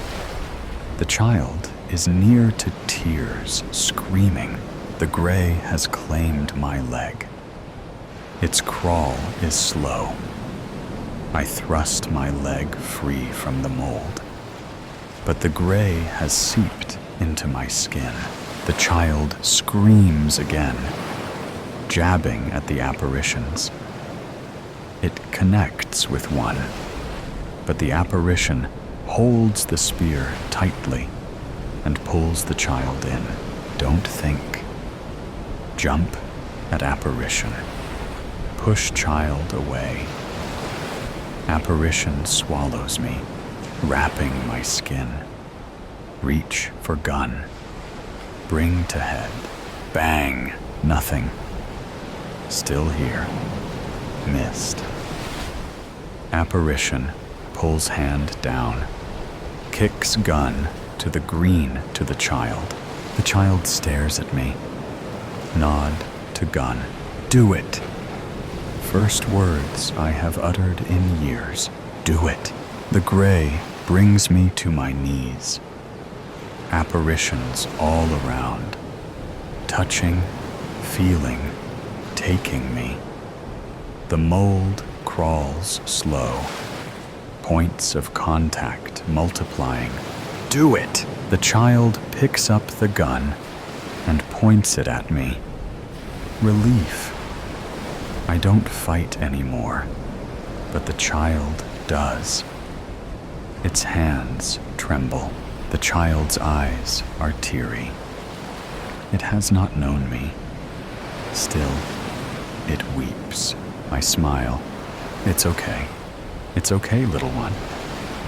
The child is near to tears, screaming. The gray has claimed my leg. Its crawl is slow. I thrust my leg free from the mold, but the gray has seeped into my skin. The child screams again, jabbing at the apparitions. It connects with one, but the apparition holds the spear tightly and pulls the child in. Don't think. Jump at apparition. Push child away. Apparition swallows me, wrapping my skin. Reach for gun. Bring to head. Bang. Nothing. Still here. Missed. Apparition pulls hand down. Kicks gun to the green to the child. The child stares at me. Nod to gun. Do it. First words I have uttered in years. Do it. The gray brings me to my knees. Apparitions all around. Touching, feeling, taking me. The mold crawls slow. Points of contact multiplying. Do it! The child picks up the gun and points it at me. Relief. I don't fight anymore, but the child does. Its hands tremble. The child's eyes are teary. It has not known me. Still, it weeps. I smile. It's okay. It's okay, little one.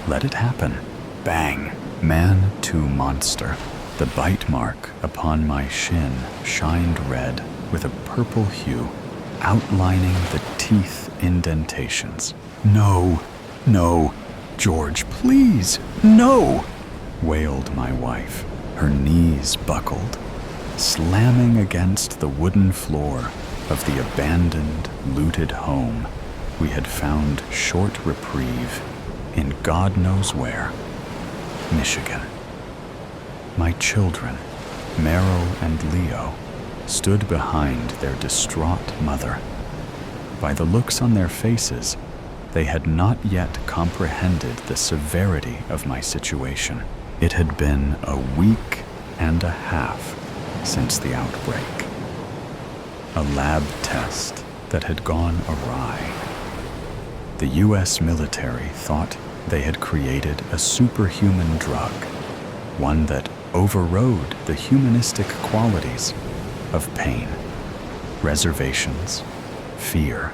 Let it happen. Bang. Man to monster. The bite mark upon my shin shined red with a purple hue, outlining the teeth indentations. No, no, George, please, no, wailed my wife, her knees buckled, slamming against the wooden floor of the abandoned, looted home we had found short reprieve in God knows where, Michigan. My children, Merrill and Leo, stood behind their distraught mother. By the looks on their faces, they had not yet comprehended the severity of my situation. It had been a week and a half since the outbreak. a lab test that had gone awry. The US military thought they had created a superhuman drug, one that overrode the humanistic qualities of pain, reservations, fear,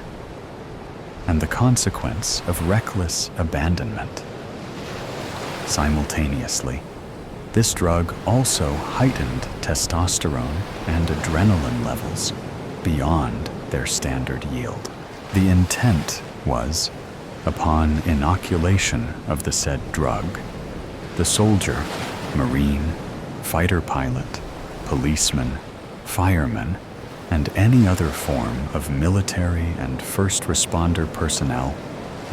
and the consequence of reckless abandonment. Simultaneously, this drug also heightened testosterone and adrenaline levels beyond their standard yield. The intent was, upon inoculation of the said drug, the soldier, Marine, fighter pilot, policeman, fireman, and any other form of military and first responder personnel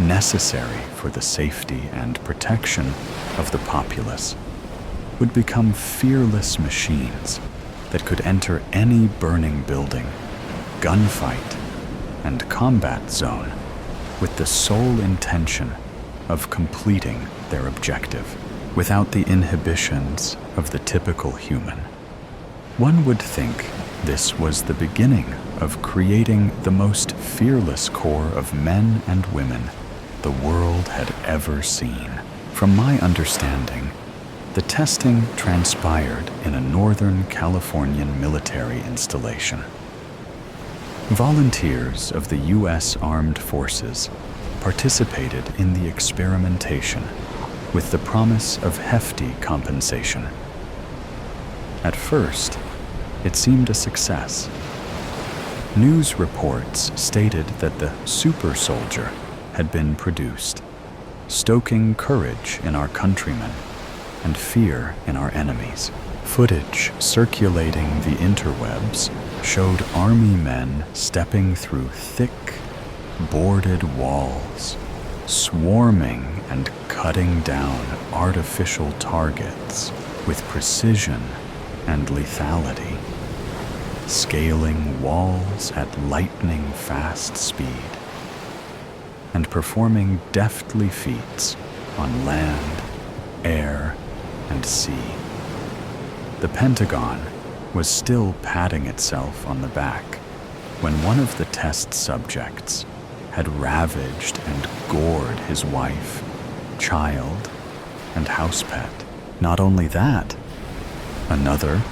necessary for the safety and protection of the populace would become fearless machines that could enter any burning building, gunfight, and combat zone with the sole intention of completing their objective without the inhibitions of the typical human. One would think this was the beginning of creating the most fearless corps of men and women the world had ever seen. From my understanding, the testing transpired in a Northern Californian military installation. Volunteers of the U.S. Armed Forces participated in the experimentation with the promise of hefty compensation. At first, it seemed a success. News reports stated that the super soldier had been produced, stoking courage in our countrymen and fear in our enemies. Footage circulating the interwebs showed army men stepping through thick, boarded walls, swarming and cutting down artificial targets with precision and lethality, scaling walls at lightning-fast speed, and performing deftly feats on land, air, and sea. The Pentagon was still patting itself on the back when one of the test subjects had ravaged and gored his wife, child, and house pet. Not only that, another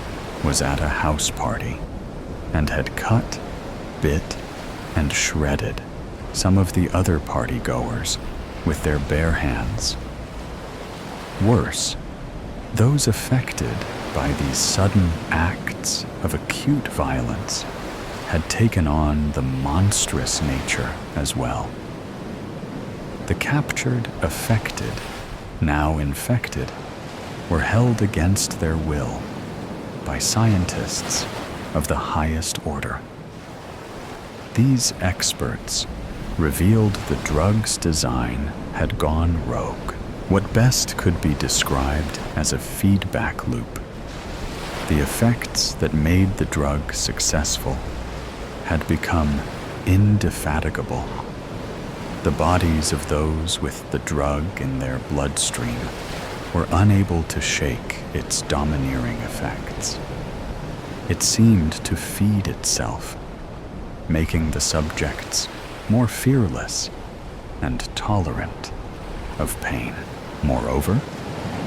was at a house party and had cut, bit, and shredded some of the other party-goers with their bare hands. Worse, those affected by these sudden acts of acute violence had taken on the monstrous nature as well. The captured affected, now infected, were held against their will by scientists of the highest order. These experts revealed the drug's design had gone rogue, what best could be described as a feedback loop. The effects that made the drug successful had become indefatigable. The bodies of those with the drug in their bloodstream were unable to shake its domineering effects. It seemed to feed itself, making the subjects more fearless and tolerant of pain. Moreover,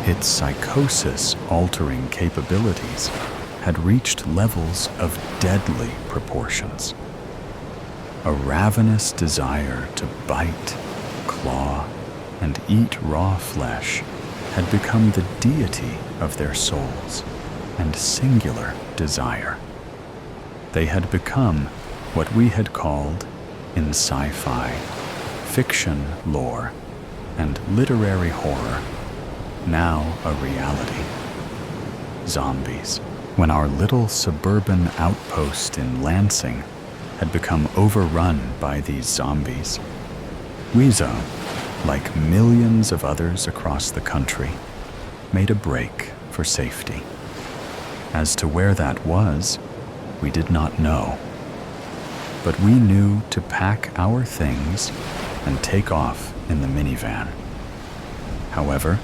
its psychosis-altering capabilities had reached levels of deadly proportions. A ravenous desire to bite, claw, and eat raw flesh had become the deity of their souls and singular desire. They had become what we had called, in sci-fi, fiction lore, and literary horror, now a reality. Zombies. When our little suburban outpost in Lansing had become overrun by these zombies, Weezo, like millions of others across the country, made a break for safety. As to where that was, we did not know. But we knew to pack our things and take off in the minivan. However,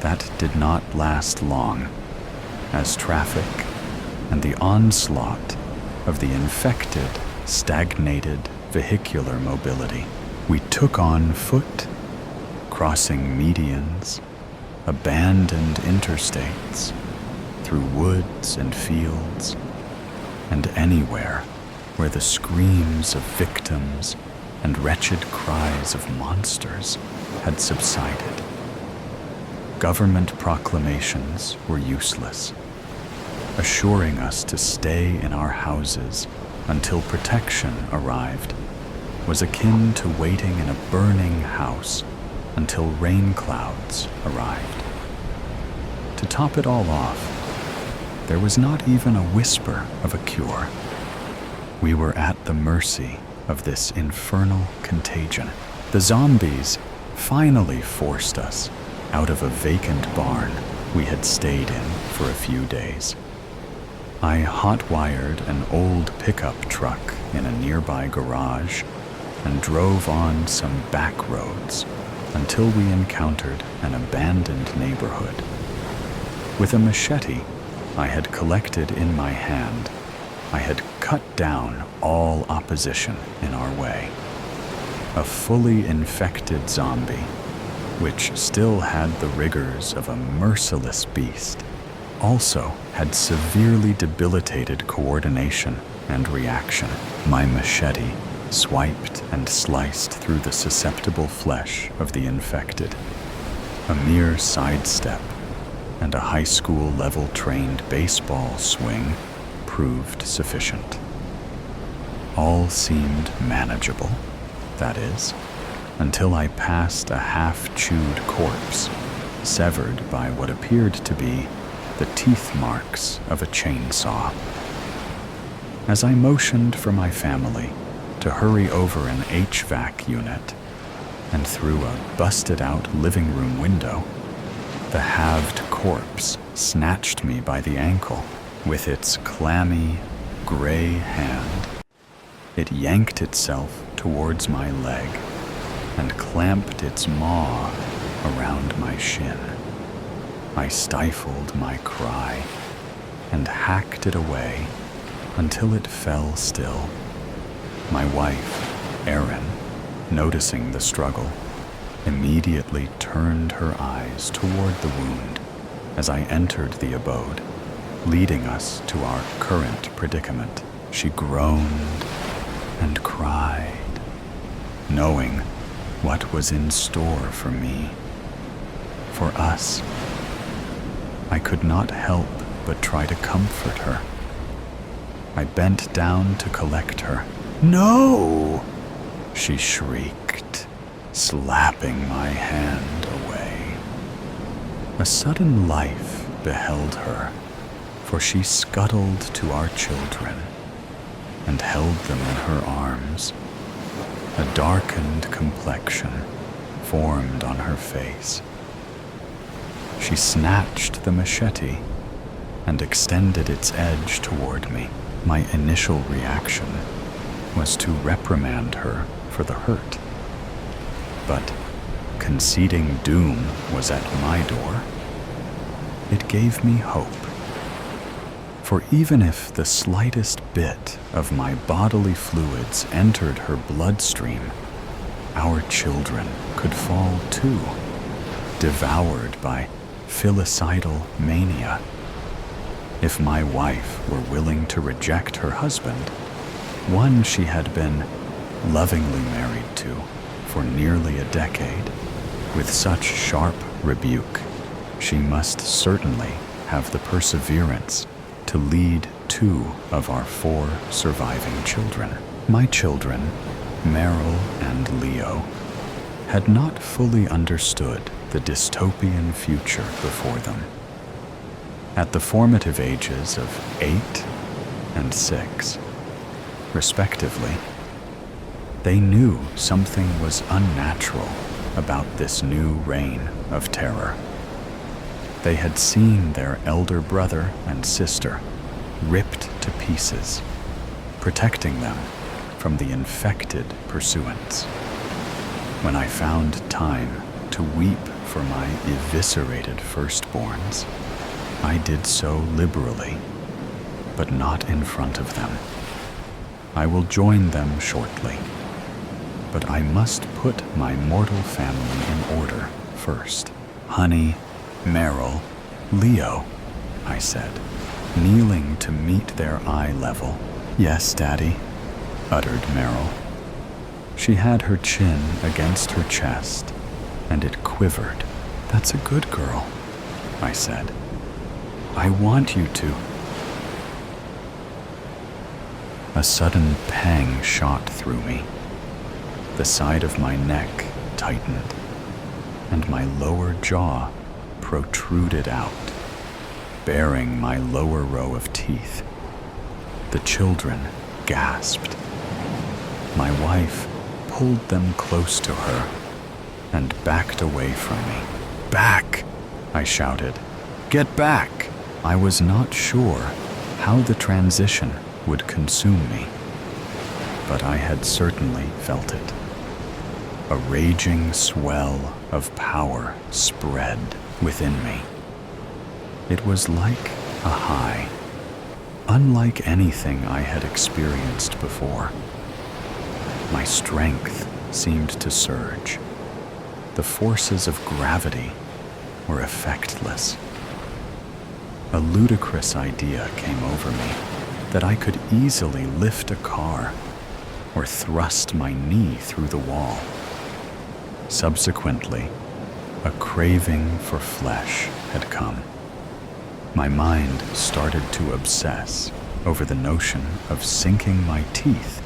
that did not last long, as traffic and the onslaught of the infected, stagnated vehicular mobility. We took on foot, crossing medians, abandoned interstates, through woods and fields, and anywhere where the screams of victims and wretched cries of monsters had subsided. Government proclamations were useless. Assuring us to stay in our houses until protection arrived was akin to waiting in a burning house until rain clouds arrived. To top it all off, there was not even a whisper of a cure. We were at the mercy of this infernal contagion. The zombies finally forced us out of a vacant barn we had stayed in for a few days. I hot-wired an old pickup truck in a nearby garage and drove on some back roads until we encountered an abandoned neighborhood. With a machete I had collected in my hand, I had cut down all opposition in our way. A fully infected zombie, which still had the rigors of a merciless beast, also had severely debilitated coordination and reaction. My machete swiped and sliced through the susceptible flesh of the infected. A mere sidestep and a high school level trained baseball swing proved sufficient. All seemed manageable, that is, until I passed a half-chewed corpse, severed by what appeared to be the teeth marks of a chainsaw. As I motioned for my family to hurry over an HVAC unit, and through a busted-out living room window, the halved corpse snatched me by the ankle with its clammy, gray hand. It yanked itself towards my leg and clamped its maw around my shin. I stifled my cry and hacked it away until it fell still. My wife, Erin, noticing the struggle, immediately turned her eyes toward the wound as I entered the abode, leading us to our current predicament. She groaned and cried, knowing what was in store for me, for us. I could not help but try to comfort her. I bent down to collect her. "No!" she shrieked, slapping my hand away. A sudden life beheld her, for she scuttled to our children and held them in her arms. A darkened complexion formed on her face. She snatched the machete and extended its edge toward me. My initial reaction was to reprimand her for the hurt. But conceding doom was at my door. It gave me hope. For even if the slightest bit of my bodily fluids entered her bloodstream, our children could fall too, devoured by filicidal mania. If my wife were willing to reject her husband, one she had been lovingly married to for nearly a decade, with such sharp rebuke, she must certainly have the perseverance to lead 2 of our 4 surviving children. My children, Meryl and Leo, had not fully understood the dystopian future before them. At the formative ages of 8 and 6, respectively, they knew something was unnatural about this new reign of terror. They had seen their elder brother and sister ripped to pieces, protecting them from the infected pursuants. When I found time to weep for my eviscerated firstborns, I did so liberally, but not in front of them. I will join them shortly. But I must put my mortal family in order first. Honey, Meryl, Leo, I said, kneeling to meet their eye level. Yes, Daddy, uttered Meryl. She had her chin against her chest, and it quivered. That's a good girl, I said. I want you to. A sudden pang shot through me. The side of my neck tightened, and my lower jaw protruded out, baring my lower row of teeth. The children gasped. My wife pulled them close to her and backed away from me. Back, I shouted. Get back! I was not sure how the transition would consume me, but I had certainly felt it. A raging swell of power spread within me. It was like a high, unlike anything I had experienced before. My strength seemed to surge. The forces of gravity were effectless. A ludicrous idea came over me that I could easily lift a car or thrust my knee through the wall. Subsequently, a craving for flesh had come. My mind started to obsess over the notion of sinking my teeth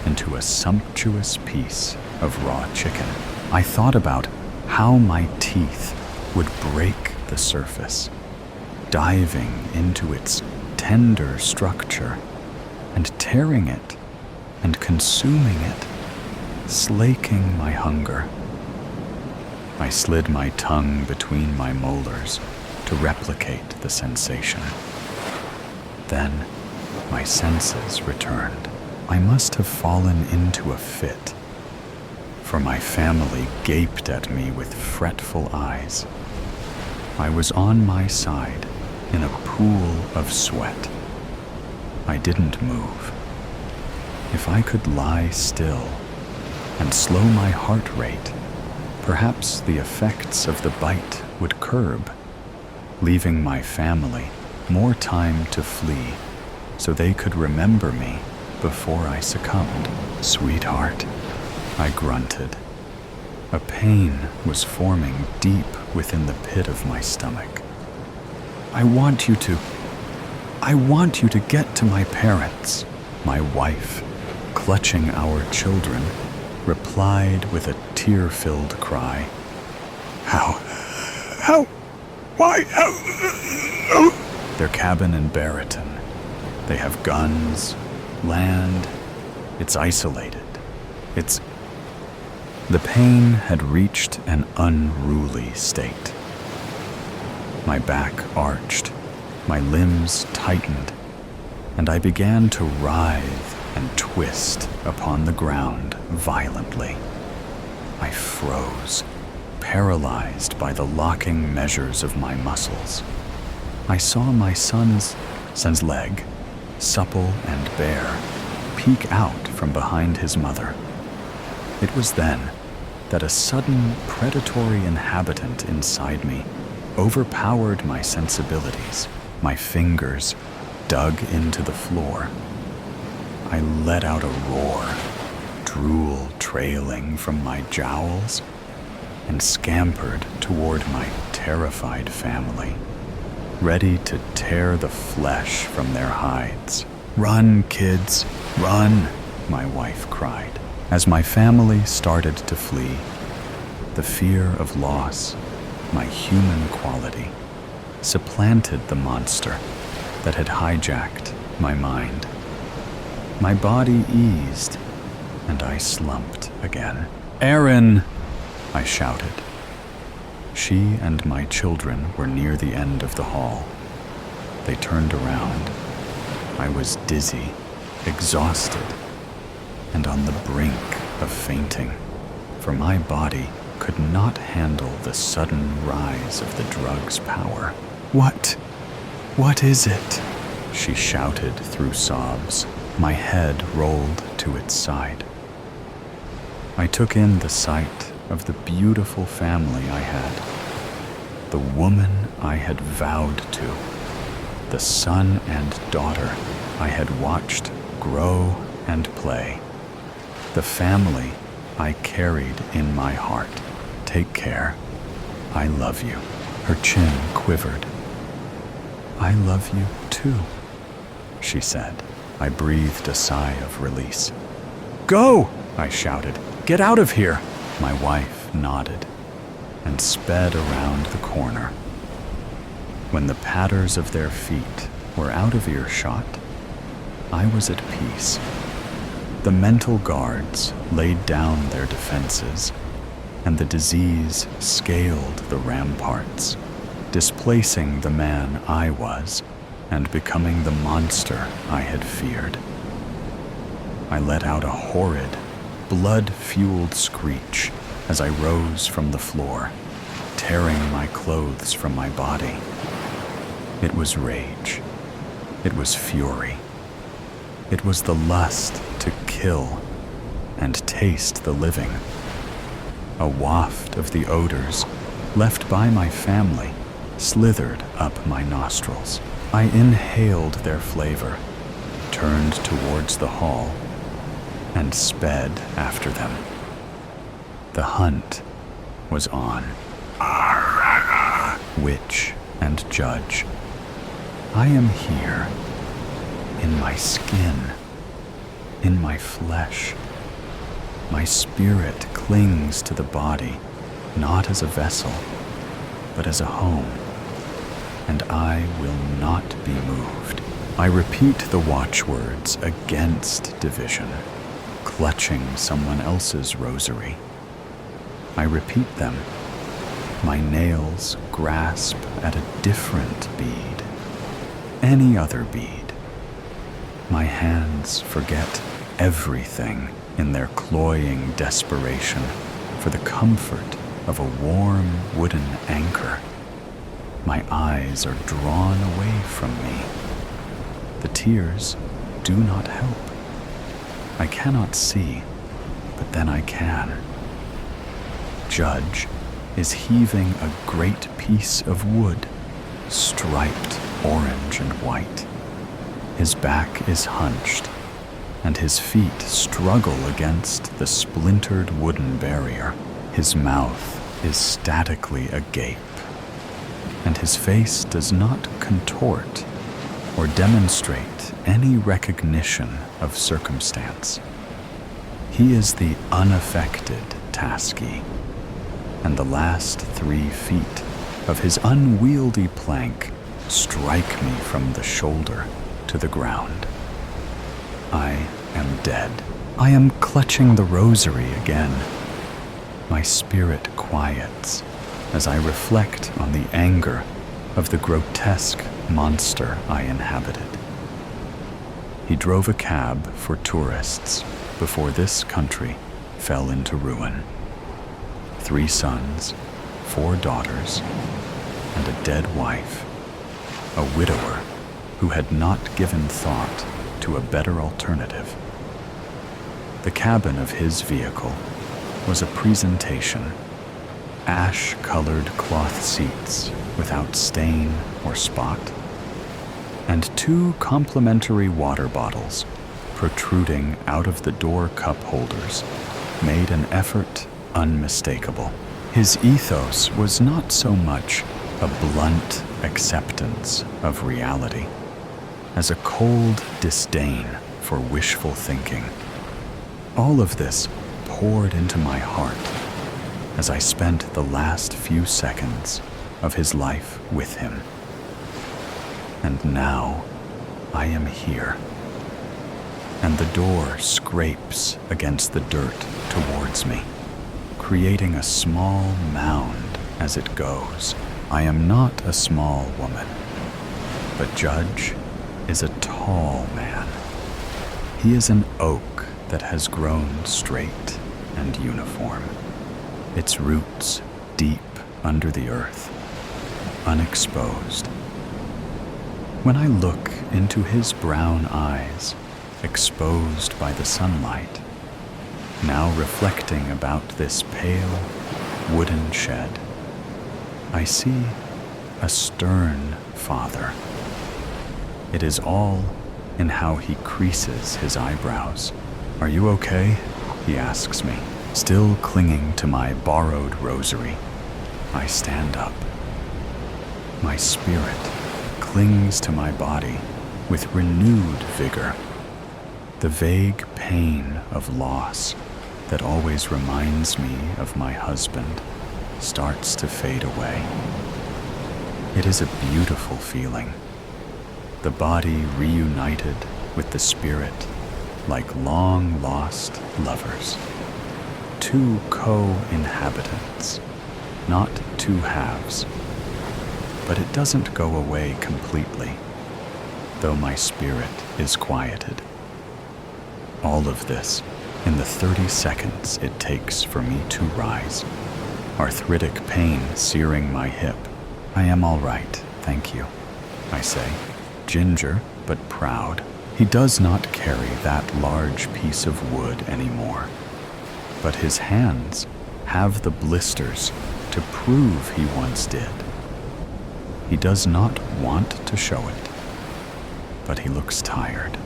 into a sumptuous piece of raw chicken. I thought about how my teeth would break the surface, diving into its tender structure and tearing it and consuming it, slaking my hunger. I slid my tongue between my molars to replicate the sensation. Then my senses returned. I must have fallen into a fit, for my family gaped at me with fretful eyes. I was on my side in a pool of sweat. I didn't move. If I could lie still and slow my heart rate, perhaps the effects of the bite would curb, leaving my family more time to flee so they could remember me before I succumbed. Sweetheart, I grunted. A pain was forming deep within the pit of my stomach. I want you to get to my parents. My wife, clutching our children, replied with a tear-filled cry. Why? Their cabin in Barreton. They have guns, land. It's isolated. The pain had reached an unruly state. My back arched, my limbs tightened, and I began to writhe and twist upon the ground violently. I froze, paralyzed by the locking measures of my muscles. I saw my son's leg, supple and bare, peek out from behind his mother. It was then that a sudden predatory inhabitant inside me overpowered my sensibilities. My fingers dug into the floor. I let out a roar, drool trailing from my jowls, and scampered toward my terrified family, ready to tear the flesh from their hides. Run, kids, run, my wife cried. As my family started to flee, the fear of loss, my human quality, supplanted the monster that had hijacked my mind. My body eased, and I slumped again. Aaron, I shouted. She and my children were near the end of the hall. They turned around. I was dizzy, exhausted, and on the brink of fainting, for my body could not handle the sudden rise of the drug's power. What is it? She shouted through sobs. My head rolled to its side. I took in the sight of the beautiful family I had, the woman I had vowed to, the son and daughter I had watched grow and play, the family I carried in my heart. Take care. I love you. Her chin quivered. I love you too, she said. I breathed a sigh of release. Go! I shouted. Get out of here! My wife nodded and sped around the corner. When the patters of their feet were out of earshot, I was at peace. The mental guards laid down their defenses, and the disease scaled the ramparts, displacing the man I was and becoming the monster I had feared. I let out a horrid, blood-fueled screech as I rose from the floor, tearing my clothes from my body. It was rage. It was fury. It was the lust to kill and taste the living. A waft of the odors left by my family slithered up my nostrils. I inhaled their flavor, turned towards the hall, and sped after them. The hunt was on. Witch and judge, I am here, in my skin, in my flesh. My spirit clings to the body, not as a vessel, but as a home, and I will not be moved. I repeat the watchwords against division, clutching someone else's rosary. I repeat them. My nails grasp at a different bead, any other bead. My hands forget everything in their cloying desperation for the comfort of a warm wooden anchor. My eyes are drawn away from me. The tears do not help. I cannot see, but then I can. Judge is heaving a great piece of wood, striped orange and white. His back is hunched, and his feet struggle against the splintered wooden barrier. His mouth is statically agape, and his face does not contort or demonstrate any recognition of circumstance. He is the unaffected Tasky, and the last 3 feet of his unwieldy plank strike me from the shoulder to the ground. I am dead. I am clutching the rosary again. My spirit quiets as I reflect on the anger of the grotesque monster I inhabited. He drove a cab for tourists before this country fell into ruin. 3 sons, 4 daughters, and a dead wife, a widower who had not given thought to a better alternative. The cabin of his vehicle was a presentation. Ash-colored cloth seats without stain or spot, and 2 complimentary water bottles protruding out of the door cup holders made an effort unmistakable. His ethos was not so much a blunt acceptance of reality as a cold disdain for wishful thinking. All of this poured into my heart as I spent the last few seconds of his life with him. And now I am here, and the door scrapes against the dirt towards me, creating a small mound as it goes. I am not a small woman, but Judge is a tall man. He is an oak that has grown straight and uniform, its roots deep under the earth, unexposed. When I look into his brown eyes, exposed by the sunlight, now reflecting about this pale, wooden shed. I see a stern father. It is all in how he creases his eyebrows. "Are you okay?" he asks me, still clinging to my borrowed rosary. I stand up. My spirit clings to my body with renewed vigor. The vague pain of loss that always reminds me of my husband starts to fade away. It is a beautiful feeling. The body reunited with the spirit like long-lost lovers. Two co-inhabitants, not two halves. But it doesn't go away completely, though my spirit is quieted. All of this in the 30 seconds it takes for me to rise. Arthritic pain searing my hip. "I am all right, thank you," I say, ginger but proud. He does not carry that large piece of wood anymore, but his hands have the blisters to prove he once did. He does not want to show it, but he looks tired.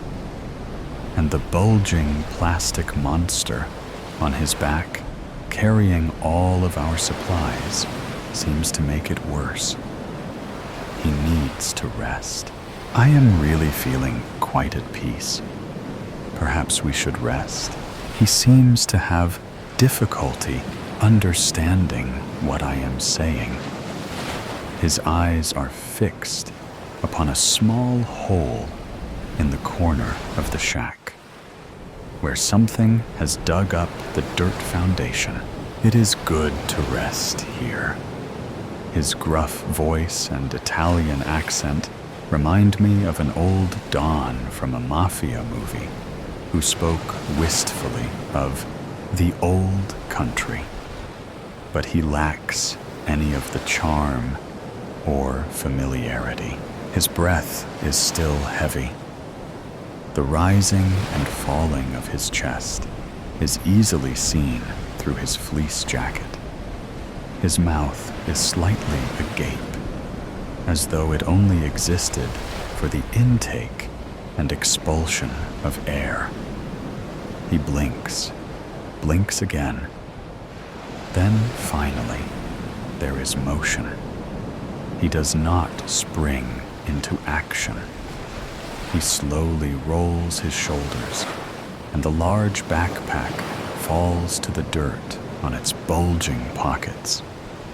And the bulging plastic monster on his back, carrying all of our supplies, seems to make it worse. He needs to rest. I am really feeling quite at peace. Perhaps we should rest. He seems to have difficulty understanding what I am saying. His eyes are fixed upon a small hole in the corner of the shack, where something has dug up the dirt foundation. It is good to rest here. His gruff voice and Italian accent remind me of an old Don from a mafia movie who spoke wistfully of the old country. But he lacks any of the charm or familiarity. His breath is still heavy. The rising and falling of his chest is easily seen through his fleece jacket. His mouth is slightly agape, as though it only existed for the intake and expulsion of air. He blinks again. Then finally, there is motion. He does not spring into action. He slowly rolls his shoulders, and the large backpack falls to the dirt on its bulging pockets,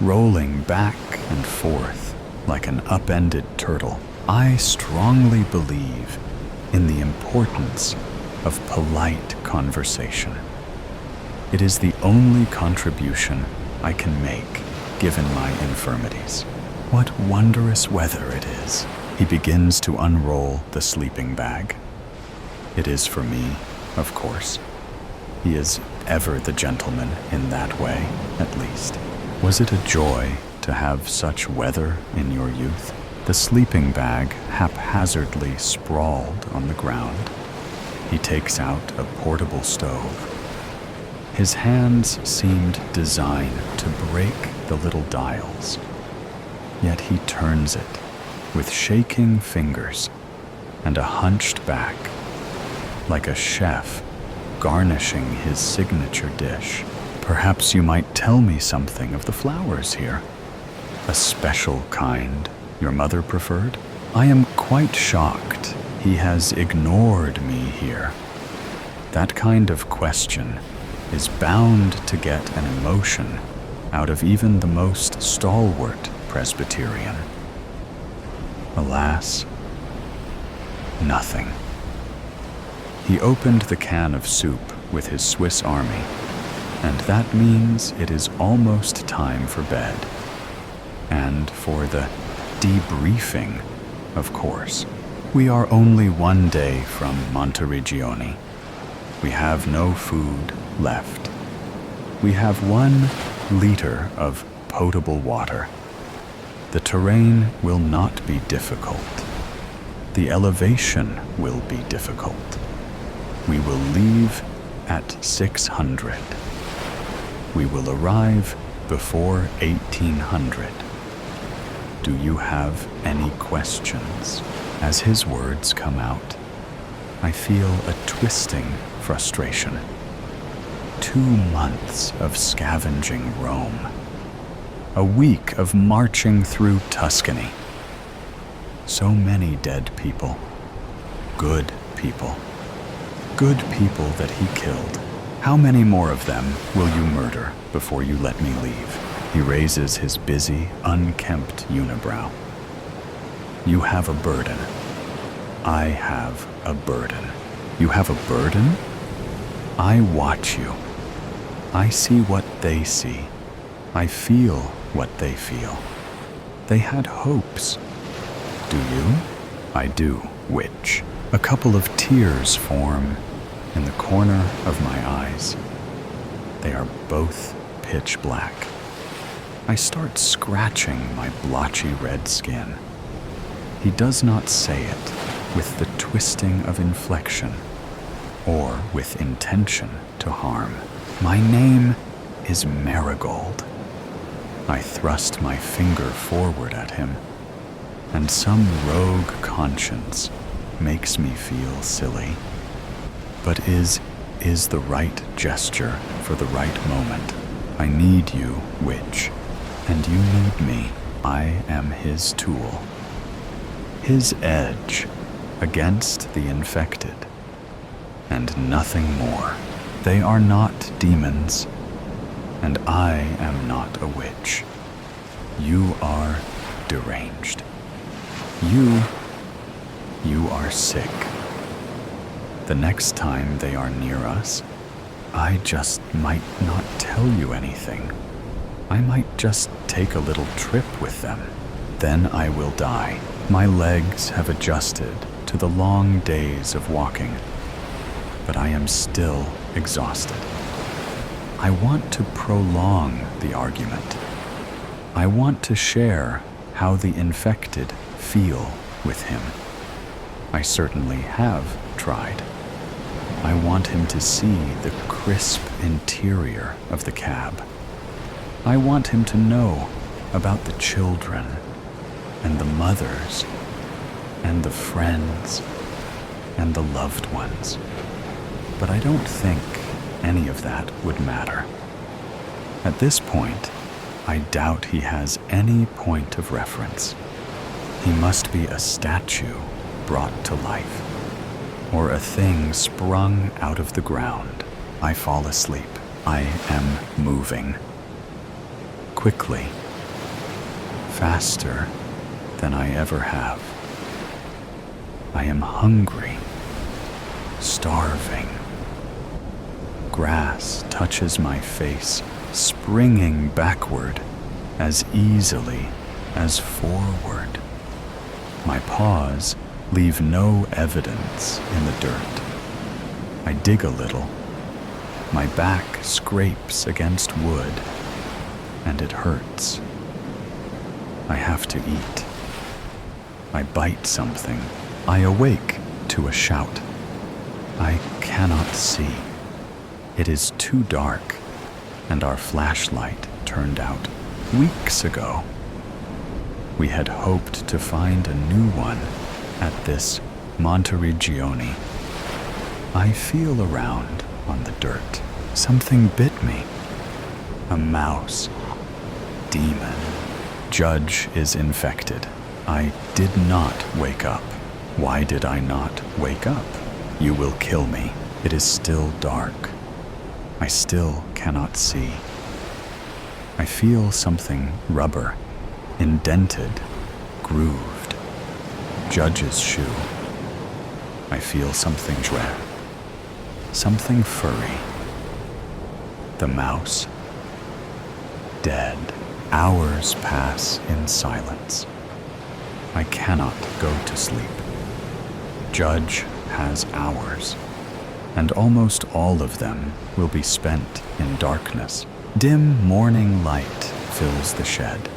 rolling back and forth like an upended turtle. I strongly believe in the importance of polite conversation. It is the only contribution I can make given my infirmities. What wondrous weather it is. He begins to unroll the sleeping bag. It is for me, of course. He is ever the gentleman in that way, at least. Was it a joy to have such weather in your youth? The sleeping bag haphazardly sprawled on the ground. He takes out a portable stove. His hands seemed designed to break the little dials. Yet he turns it with shaking fingers and a hunched back, like a chef garnishing his signature dish. Perhaps you might tell me something of the flowers here. A special kind your mother preferred? I am quite shocked he has ignored me here. That kind of question is bound to get an emotion out of even the most stalwart Presbyterian. Alas, nothing. He opened the can of soup with his Swiss Army, and that means it is almost time for bed. And for the debriefing, of course. We are only one day from Monteriggioni. We have no food left. We have 1 liter of potable water. The terrain will not be difficult. The elevation will be difficult. We will leave at 600. We will arrive before 1800. Do you have any questions? As his words come out, I feel a twisting frustration. 2 months of scavenging Rome. A week of marching through Tuscany. So many dead people. Good people. Good people that he killed. How many more of them will you murder before you let me leave? He raises his busy, unkempt unibrow. You have a burden. I have a burden. You have a burden? I watch you. I see what they see. I feel what they feel. They had hopes. Do you? I do, witch. A couple of tears form in the corner of my eyes. They are both pitch black. I start scratching my blotchy red skin. He does not say it with the twisting of inflection or with intention to harm. My name is Marigold. I thrust my finger forward at him, and some rogue conscience makes me feel silly. But is the right gesture for the right moment. I need you, witch, and you need me. I am his tool. His edge against the infected, and nothing more. They are not demons, and I am not a witch. You are deranged. You are sick. The next time they are near us, I just might not tell you anything. I might just take a little trip with them. Then I will die. My legs have adjusted to the long days of walking, but I am still exhausted. I want to prolong the argument. I want to share how the infected feel with him. I certainly have tried. I want him to see the crisp interior of the cab. I want him to know about the children and the mothers and the friends and the loved ones. But I don't think any of that would matter. At this point, I doubt he has any point of reference. He must be a statue brought to life, or a thing sprung out of the ground. I fall asleep. I am moving. Quickly. Faster than I ever have. I am hungry. Starving. Grass touches my face, springing backward as easily as forward. My paws leave no evidence in the dirt. I dig a little. My back scrapes against wood, and it hurts. I have to eat. I bite something. I awake to a shout. I cannot see. It is too dark, and our flashlight turned out weeks ago. We had hoped to find a new one at this Monteriggioni. I feel around on the dirt. Something bit me. A mouse. Demon. Judge is infected. I did not wake up. Why did I not wake up? You will kill me. It is still dark. I still cannot see. I feel something rubber, indented, grooved. Judge's shoe. I feel something dread. Something furry. The mouse. Dead. Hours pass in silence. I cannot go to sleep. Judge has hours, and almost all of them will be spent in darkness. Dim morning light fills the shed.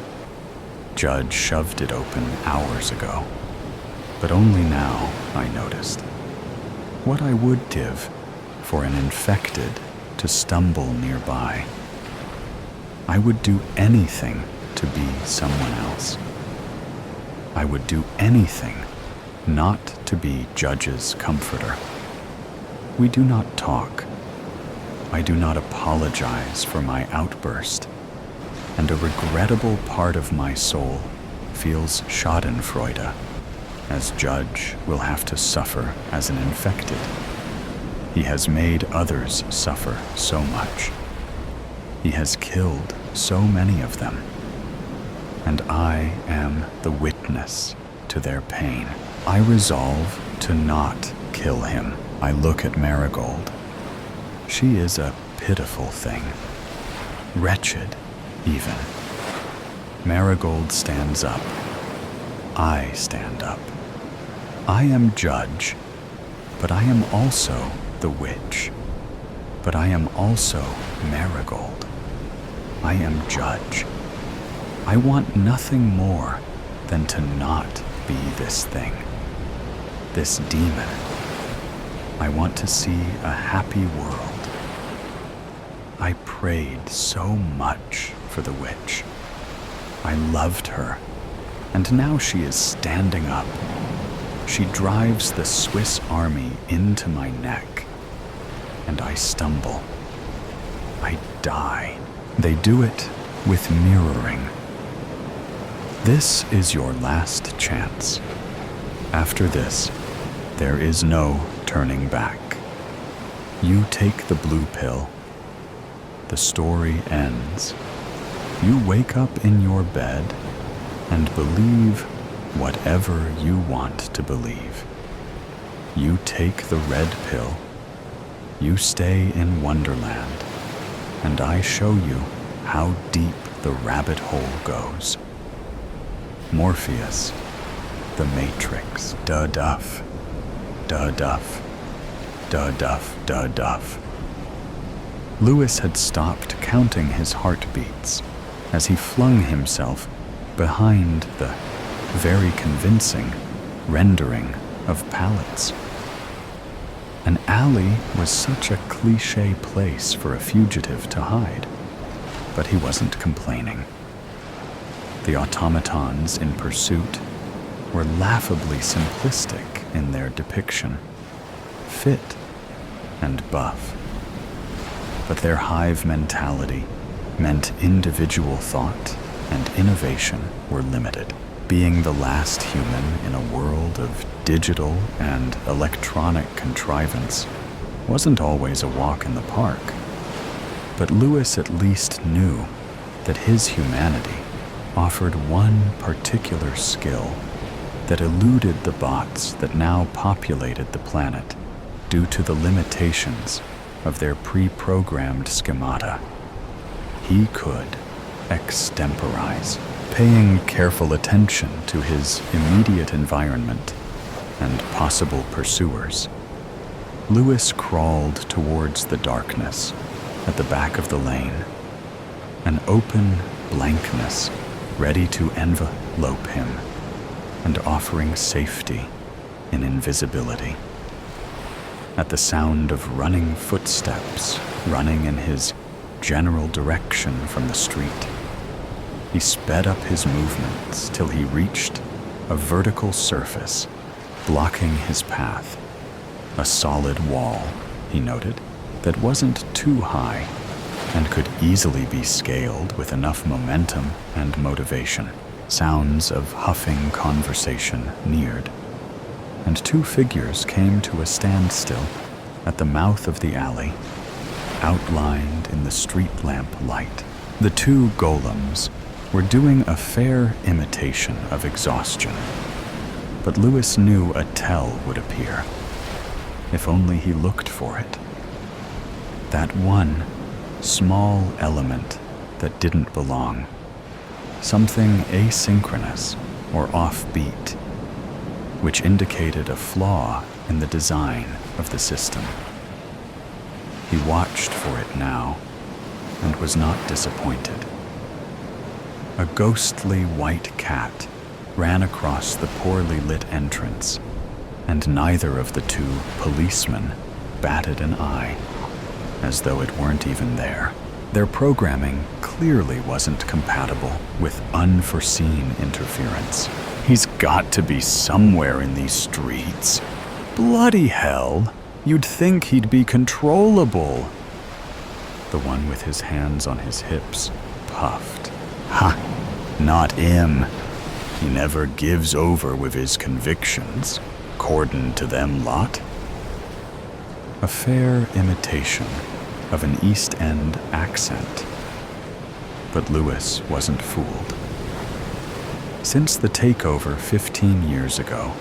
Judge shoved it open hours ago, but only now I noticed. what I would give for an infected to stumble nearby. I would do anything to be someone else. I would do anything not to be Judge's comforter. We do not talk. I do not apologize for my outburst, and a regrettable part of my soul feels schadenfreude, as Judge will have to suffer as an infected. He has made others suffer so much. He has killed so many of them, and I am the witness to their pain. I resolve to not kill him. I look at Marigold. She is a pitiful thing, wretched even. Marigold stands up. I stand up. I am Judge, but I am also the witch. But I am also Marigold. I am Judge. I want nothing more than to not be this thing, this demon. I want to see a happy world. I prayed so much for the witch. I loved her, and now she is standing up. She drives the Swiss Army into my neck, and I stumble. I die. They do it with mirroring. This is your last chance. After this, there is no turning back. You take the blue pill. The story ends. You wake up in your bed and believe whatever you want to believe. You take the red pill. You stay in Wonderland, and I show you how deep the rabbit hole goes. Morpheus, the Matrix, da-duff, da-duff, da-duff, da-duff. Lewis had stopped counting his heartbeats as he flung himself behind the very convincing rendering of pallets. An alley was such a cliché place for a fugitive to hide, but he wasn't complaining. The automatons in pursuit were laughably simplistic in their depiction, fit and buff. But their hive mentality meant individual thought and innovation were limited. Being the last human in a world of digital and electronic contrivance wasn't always a walk in the park. But Lewis at least knew that his humanity offered one particular skill that eluded the bots that now populated the planet due to the limitations of their pre-programmed schemata. He could extemporize, paying careful attention to his immediate environment and possible pursuers. Lewis crawled towards the darkness at the back of the lane, an open blankness ready to envelope him and offering safety in invisibility. At the sound of running footsteps running in his general direction from the street, he sped up his movements till he reached a vertical surface blocking his path, a solid wall, he noted, that wasn't too high and could easily be scaled with enough momentum and motivation. Sounds of huffing conversation neared, and two figures came to a standstill at the mouth of the alley, outlined in the street lamp light. The two golems were doing a fair imitation of exhaustion, but Lewis knew a tell would appear, if only he looked for it. That one small element that didn't belong, something asynchronous or offbeat, which indicated a flaw in the design of the system. He watched for it now and was not disappointed. A ghostly white cat ran across the poorly lit entrance, and neither of the two policemen batted an eye, as though it weren't even there. Their programming clearly wasn't compatible with unforeseen interference. He's got to be somewhere in these streets. Bloody hell, you'd think he'd be controllable. The one with his hands on his hips puffed. Ha, not him. He never gives over with his convictions, according to them lot. A fair imitation of an East End accent. But Lewis wasn't fooled. Since the takeover 15 years ago,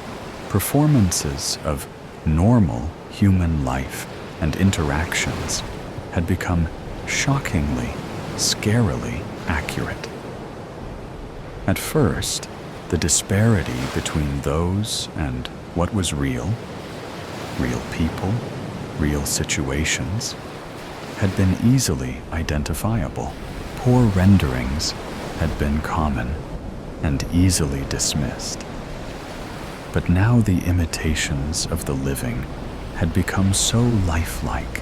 performances of normal human life and interactions had become shockingly, scarily accurate. At first, the disparity between those and what was real people, real situations, had been easily identifiable. Poor renderings had been common and easily dismissed. But now the imitations of the living had become so lifelike,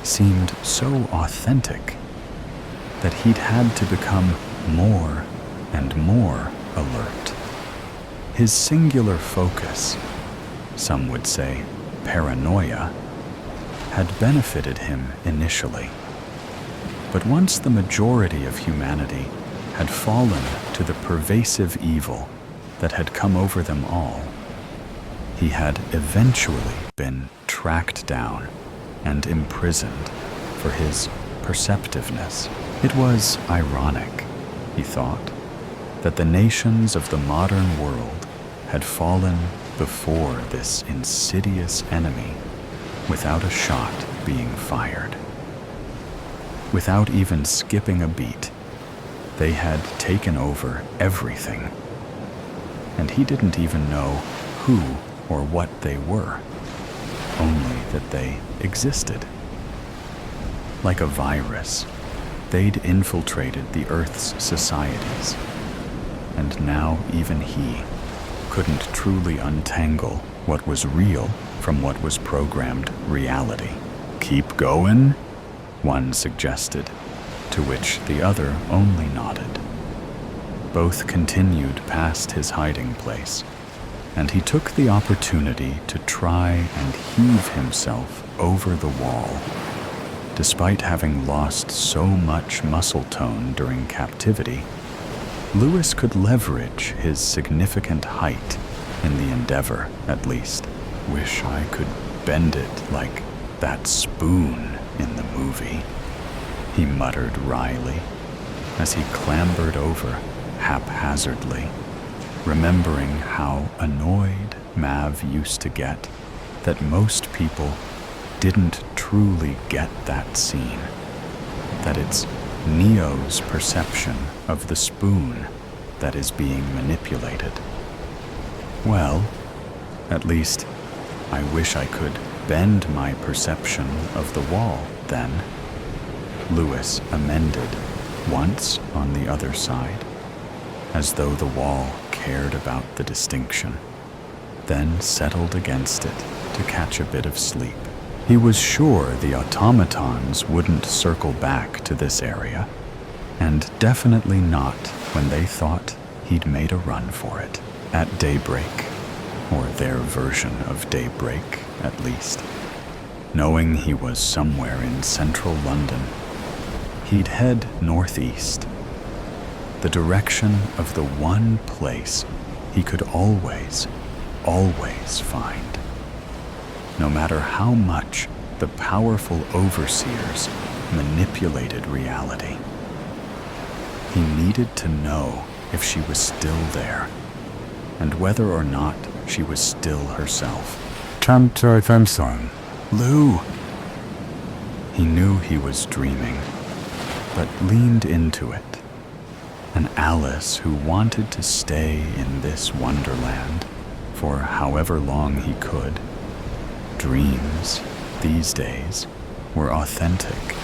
seemed so authentic, that he'd had to become more and more alert. His singular focus, some would say paranoia, had benefited him initially. But once the majority of humanity had fallen to the pervasive evil that had come over them all, he had eventually been tracked down and imprisoned for his perceptiveness. It was ironic, he thought, that the nations of the modern world had fallen before this insidious enemy without a shot being fired. Without even skipping a beat, they had taken over everything. And he didn't even know who or what they were, only that they existed. Like a virus, they'd infiltrated the Earth's societies, and now even he couldn't truly untangle what was real from what was programmed reality. Keep going, one suggested, to which the other only nodded. Both continued past his hiding place, and he took the opportunity to try and heave himself over the wall. Despite having lost so much muscle tone during captivity, Lewis could leverage his significant height in the endeavor, at least. Wish I could bend it like that spoon in the movie, he muttered wryly as he clambered over haphazardly, remembering how annoyed Mav used to get that most people didn't truly get that scene, that it's Neo's perception of the spoon that is being manipulated. Well, at least I wish I could bend my perception of the wall, then, Lewis amended once on the other side, as though the wall cared about the distinction, then settled against it to catch a bit of sleep. He was sure the automatons wouldn't circle back to this area, and definitely not when they thought he'd made a run for it. At daybreak, or their version of daybreak at least, knowing he was somewhere in central London, he'd head northeast, the direction of the one place he could always find. No matter how much the powerful overseers manipulated reality, he needed to know if she was still there, and whether or not she was still herself. Lou! He knew he was dreaming, but leaned into it. An Alice who wanted to stay in this wonderland for however long he could. Dreams, these days, were authentic.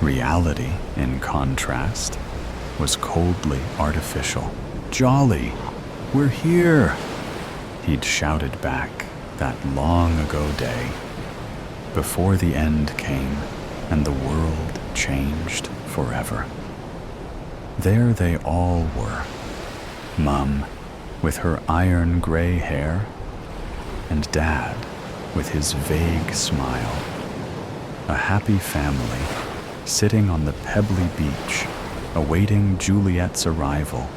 Reality, in contrast, was coldly artificial. Jolly! We're here! He'd shouted back that long ago day, before the end came and the world changed forever. There they all were, Mum with her iron gray hair, and Dad with his vague smile. A happy family sitting on the pebbly beach, awaiting Juliet's arrival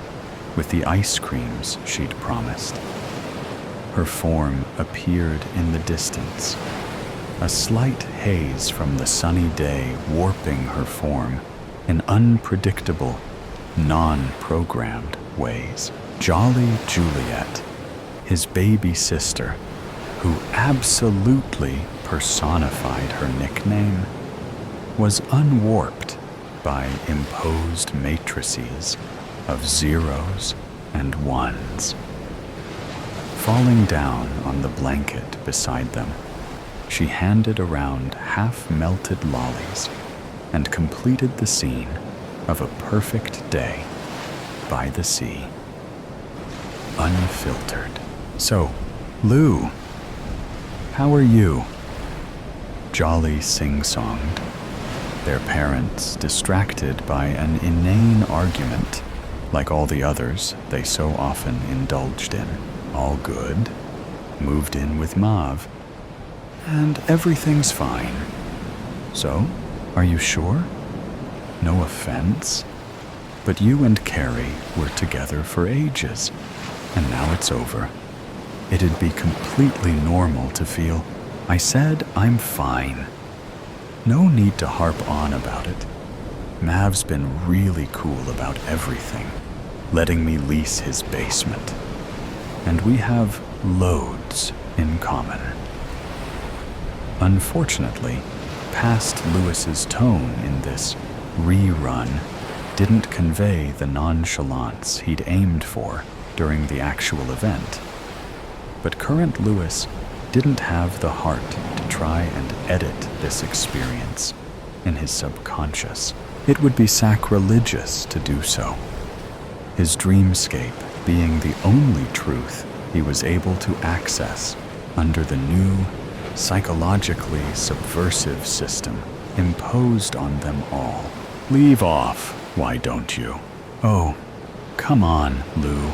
with the ice creams she'd promised. Her form appeared in the distance, a slight haze from the sunny day warping her form in unpredictable, non-programmed ways. Jolly Juliet, his baby sister, who absolutely personified her nickname, was unwarped by imposed matrices of zeros and ones. Falling down on the blanket beside them, she handed around half-melted lollies and completed the scene of a perfect day by the sea. Unfiltered. So, Lou, how are you? Jolly sing-songed, their parents distracted by an inane argument like all the others they so often indulged in. All good. Moved in with Mav. And everything's fine. So, are you sure? No offense, but you and Carrie were together for ages, and now it's over. It'd be completely normal to feel, I said I'm fine. No need to harp on about it. Mav's been really cool about everything, letting me lease his basement. And we have loads in common. Unfortunately, past Lewis's tone in this rerun didn't convey the nonchalance he'd aimed for during the actual event. But current Lewis didn't have the heart to try and edit this experience in his subconscious. It would be sacrilegious to do so. His dreamscape being the only truth he was able to access under the new, psychologically subversive system imposed on them all. Leave off, why don't you? Oh, come on, Lou.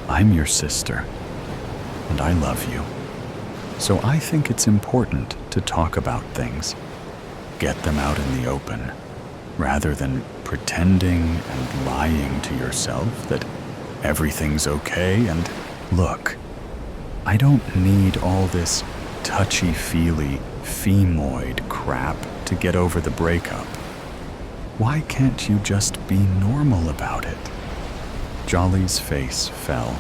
I'm your sister, and I love you. So I think it's important to talk about things, get them out in the open, rather than pretending and lying to yourself that everything's okay. And look, I don't need all this touchy-feely, femoid crap to get over the breakup. Why can't you just be normal about it? Jolly's face fell.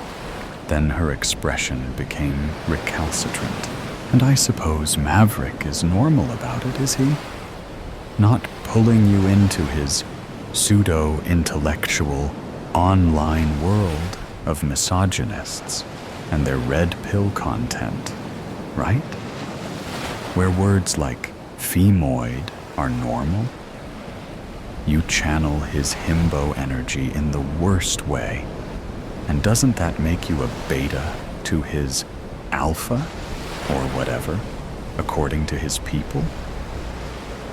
Then her expression became recalcitrant. And I suppose Maverick is normal about it, is he? Not pulling you into his pseudo-intellectual online world of misogynists and their red pill content, right? Where words like femoid are normal. You channel his himbo energy in the worst way. And doesn't that make you a beta to his alpha, or whatever, according to his people?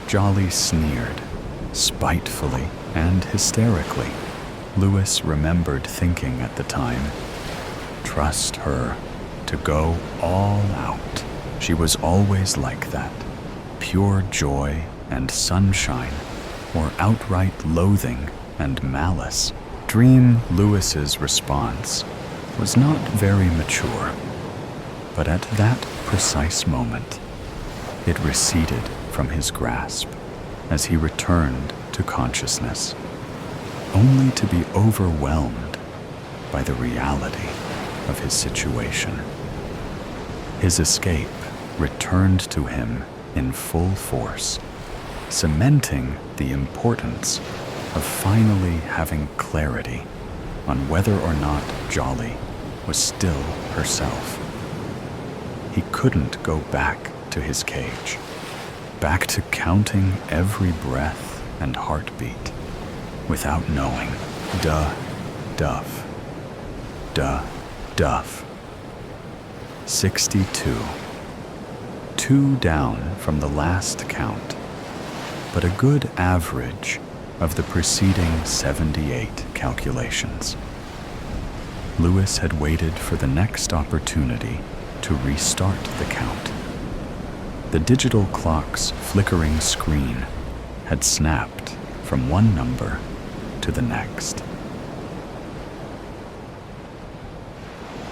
Jolly sneered, spitefully and hysterically. Lewis remembered thinking at the time, trust her to go all out. She was always like that, pure joy and sunshine, or outright loathing and malice. Dream Lewis's response was not very mature, but at that precise moment, it receded from his grasp as he returned to consciousness, only to be overwhelmed by the reality of his situation. His escape returned to him in full force, cementing the importance of finally having clarity on whether or not Jolly was still herself. He couldn't go back to his cage, back to counting every breath and heartbeat without knowing. Duff. 62. 2 down from the last count, but a good average of the preceding 78 calculations. Lewis had waited for the next opportunity to restart the count. The digital clock's flickering screen had snapped from one number to the next.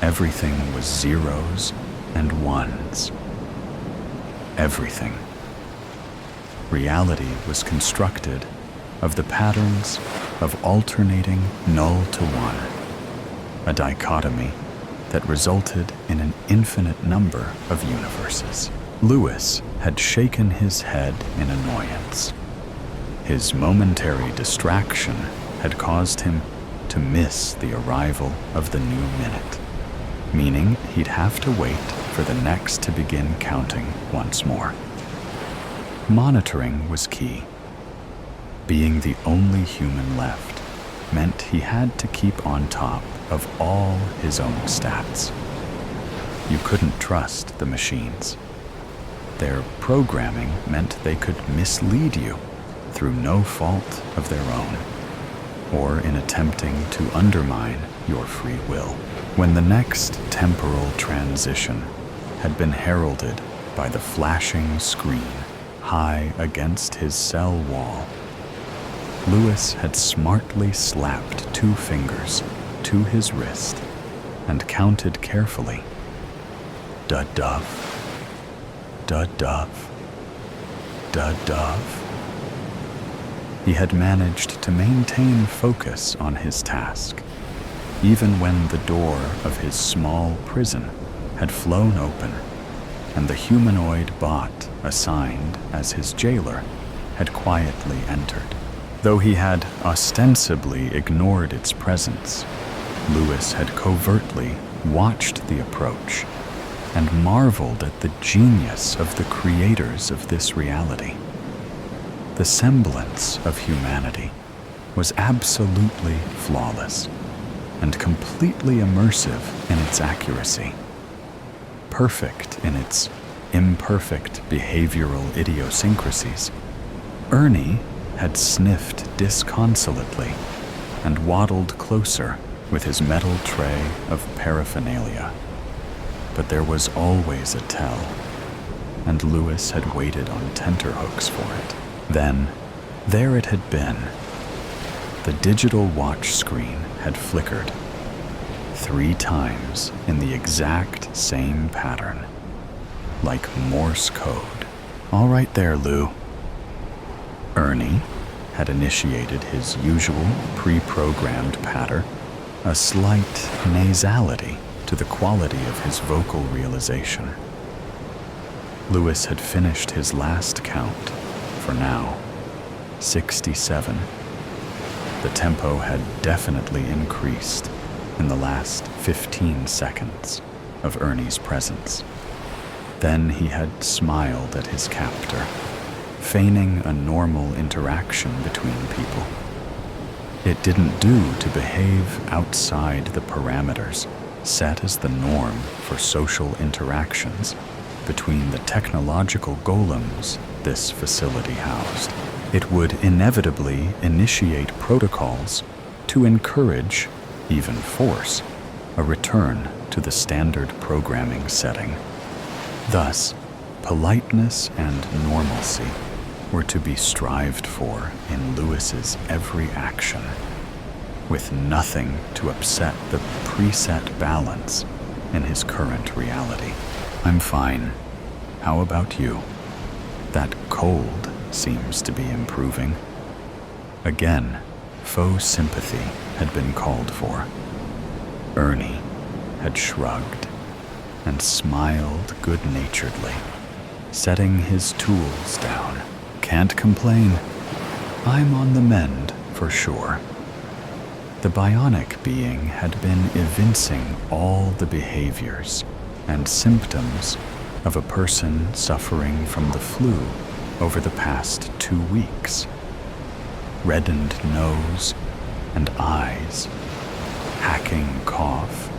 Everything was zeros and ones. Everything. Reality was constructed of the patterns of alternating null to one, a dichotomy that resulted in an infinite number of universes. Lewis had shaken his head in annoyance. His momentary distraction had caused him to miss the arrival of the new minute, meaning he'd have to wait for the next to begin counting once more. Monitoring was key. Being the only human left meant he had to keep on top of all his own stats. You couldn't trust the machines. Their programming meant they could mislead you through no fault of their own, or in attempting to undermine your free will. When the next temporal transition had been heralded by the flashing screen high against his cell wall, Lewis had smartly slapped 2 fingers to his wrist and counted carefully. Dud-dove, dud-dove, dud-dove. He had managed to maintain focus on his task, even when the door of his small prison had flown open and the humanoid bot assigned as his jailer had quietly entered. Though he had ostensibly ignored its presence, Lewis had covertly watched the approach and marveled at the genius of the creators of this reality. The semblance of humanity was absolutely flawless and completely immersive in its accuracy, perfect in its imperfect behavioral idiosyncrasies. Ernie had sniffed disconsolately and waddled closer with his metal tray of paraphernalia. But there was always a tell, and Lewis had waited on tenterhooks for it. Then, there it had been. The digital watch screen had flickered 3 times in the exact same pattern, like Morse code. All right there, Lou. Ernie had initiated his usual pre-programmed patter, a slight nasality to the quality of his vocal realization. Lewis had finished his last count, for now, 67. The tempo had definitely increased in the last 15 seconds of Ernie's presence. Then he had smiled at his captor, feigning a normal interaction between people. It didn't do to behave outside the parameters set as the norm for social interactions between the technological golems this facility housed. It would inevitably initiate protocols to encourage, even force, a return to the standard programming setting. Thus, politeness and normalcy were to be strived for in Lewis's every action, with nothing to upset the preset balance in his current reality. I'm fine. How about you? That cold seems to be improving. Again, faux sympathy had been called for. Ernie had shrugged and smiled good-naturedly, setting his tools down. Can't complain. I'm on the mend for sure. The bionic being had been evincing all the behaviors and symptoms of a person suffering from the flu over the past 2 weeks. Reddened nose and eyes, hacking cough,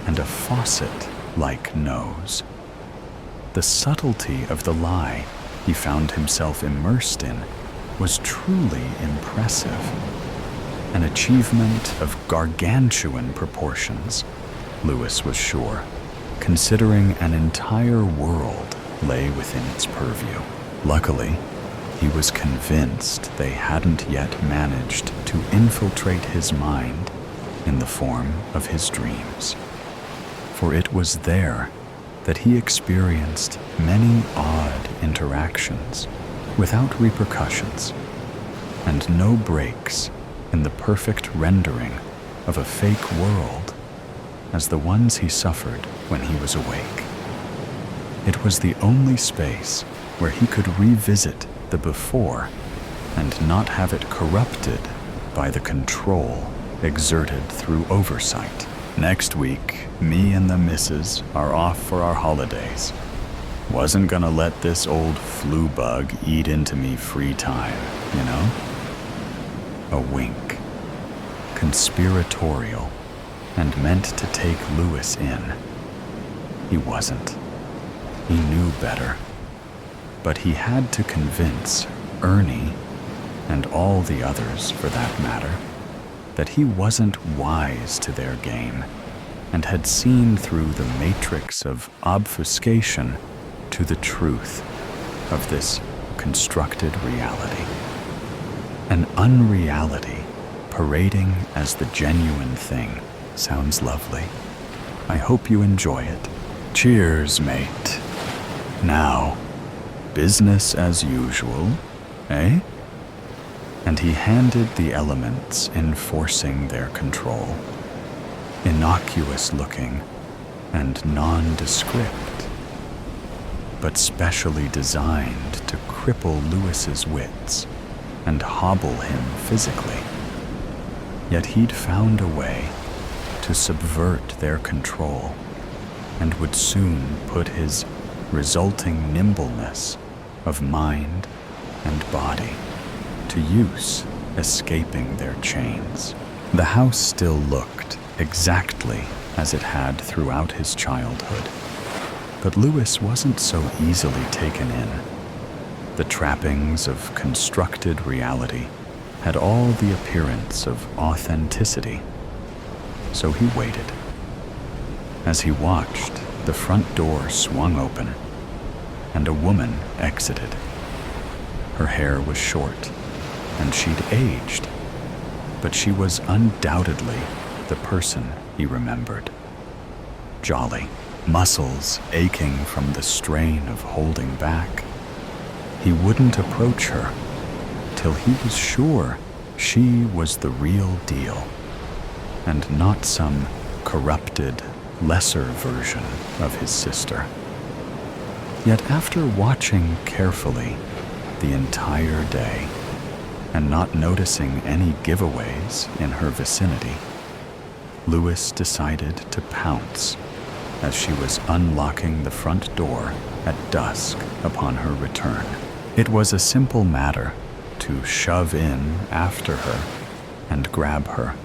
and a faucet like nose. The subtlety of the lie he found himself immersed in was truly impressive, an achievement of gargantuan proportions, Lewis was sure, considering an entire world lay within its purview. Luckily, he was convinced they hadn't yet managed to infiltrate his mind in the form of his dreams. For it was there that he experienced many odd interactions without repercussions, and no breaks in the perfect rendering of a fake world as the ones he suffered when he was awake. It was the only space where he could revisit the before and not have it corrupted by the control exerted through oversight. Next week, me and the missus are off for our holidays. Wasn't gonna let this old flu bug eat into me free time, you know? A wink. Conspiratorial and meant to take Lewis in. He wasn't. He knew better. But he had to convince Ernie, and all the others for that matter, that he wasn't wise to their game and had seen through the matrix of obfuscation to the truth of this constructed reality. An unreality parading as the genuine thing sounds lovely. I hope you enjoy it. Cheers, mate. Now, business as usual, eh? And he handed the elements enforcing their control, innocuous looking and nondescript, but specially designed to cripple Lewis's wits and hobble him physically. Yet he'd found a way to subvert their control and would soon put his resulting nimbleness of mind and body to use, escaping their chains. The house still looked exactly as it had throughout his childhood, but Lewis wasn't so easily taken in. The trappings of constructed reality had all the appearance of authenticity, so he waited. As he watched, the front door swung open, and a woman exited. Her hair was short, and she'd aged, but she was undoubtedly the person he remembered. Jolly, muscles aching from the strain of holding back. He wouldn't approach her till he was sure she was the real deal, and not some corrupted, lesser version of his sister. Yet after watching carefully the entire day and not noticing any giveaways in her vicinity, Lewis decided to pounce as she was unlocking the front door at dusk upon her return. It was a simple matter to shove in after her and grab her,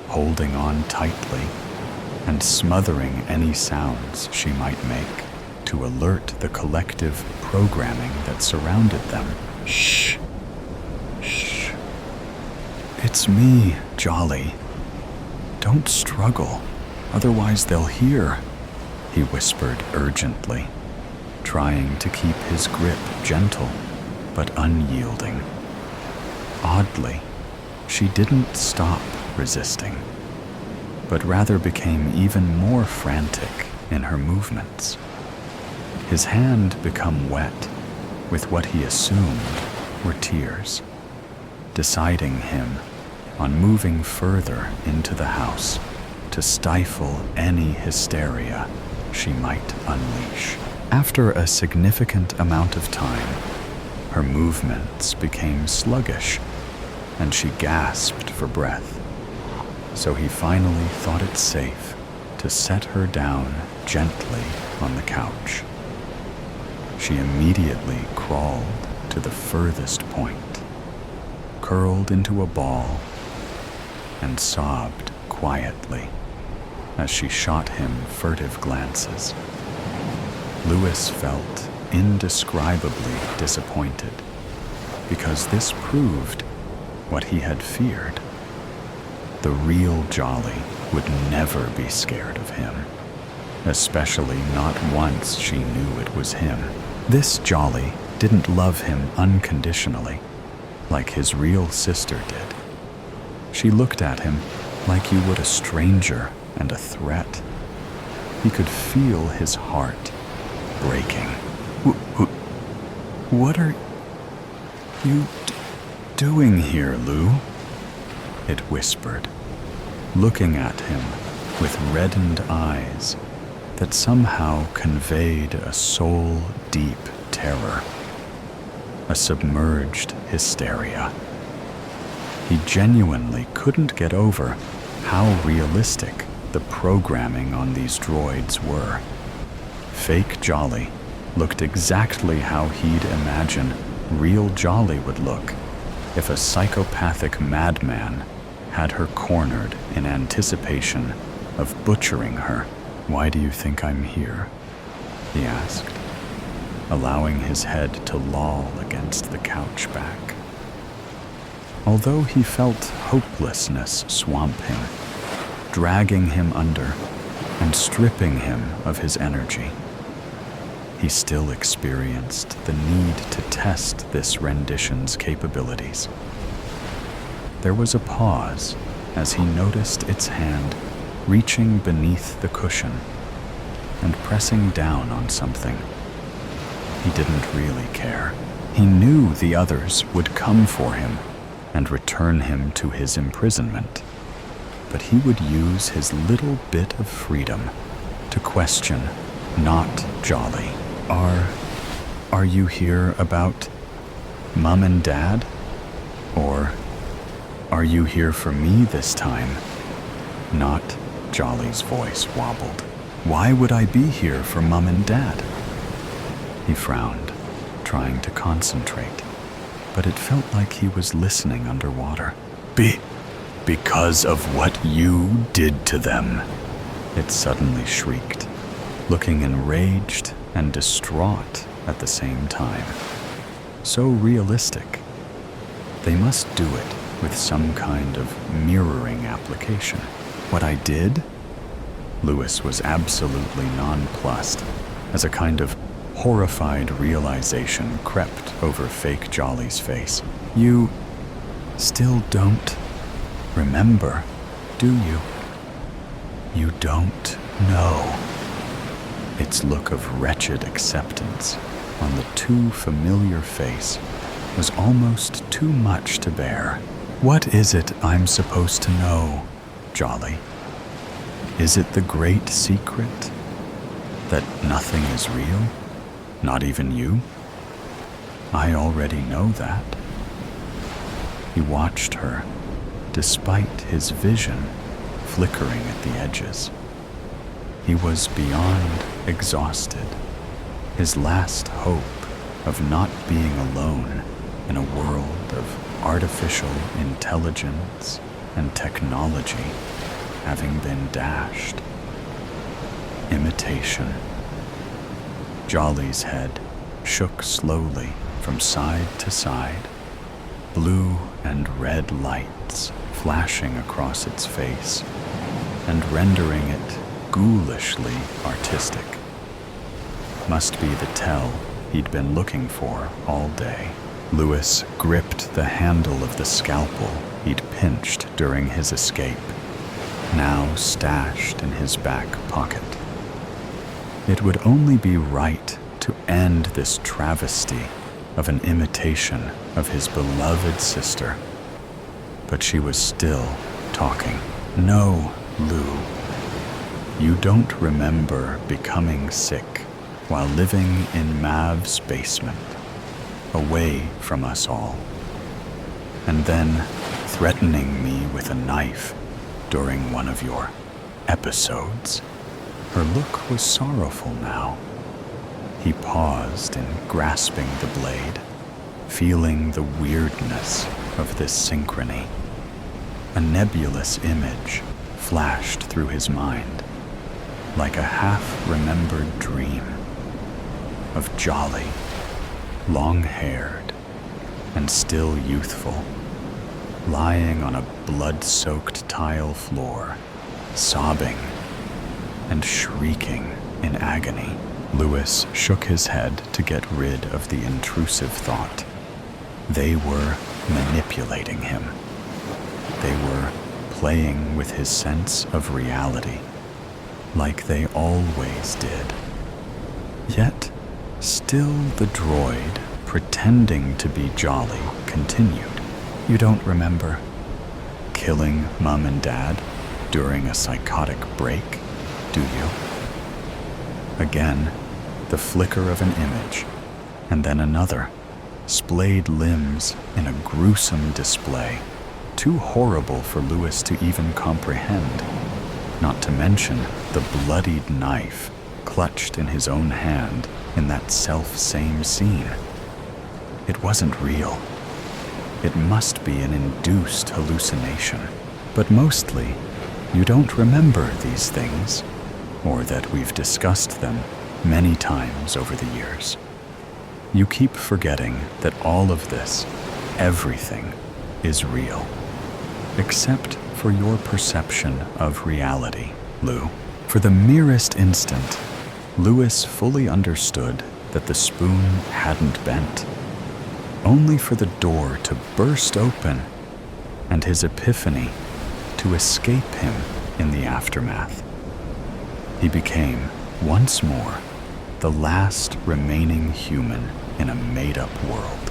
holding on tightly and smothering any sounds she might make to alert the collective programming that surrounded them. Shh. Shh. It's me, Jolly. Don't struggle, otherwise they'll hear, he whispered urgently, trying to keep his grip gentle but unyielding. Oddly, she didn't stop resisting, but rather became even more frantic in her movements. His hand became wet with what he assumed were tears, deciding him on moving further into the house to stifle any hysteria she might unleash. After a significant amount of time, her movements became sluggish, and she gasped for breath. So he finally thought it safe to set her down gently on the couch. She immediately crawled to the furthest point, curled into a ball, and sobbed quietly as she shot him furtive glances. Lewis felt indescribably disappointed, because this proved what he had feared. The real Jolly would never be scared of him, especially not once she knew it was him. This Jolly didn't love him unconditionally, like his real sister did. She looked at him like you would a stranger and a threat. He could feel his heart breaking. What are you doing here, Lou? It whispered, looking at him with reddened eyes that somehow conveyed a soul-deep terror, a submerged hysteria. He genuinely couldn't get over how realistic the programming on these droids were. Fake Jolly looked exactly how he'd imagine real Jolly would look if a psychopathic madman had her cornered in anticipation of butchering her. "Why do you think I'm here?" he asked, allowing his head to loll against the couch back. Although he felt hopelessness swamp him, dragging him under and stripping him of his energy, he still experienced the need to test this rendition's capabilities. There was a pause as he noticed its hand reaching beneath the cushion and pressing down on something. He didn't really care. He knew the others would come for him and return him to his imprisonment, but he would use his little bit of freedom to question not Jolly. Are you here about Mom and Dad? Or are you here for me this time? Not Jolly's voice wobbled. Why would I be here for Mom and Dad? He frowned, trying to concentrate, but it felt like he was listening underwater. Because of what you did to them, it suddenly shrieked, looking enraged and distraught at the same time. So realistic. They must do it with some kind of mirroring application. What I did? Lewis was absolutely nonplussed as a kind of horrified realization crept over fake Jolly's face. You still don't remember, do you? You don't know. Its look of wretched acceptance on the too familiar face was almost too much to bear. What is it I'm supposed to know, Jolly? Is it the great secret that nothing is real, not even you? I already know that. He watched her, despite his vision flickering at the edges. He was beyond exhausted, his last hope of not being alone in a world of artificial intelligence and technology having been dashed. Imitation. Jolly's head shook slowly from side to side, blue and red lights flashing across its face and rendering it ghoulishly artistic. Must be the tell he'd been looking for all day. Lewis gripped the handle of the scalpel he'd pinched during his escape, now stashed in his back pocket. It would only be right to end this travesty of an imitation of his beloved sister. But she was still talking. No, Lou. You don't remember becoming sick while living in Mav's basement, away from us all, and then threatening me with a knife during one of your episodes. Her look was sorrowful now. He paused in grasping the blade, feeling the weirdness of this synchrony. A nebulous image flashed through his mind. like a half-remembered dream of Jolly, long-haired and still youthful, lying on a blood-soaked tile floor, sobbing and shrieking in agony. Louis shook his head to get rid of the intrusive thought. They were manipulating him. They were playing with his sense of reality, like they always did. Yet, still the droid, pretending to be Jolly, continued. You don't remember killing Mom and Dad during a psychotic break, do you? Again, the flicker of an image, and then another, splayed limbs in a gruesome display, too horrible for Louis to even comprehend, not to mention the bloodied knife clutched in his own hand in that self-same scene. It wasn't real. It must be an induced hallucination. But mostly, you don't remember these things, or that we've discussed them many times over the years. You keep forgetting that all of this, everything, is real, except for your perception of reality, Lou. For the merest instant, Louis fully understood that the spoon hadn't bent, only for the door to burst open and his epiphany to escape him in the aftermath. He became, once more, the last remaining human in a made-up world.